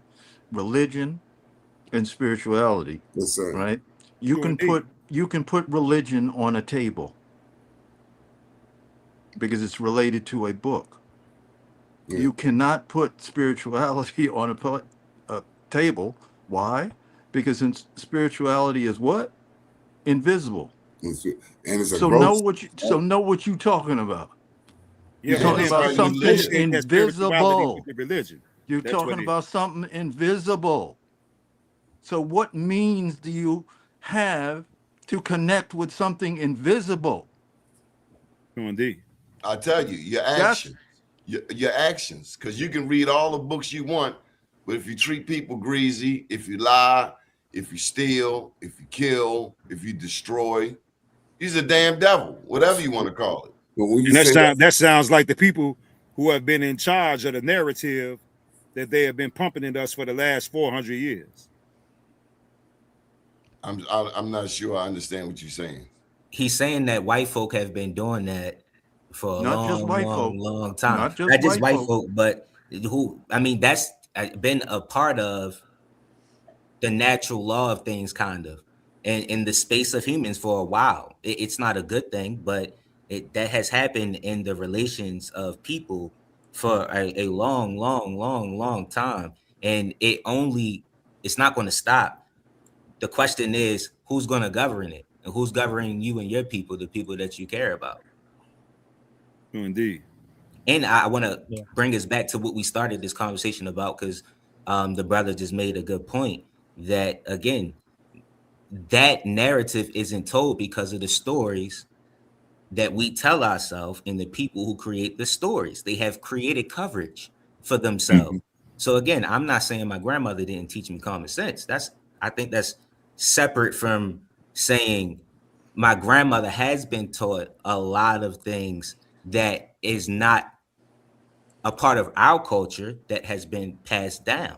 religion and spirituality. Yes, sir. Right? You can put religion on a table because it's related to a book. Yeah. You cannot put spirituality on a table. Why? Because spirituality is what? Invisible. And it's know what you're talking about. Yeah, you're talking about something invisible. You're talking about something invisible. So what means do you have to connect with something invisible? Indeed. I tell you, your actions. Your actions. Because you can read all the books you want, but if you treat people greasy, if you lie, if you steal, if you kill, if you destroy, he's a damn devil, whatever you want to call it. And that sounds like the people who have been in charge of the narrative that they have been pumping into us for the last 400 years. I'm not sure I understand what you're saying. He's saying that white folk have been doing that for a long time. Not just white folk, but that's been a part of the natural law of things, kind of, and in the space of humans for a while. It's not a good thing, but that has happened in the relations of people for a long time, and it's not going to stop. The question is, who's going to govern it, and who's governing you and your people, the people that you care about. Indeed. And I want to bring us back to what we started this conversation about, because the brother just made a good point that, again, that narrative isn't told because of the stories that we tell ourselves and the people who create the stories. They have created coverage for themselves. So again, I'm not saying my grandmother didn't teach me common sense. I think that's separate from saying my grandmother has been taught a lot of things that is not a part of our culture that has been passed down.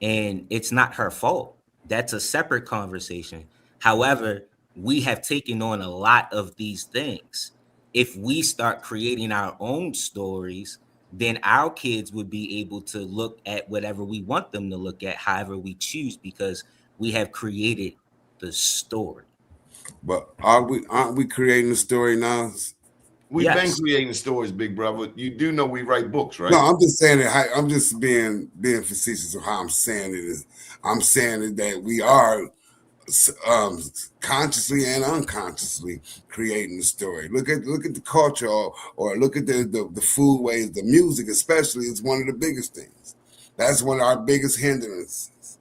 And it's not her fault. That's a separate conversation. However, we have taken on a lot of these things if we start creating our own stories, then our kids would be able to look at whatever we want them to look at, however we choose, because we have created the story. But aren't we creating the story now? We've been Yes. creating stories, big brother. You do know we write books, right? No, I'm just saying it. I'm just being facetious of how I'm saying it is. I'm saying it that we are consciously and unconsciously creating the story. Look at the culture, or look at the food ways, the music especially is one of the biggest things. That's one of our biggest hindrances.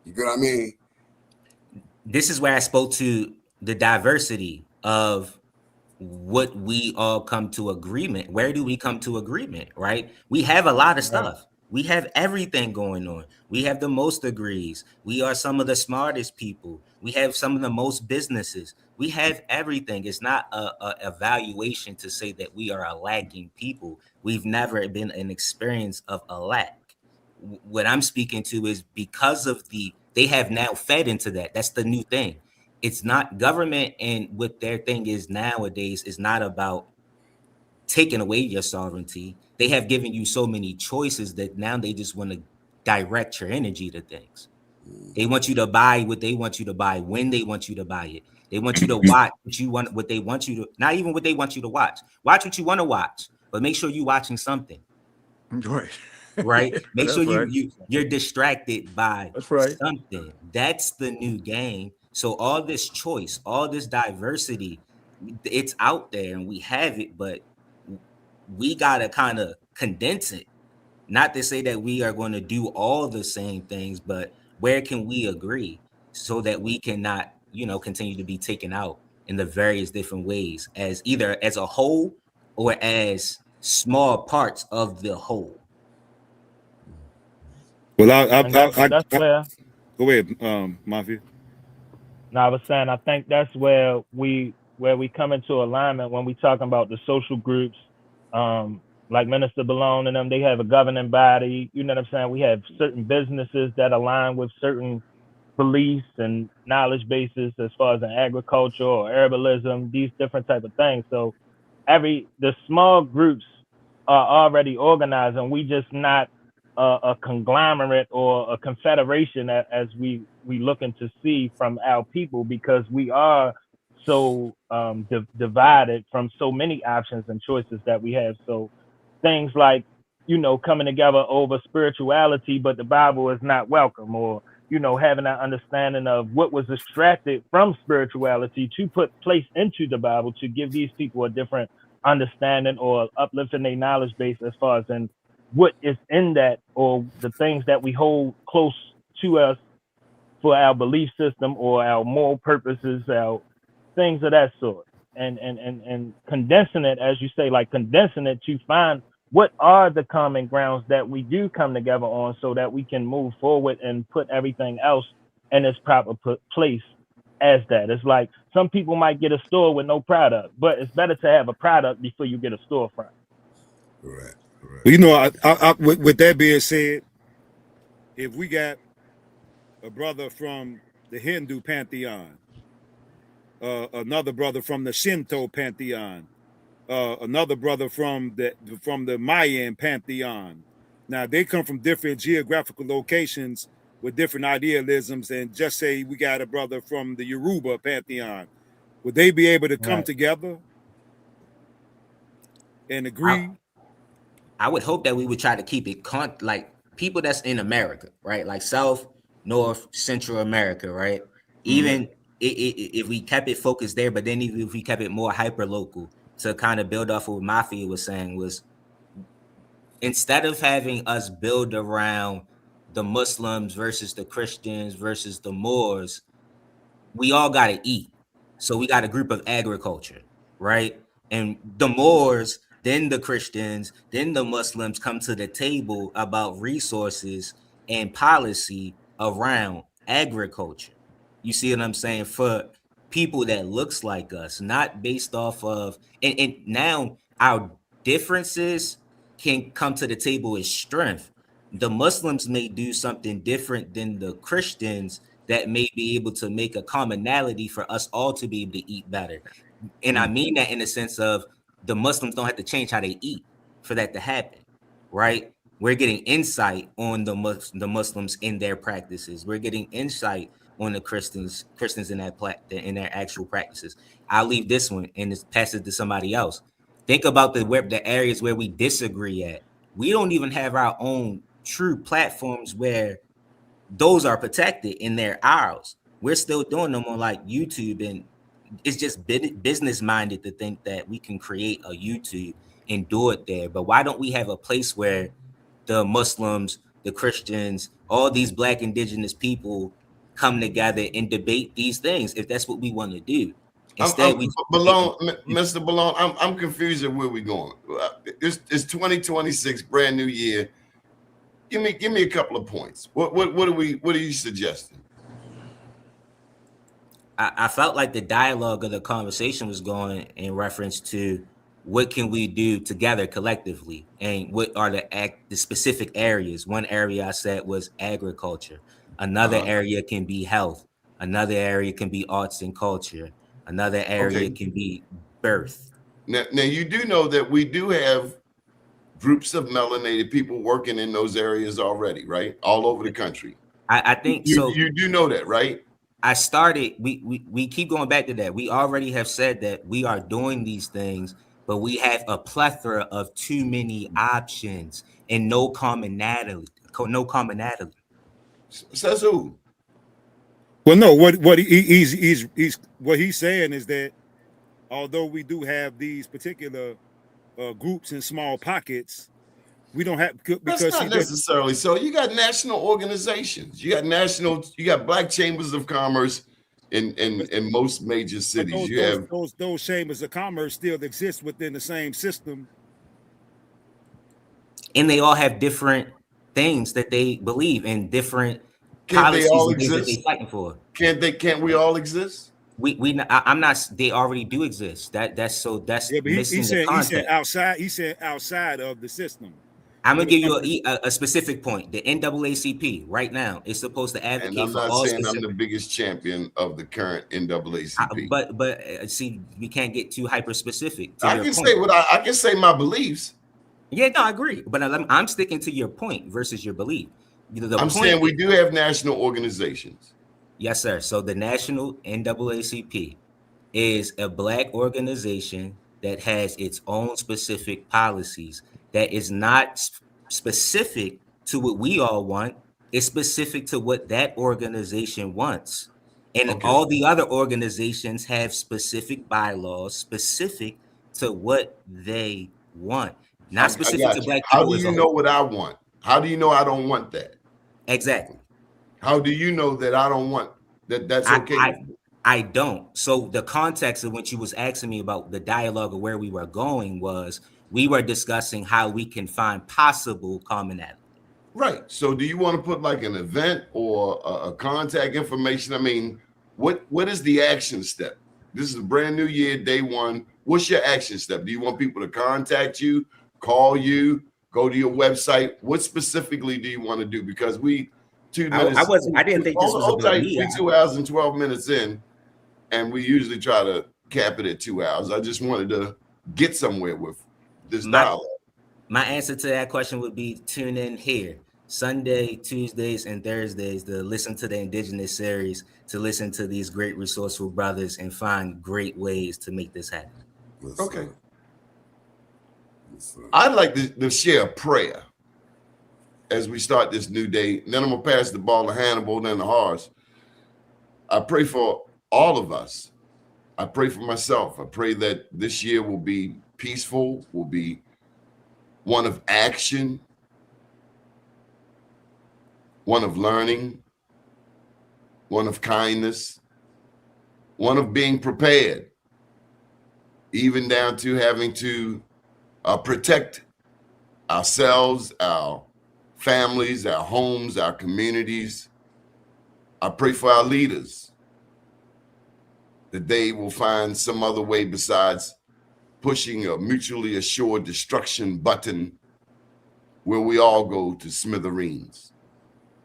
You get what I mean? This is where I spoke to the diversity of what we all come to agreement. Where do we come to agreement, right? We have a lot of stuff. We have everything going on. We have the most degrees. We are some of the smartest people. We have some of the most businesses. We have everything. It's not a evaluation to say that we are a lacking people. We've never been an experience of a lack. What I'm speaking to is because of they have now fed into that. That's the new thing. It's not government, and what their thing is nowadays is not about taking away your sovereignty. They have given you so many choices that now they just want to direct your energy to things. They want you to buy what they want you to buy when they want you to buy it. They want you to watch what they want you to, not even what they want you to watch. Watch what you want to watch, but make sure you're watching something. Right. Right. Make That's sure right. you're distracted by That's right. something. That's the new game. So all this choice, all this diversity, it's out there and we have it, but we gotta kind of condense it. Not to say that we are going to do all the same things, but where can we agree so that we cannot, continue to be taken out in the various different ways, as either as a whole or as small parts of the whole. Well, that's where. go ahead, Mafia. No, I was saying I think that's where we come into alignment when we talking about the social groups, like Minister Balone and them. They have a governing body. You know what I'm saying? We have certain businesses that align with certain beliefs and knowledge bases as far as in agriculture or herbalism, these different type of things. So the small groups are already organized, and we just not a conglomerate or a confederation as we looking to see from our people, because we are so divided from so many options and choices that we have. So things like, coming together over spirituality, but the Bible is not welcome, or having that understanding of what was extracted from spirituality to put place into the Bible to give these people a different understanding or uplifting their knowledge base as far as in what is in that, or the things that we hold close to us for our belief system or our moral purposes, our things of that sort. And condensing it, as you say, like condensing it to find what are the common grounds that we do come together on, so that we can move forward and put everything else in its proper place as that. It's like some people might get a store with no product, but it's better to have a product before you get a storefront. Right. Well, with that being said, if we got a brother from the Hindu pantheon, another brother from the Shinto pantheon, another brother from the Mayan pantheon. Now they come from different geographical locations with different idealisms, and just say we got a brother from the Yoruba pantheon. Would they be able to come together and agree? I would hope that we would try to keep it like people that's in America, right? Like South, North, Central America, right? Even if we kept it focused there, but then even if we kept it more hyper local, to kind of build off of what Mafia was saying, was instead of having us build around the Muslims versus the Christians versus the Moors, we all got to eat. So we got a group of agriculture, right? And the Moors, then the Christians, then the Muslims come to the table about resources and policy around agriculture. You see what I'm saying? For people that looks like us, not based off of, and now our differences can come to the table as strength. The Muslims may do something different than the Christians that may be able to make a commonality for us all to be able to eat better. And I mean that in the sense of the Muslims don't have to change how they eat for that to happen, right? We're getting insight on the Muslims in their practices. We're getting insight on the Christians in their actual practices. I'll leave this one and just pass it to somebody else. Think about the areas where we disagree at. We don't even have our own true platforms where those are protected and they're ours. We're still doing them on like YouTube, and it's just business minded to think that we can create a YouTube and do it there. But why don't we have a place where the Muslims, the Christians, all these Black indigenous people come together and debate these things if that's what we want to do? Instead, Mr. Balone, I'm confused at where we're going. It's 2026, brand new year. Give me a couple of points. What are you suggesting? I felt like the dialogue of the conversation was going in reference to what can we do together collectively, and what are the specific areas. One area I said was agriculture. Another area can be health. Another area can be arts and culture. Another area can be birth. Now you do know that we do have groups of melanated people working in those areas already, right? All over the country. I think so. You do know that, right? We keep going back to that. We already have said that we are doing these things, but we have a plethora of too many options and no commonality. Says who? Well, no. What he's what he's saying is that although we do have these particular groups in small pockets, we don't have because that's not necessarily so. You got national organizations. You got Black chambers of commerce in most major cities. Those chambers of commerce still exist within the same system, and they all have different things that they believe in, different policies they all exist? That they fighting for. Can't we all exist? I'm not. They already do exist. That's missing the context. He said outside of the system. I'm gonna give you a specific point. The NAACP right now is supposed to advocate. And I'm not saying I'm the biggest champion of the current NAACP. But see, we can't get too hyper specific. I can say my beliefs. Yeah, no, I agree. But I'm sticking to your point versus your belief. I'm saying we do have national organizations. Yes, sir. So the National NAACP is a Black organization that has its own specific policies that is not specific to what we all want. It's specific to what that organization wants. And all the other organizations have specific bylaws specific to what they want. Not specific to Black people. How do you know what I want? How do you know I don't want that? Exactly. How do you know that I don't want that? That's okay. I don't. So the context of what you was asking me about the dialogue of where we were going was we were discussing how we can find possible commonality. Right. So do you want to put like an event or a contact information? I mean, what is the action step? This is a brand new year, day one. What's your action step? Do you want people to contact you, call you, go to your website? What specifically do you want to do? Because we 2 minutes. I didn't think this was about me. 2 hours and 12 minutes in, and we usually try to cap it at 2 hours. I just wanted to get somewhere with this dialogue. My answer to that question would be tune in here Sunday, Tuesdays, and Thursdays to listen to the Indigenous series, to listen to these great resourceful brothers and find great ways to make this happen. Okay. I'd like to share a prayer as we start this new day. And then I'm going to pass the ball to Hannibal, then to Horace. I pray for all of us. I pray for myself. I pray that this year will be peaceful, will be one of action, one of learning, one of kindness, one of being prepared, even down to having to protect ourselves, our families, our homes, our communities. I pray for our leaders that they will find some other way besides pushing a mutually assured destruction button where we all go to smithereens.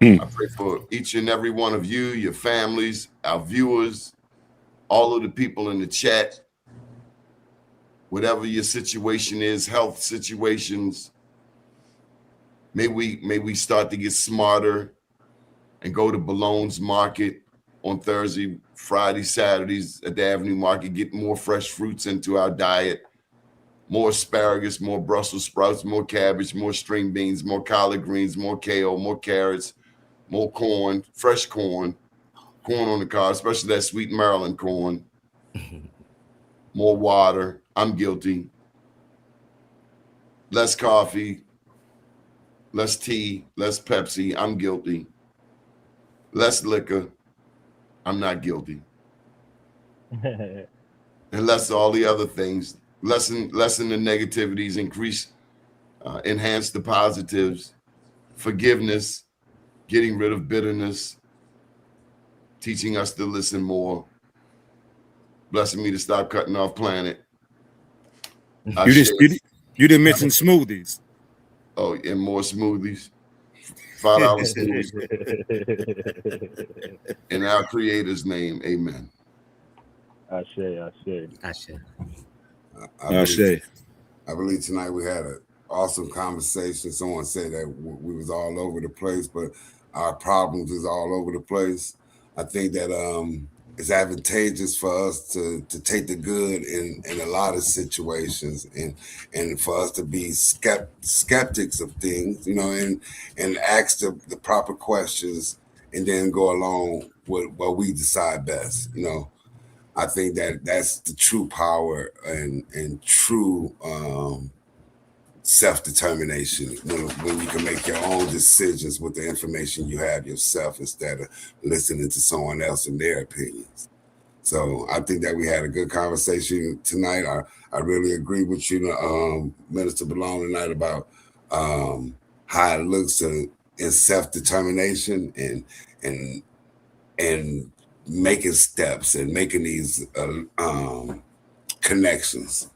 I pray for each and every one of you, your families, our viewers, all of the people in the chat, whatever your situation is, health situations, may we start to get smarter and go to Ballone's Market on Thursday, Friday, Saturdays at the Avenue Market, get more fresh fruits into our diet, more asparagus, more Brussels sprouts, more cabbage, more string beans, more collard greens, more kale, more carrots, more corn, fresh corn on the cob, especially that sweet Maryland corn, more water. I'm guilty. Less coffee, less tea, less Pepsi. I'm guilty. Less liquor. I'm not guilty. And less all the other things. Lessen the negativities, enhance the positives, forgiveness, getting rid of bitterness, teaching us to listen more, blessing me to stop cutting off planet. You didn't mention smoothies. Oh, and more smoothies. $5 smoothies. In our Creator's name, amen. Ashe. I believe tonight we had an awesome conversation. Someone said that we was all over the place, but our problems is all over the place. I think that it's advantageous for us to take the good in a lot of situations, and for us to be skeptics of things, and ask the proper questions, and then go along with what we decide best. I think that that's the true power and true self-determination, when you can make your own decisions with the information you have yourself, instead of listening to someone else and their opinions. So I think that we had a good conversation tonight. I really agree with you, Minister Balone, tonight about how it looks in self-determination and making steps and making these connections.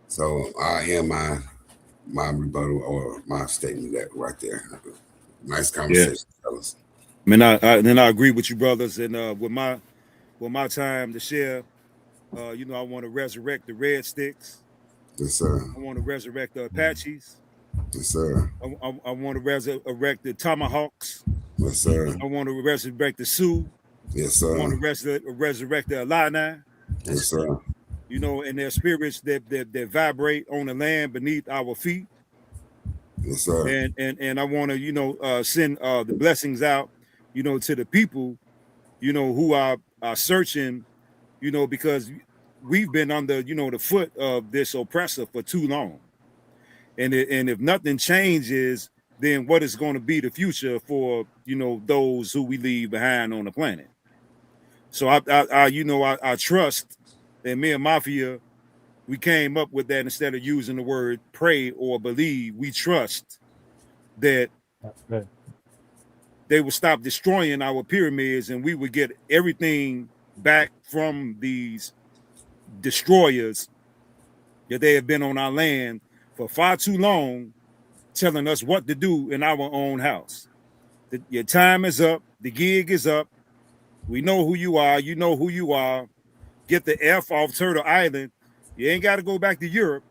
So I am my rebuttal or my statement that right there. Nice conversation, fellas. I mean, I agree with you, brothers, and with my time to share, I want to resurrect the Red Sticks. Yes, sir. I want to resurrect the Apaches. Yes, sir. I want to resurrect the Tomahawks. Yes, sir. I want to resurrect the Sioux. Yes, sir. I want to resurrect the Illini. Yes, sir. And their spirits that vibrate on the land beneath our feet. Yes, sir. And I want to, send the blessings out, to the people, who are searching, because we've been under, the foot of this oppressor for too long. And if nothing changes, then what is going to be the future for, those who we leave behind on the planet? So I trust that me and Mafia, we came up with that instead of using the word pray or believe. We trust that they will stop destroying our pyramids and we would get everything back from these destroyers that they have been on our land for far too long, telling us what to do in our own house. Your time is up. The gig is up. We know who you are. You know who you are. Get the F off Turtle Island. You ain't got to go back to Europe.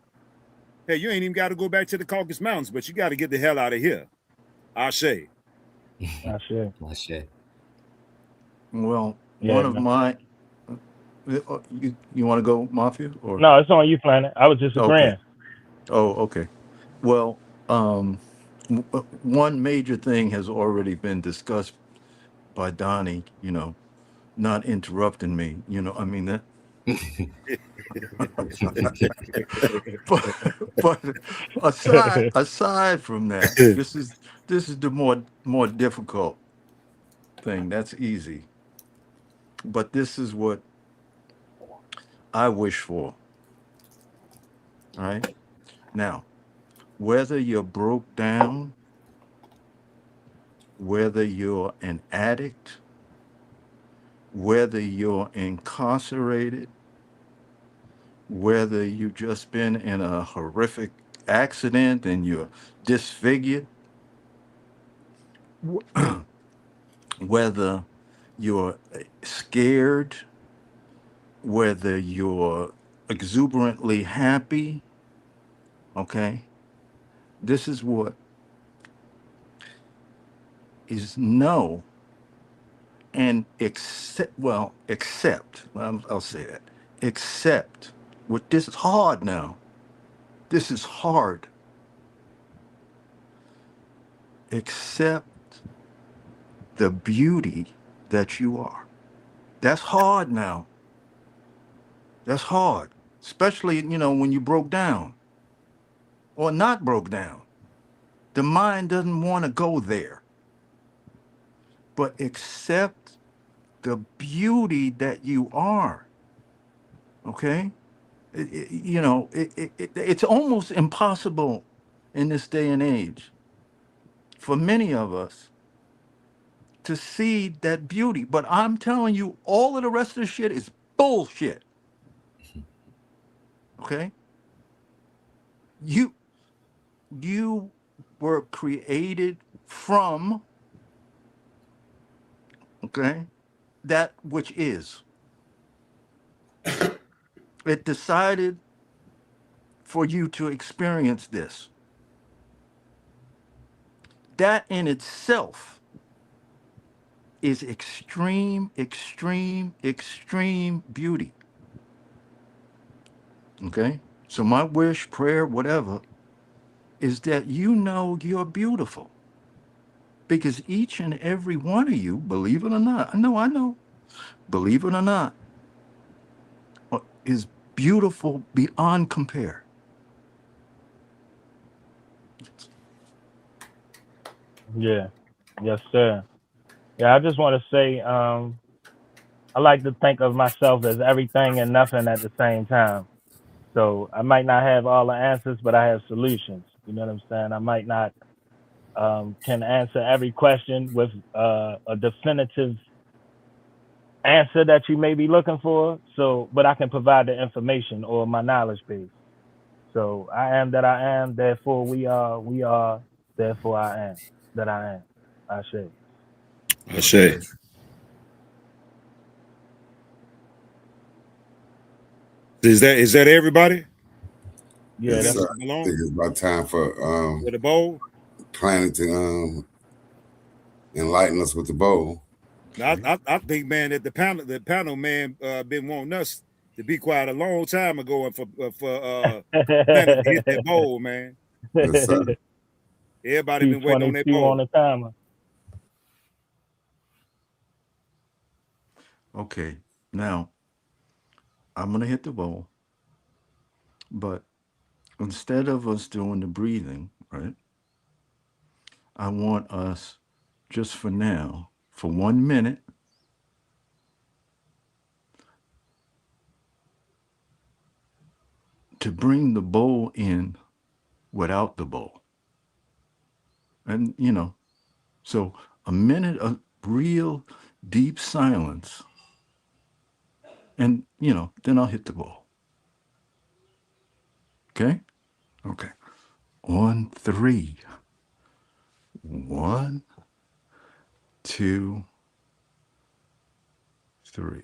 Hey, you ain't even got to go back to the Caucasus Mountains, but you got to get the hell out of here. Ashe. Well, one of my... You want to go, Mafia? Or? No, it's on you, Planet. I was just agreeing. Okay. Oh, okay. Well, one major thing has already been discussed by Donnie, not interrupting me. I mean that. but aside from that, this is the more difficult thing. That's easy. But this is what I wish for. All right. Now, whether you're broke down, whether you're an addict, whether you're incarcerated, whether you've just been in a horrific accident and you're disfigured, whether you're scared, whether you're exuberantly happy, okay, this is what is no and accept. I'll say that. Accept. What this is hard now. This is hard. Accept the beauty that you are. That's hard now. That's hard. Especially, when you broke down or not broke down. The mind doesn't want to go there. But accept the beauty that you are. Okay? It's almost impossible in this day and age for many of us to see that beauty. But I'm telling you, all of the rest of the shit is bullshit. Okay? You you were created from, okay, that which is. It decided for you to experience this. That in itself is extreme, extreme, extreme beauty. Okay? So my wish, prayer, whatever, is that you know you're beautiful. Because each and every one of you, believe it or not, I know, believe it or not, is beautiful beyond compare. Yeah. Yes, sir. Yeah, I just want to say, I like to think of myself as everything and nothing at the same time. So I might not have all the answers, but I have solutions. You know what I'm saying? I might not can answer every question with a definitive answer that you may be looking for. So, but I can provide the information or my knowledge base. So I am that I am. Therefore, we are. Therefore, I am that I am. I say. I say. Is that everybody? Yeah, Yes, that's sir. Mr. I think Malone it's about time for with a bowl? Planet to enlighten us with the bowl. I think, man, that the panel man been wanting us to be quiet a long time ago, and for Planet to hit that bowl, man. Yes, sir. Everybody been waiting on that T22 on bowl. the timer. Okay, now I'm going to hit the bowl, but instead of us doing the breathing, right, I want us just for now, for 1 minute, to bring the bowl in without the bowl. And, so a minute of real deep silence, and, then I'll hit the bowl. Okay? Okay. On three. 1, 2, 3.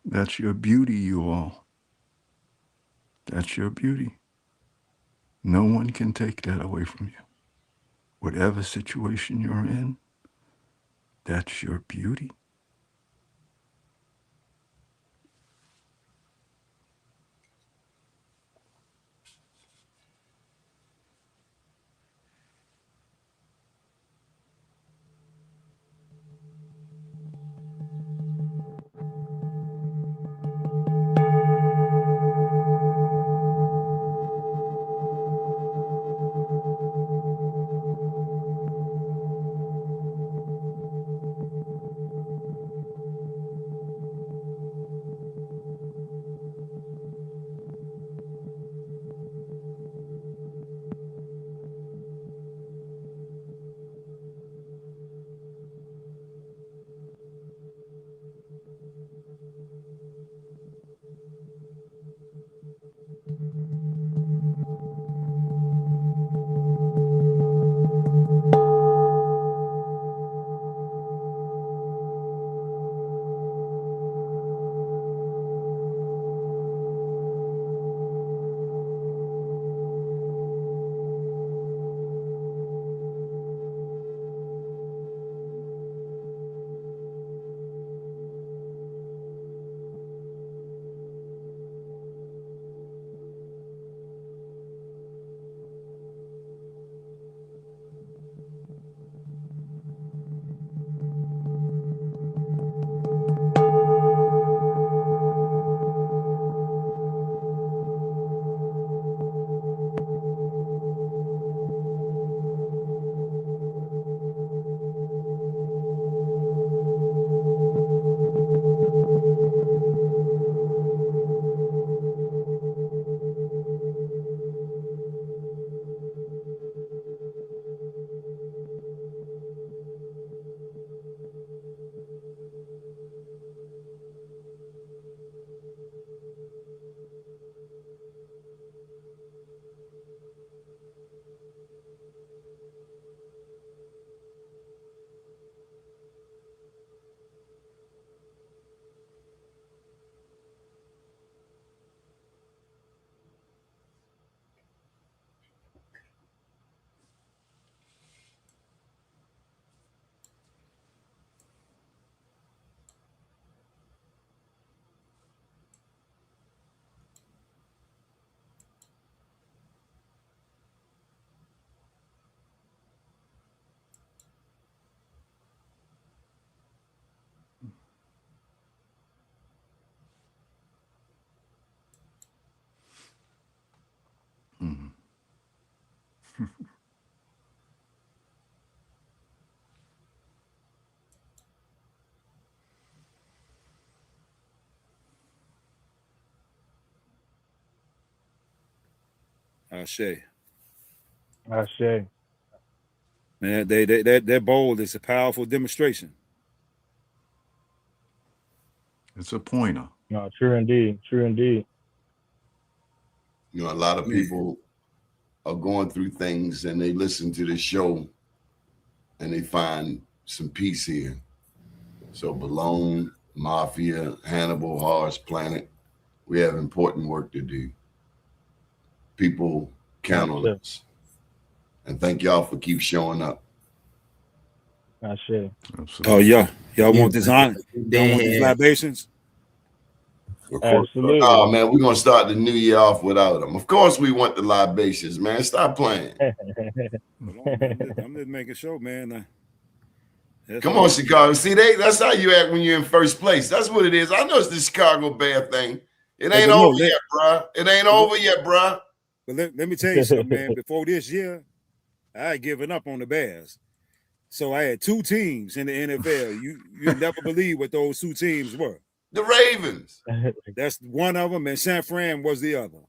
That's your beauty, you all. That's your beauty. No one can take that away from you. Whatever situation you're in, that's your beauty. Shay. I say. Man, that bold is a powerful demonstration. It's a pointer. No, true indeed. True indeed. You know, a lot of people are going through things and they listen to the show and they find some peace here. So Balone, Mafia, Hannibal, Harsh Planet, we have important work to do. People count on us. And thank y'all for keep showing up. I say. Oh yeah, y'all want this on? Y'all want these libations? Absolutely. Oh man, we're gonna start the new year off without them. Of course, we want the libations, man. Stop playing. I'm just making sure, man. Come on, Chicago. See, that's how you act when you're in first place. That's what it is. I know it's the Chicago Bear thing. It ain't over yet, bruh. It ain't over yet, bruh. But let me tell you something, man. Before this year, I had given up on the Bears. So I had two teams in the NFL. You never believe what those two teams were. The Ravens. That's one of them, and San Fran was the other.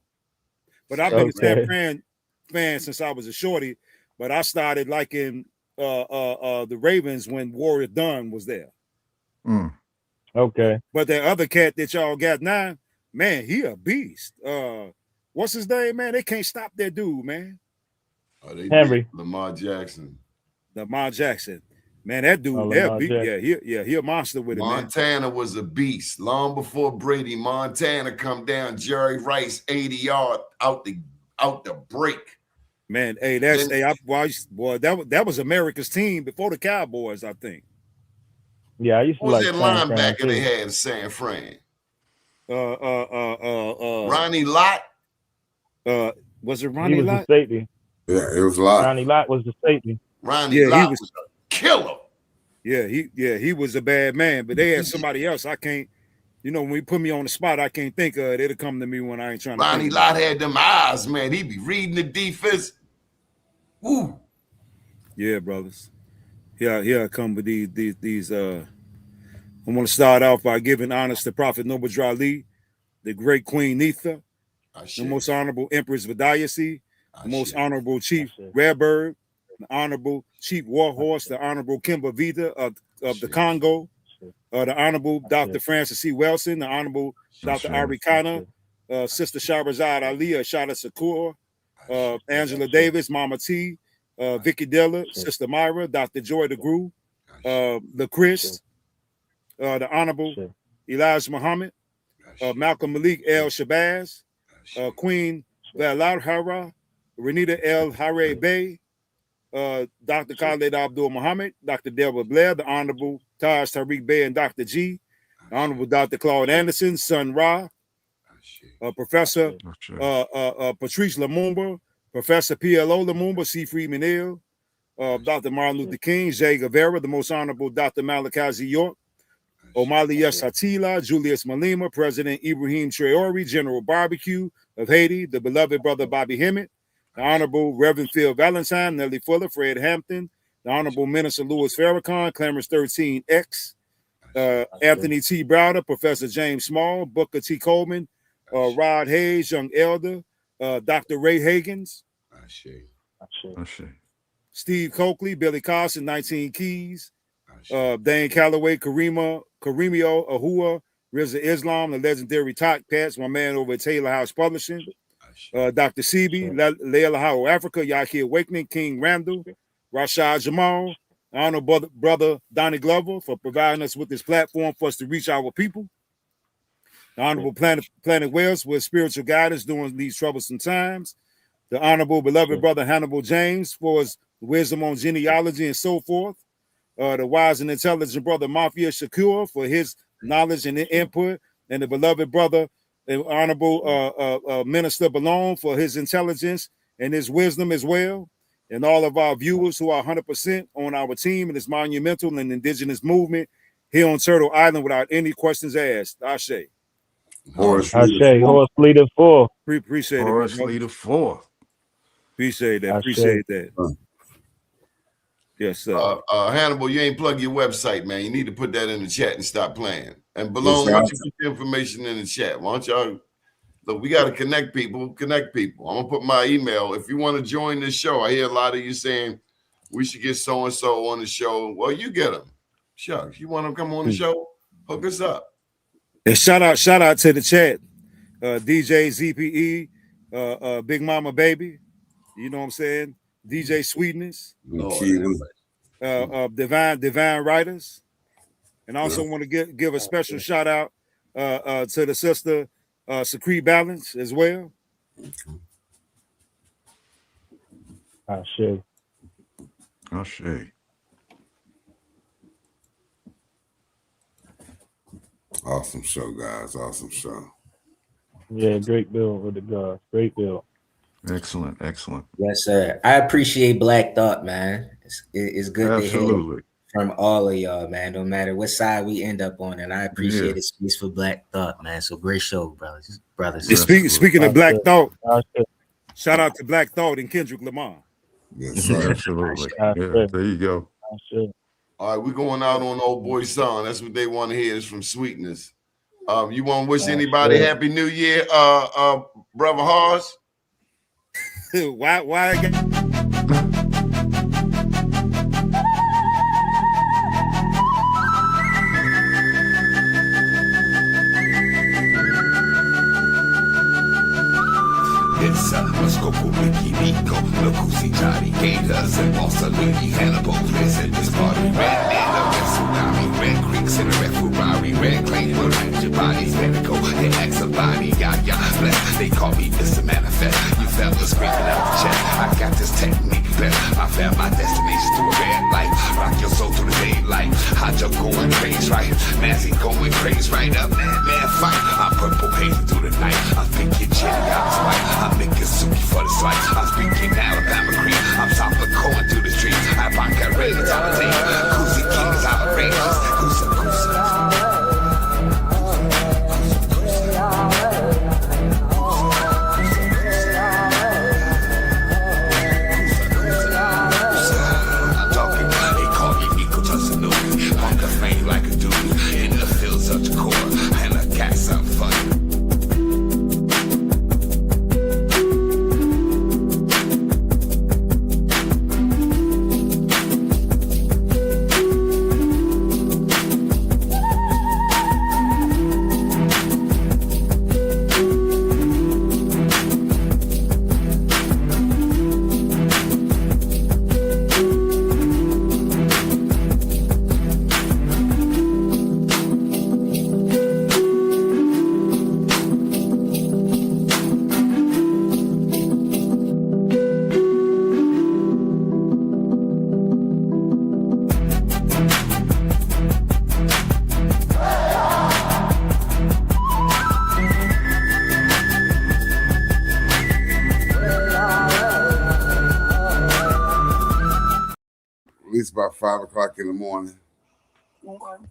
But I've been a San Fran fan since I was a shorty. But I started liking the Ravens when Warrior Dunn was there. Okay. But that other cat that y'all got now, man, he a beast. What's his name, man? They can't stop that dude, man. Oh, they Henry. Lamar Jackson. Lamar Jackson. Man, that dude, he a monster with it, man. Montana was a beast. Long before Brady, Montana come down, Jerry Rice, 80-yard out the break. Man, hey, that was America's team before the Cowboys, I think. Yeah, I used to like that linebacker they had in San Fran? Ronnie Lott. Was it Ronnie Lott? He was the safety. Yeah, it was Lott. Ronnie Lott was the safety. Ronnie Lott was a killer. Yeah, he was a bad man, but they had somebody else. I can't, when you put me on the spot, I can't think of it. It'll come to me when I ain't trying to. Ronnie Lott had them eyes, man. He be reading the defense. Woo. Yeah, brothers. Here I come with these. I want to start off by giving honors to Prophet Noble Ali, the great Queen Neitha, the most honorable Empress Vidayasi, the most honorable Chief Redbird, the honorable Chief Warhorse, the honorable Kimba Vida of the Congo, the honorable Dr. Francis C. Wilson, the honorable Dr. Ari Khanna, Sister Shahrazad Ali, Ashada Sakur, Angela Davis, Mama T, Vicky Diller, Sister Myra, Dr. Joy DeGrew, the Chris, the honorable Elijah Muhammad, Malcolm Malik El Shabazz, Queen Valadhara, Renita El Hare Bey, Dr. Khaled Abdul Muhammad, Dr. Delbert Blair, the Honorable Taj Tariq Bey and Dr. G, the Honorable Dr. Claude Anderson, Sun Ra, Professor Patrice Lumumba, Professor PLO Lumumba, C. Freeman Hill, Dr. Martin Luther King, Jay Guevara, the Most Honorable Dr. Malachi York, Omalia Satila, Julius Malema, President Ibrahim Traore, General Barbecue of Haiti, the beloved brother Bobby Hemmett, the Honorable Reverend Phil Valentine, Nellie Fuller, Fred Hampton, the Honorable Minister Louis Farrakhan, Clarence 13X, Anthony T. Browder, Professor James Small, Booker T. Coleman, Rod Hayes, Young Elder, Dr. Ray Higgins, Steve Coakley, Billy Carson, 19 Keys, Dane Calloway, Karimio Ahua, Rizza Islam, the legendary Talk Pats, my man over at Taylor House Publishing, Dr. Sebi, Layla Howe Africa, Yaki Awakening, King Randall, Rashad Jamal, honorable brother Donnie Glover for providing us with this platform for us to reach our people. The Honorable Planet Wells with spiritual guidance during these troublesome times. The Honorable beloved brother Hannibal James for his wisdom on genealogy and so forth. The wise and intelligent brother Mafia Shakur for his knowledge and input, and the beloved brother and honorable Minister Balone for his intelligence and his wisdom as well, and all of our viewers who are 100% on our team in this monumental and indigenous movement here on Turtle Island without any questions asked. Ashe. Horse Leader 4. Appreciate it. Horse Leader 4. Appreciate that. I Appreciate that. Yes, sir. Hannibal, you ain't plug your website, man. You need to put that in the chat and stop playing. And Yes, Balone, sir. why don't you put the information in the chat? Why don't y'all look? We got to connect people. Connect people. I'm gonna put my email. If you want to join this show, I hear a lot of you saying we should get so and so on the show. Well, you get them. Shucks, you want to come on the show? Hook us up. And shout out to the chat, DJ ZPE, Big Mama Baby. You know what I'm saying? DJ Sweetness, Divine Writers, and I also want to give a special shout out to the sister Secrete Balance as well. Ashe. Awesome show, guys. Awesome show. Yeah, great build with the guys. Great build. Excellent. Yes, sir. I appreciate Black Thought, man. It's good to hear from all of y'all, man. No matter what side we end up on, and I appreciate it. Space for Black Thought, man. So great show, brothers. Speaking of Black Thought, shout out to Black Thought and Kendrick Lamar. Yes, sir. Absolutely. Yeah, there you go. All right, we're going out on Old Boy song. That's what they want to hear is from Sweetness. You want to wish anybody Happy New Year, Brother Hoss? Why again? It's Muscoco, Ricky, Nico, Lucusi, Johnny, Gators, and Mussolini, Hannibal, Twist in this party. Red Nana, Red Tsunami, Red Creeks in the Red Ferrari, Red Claim, will hide your bodies, Medical, and Exabani, Yaya, Bless. They call me Mr. Manifest. You fellas screaming out the chat. I got this technique better. I found my destination through a red light. Rock your soul through the daylight. Hot jump going crazy, right? Nancy going crazy, right up, man, fight. I'm purple hazy through the night. I'm thinking chili out of spite. I'm making suki for the slice. I'm speaking Alabama cream. I'm chopping corn through the streets. I vodka raiders out of date. Koozie King is out of range. I'm talking, they call me Nico Tussanouki. Punk a flame like a dude. In the field, such a core. And I got some fun. At least about 5 o'clock in the morning. Okay.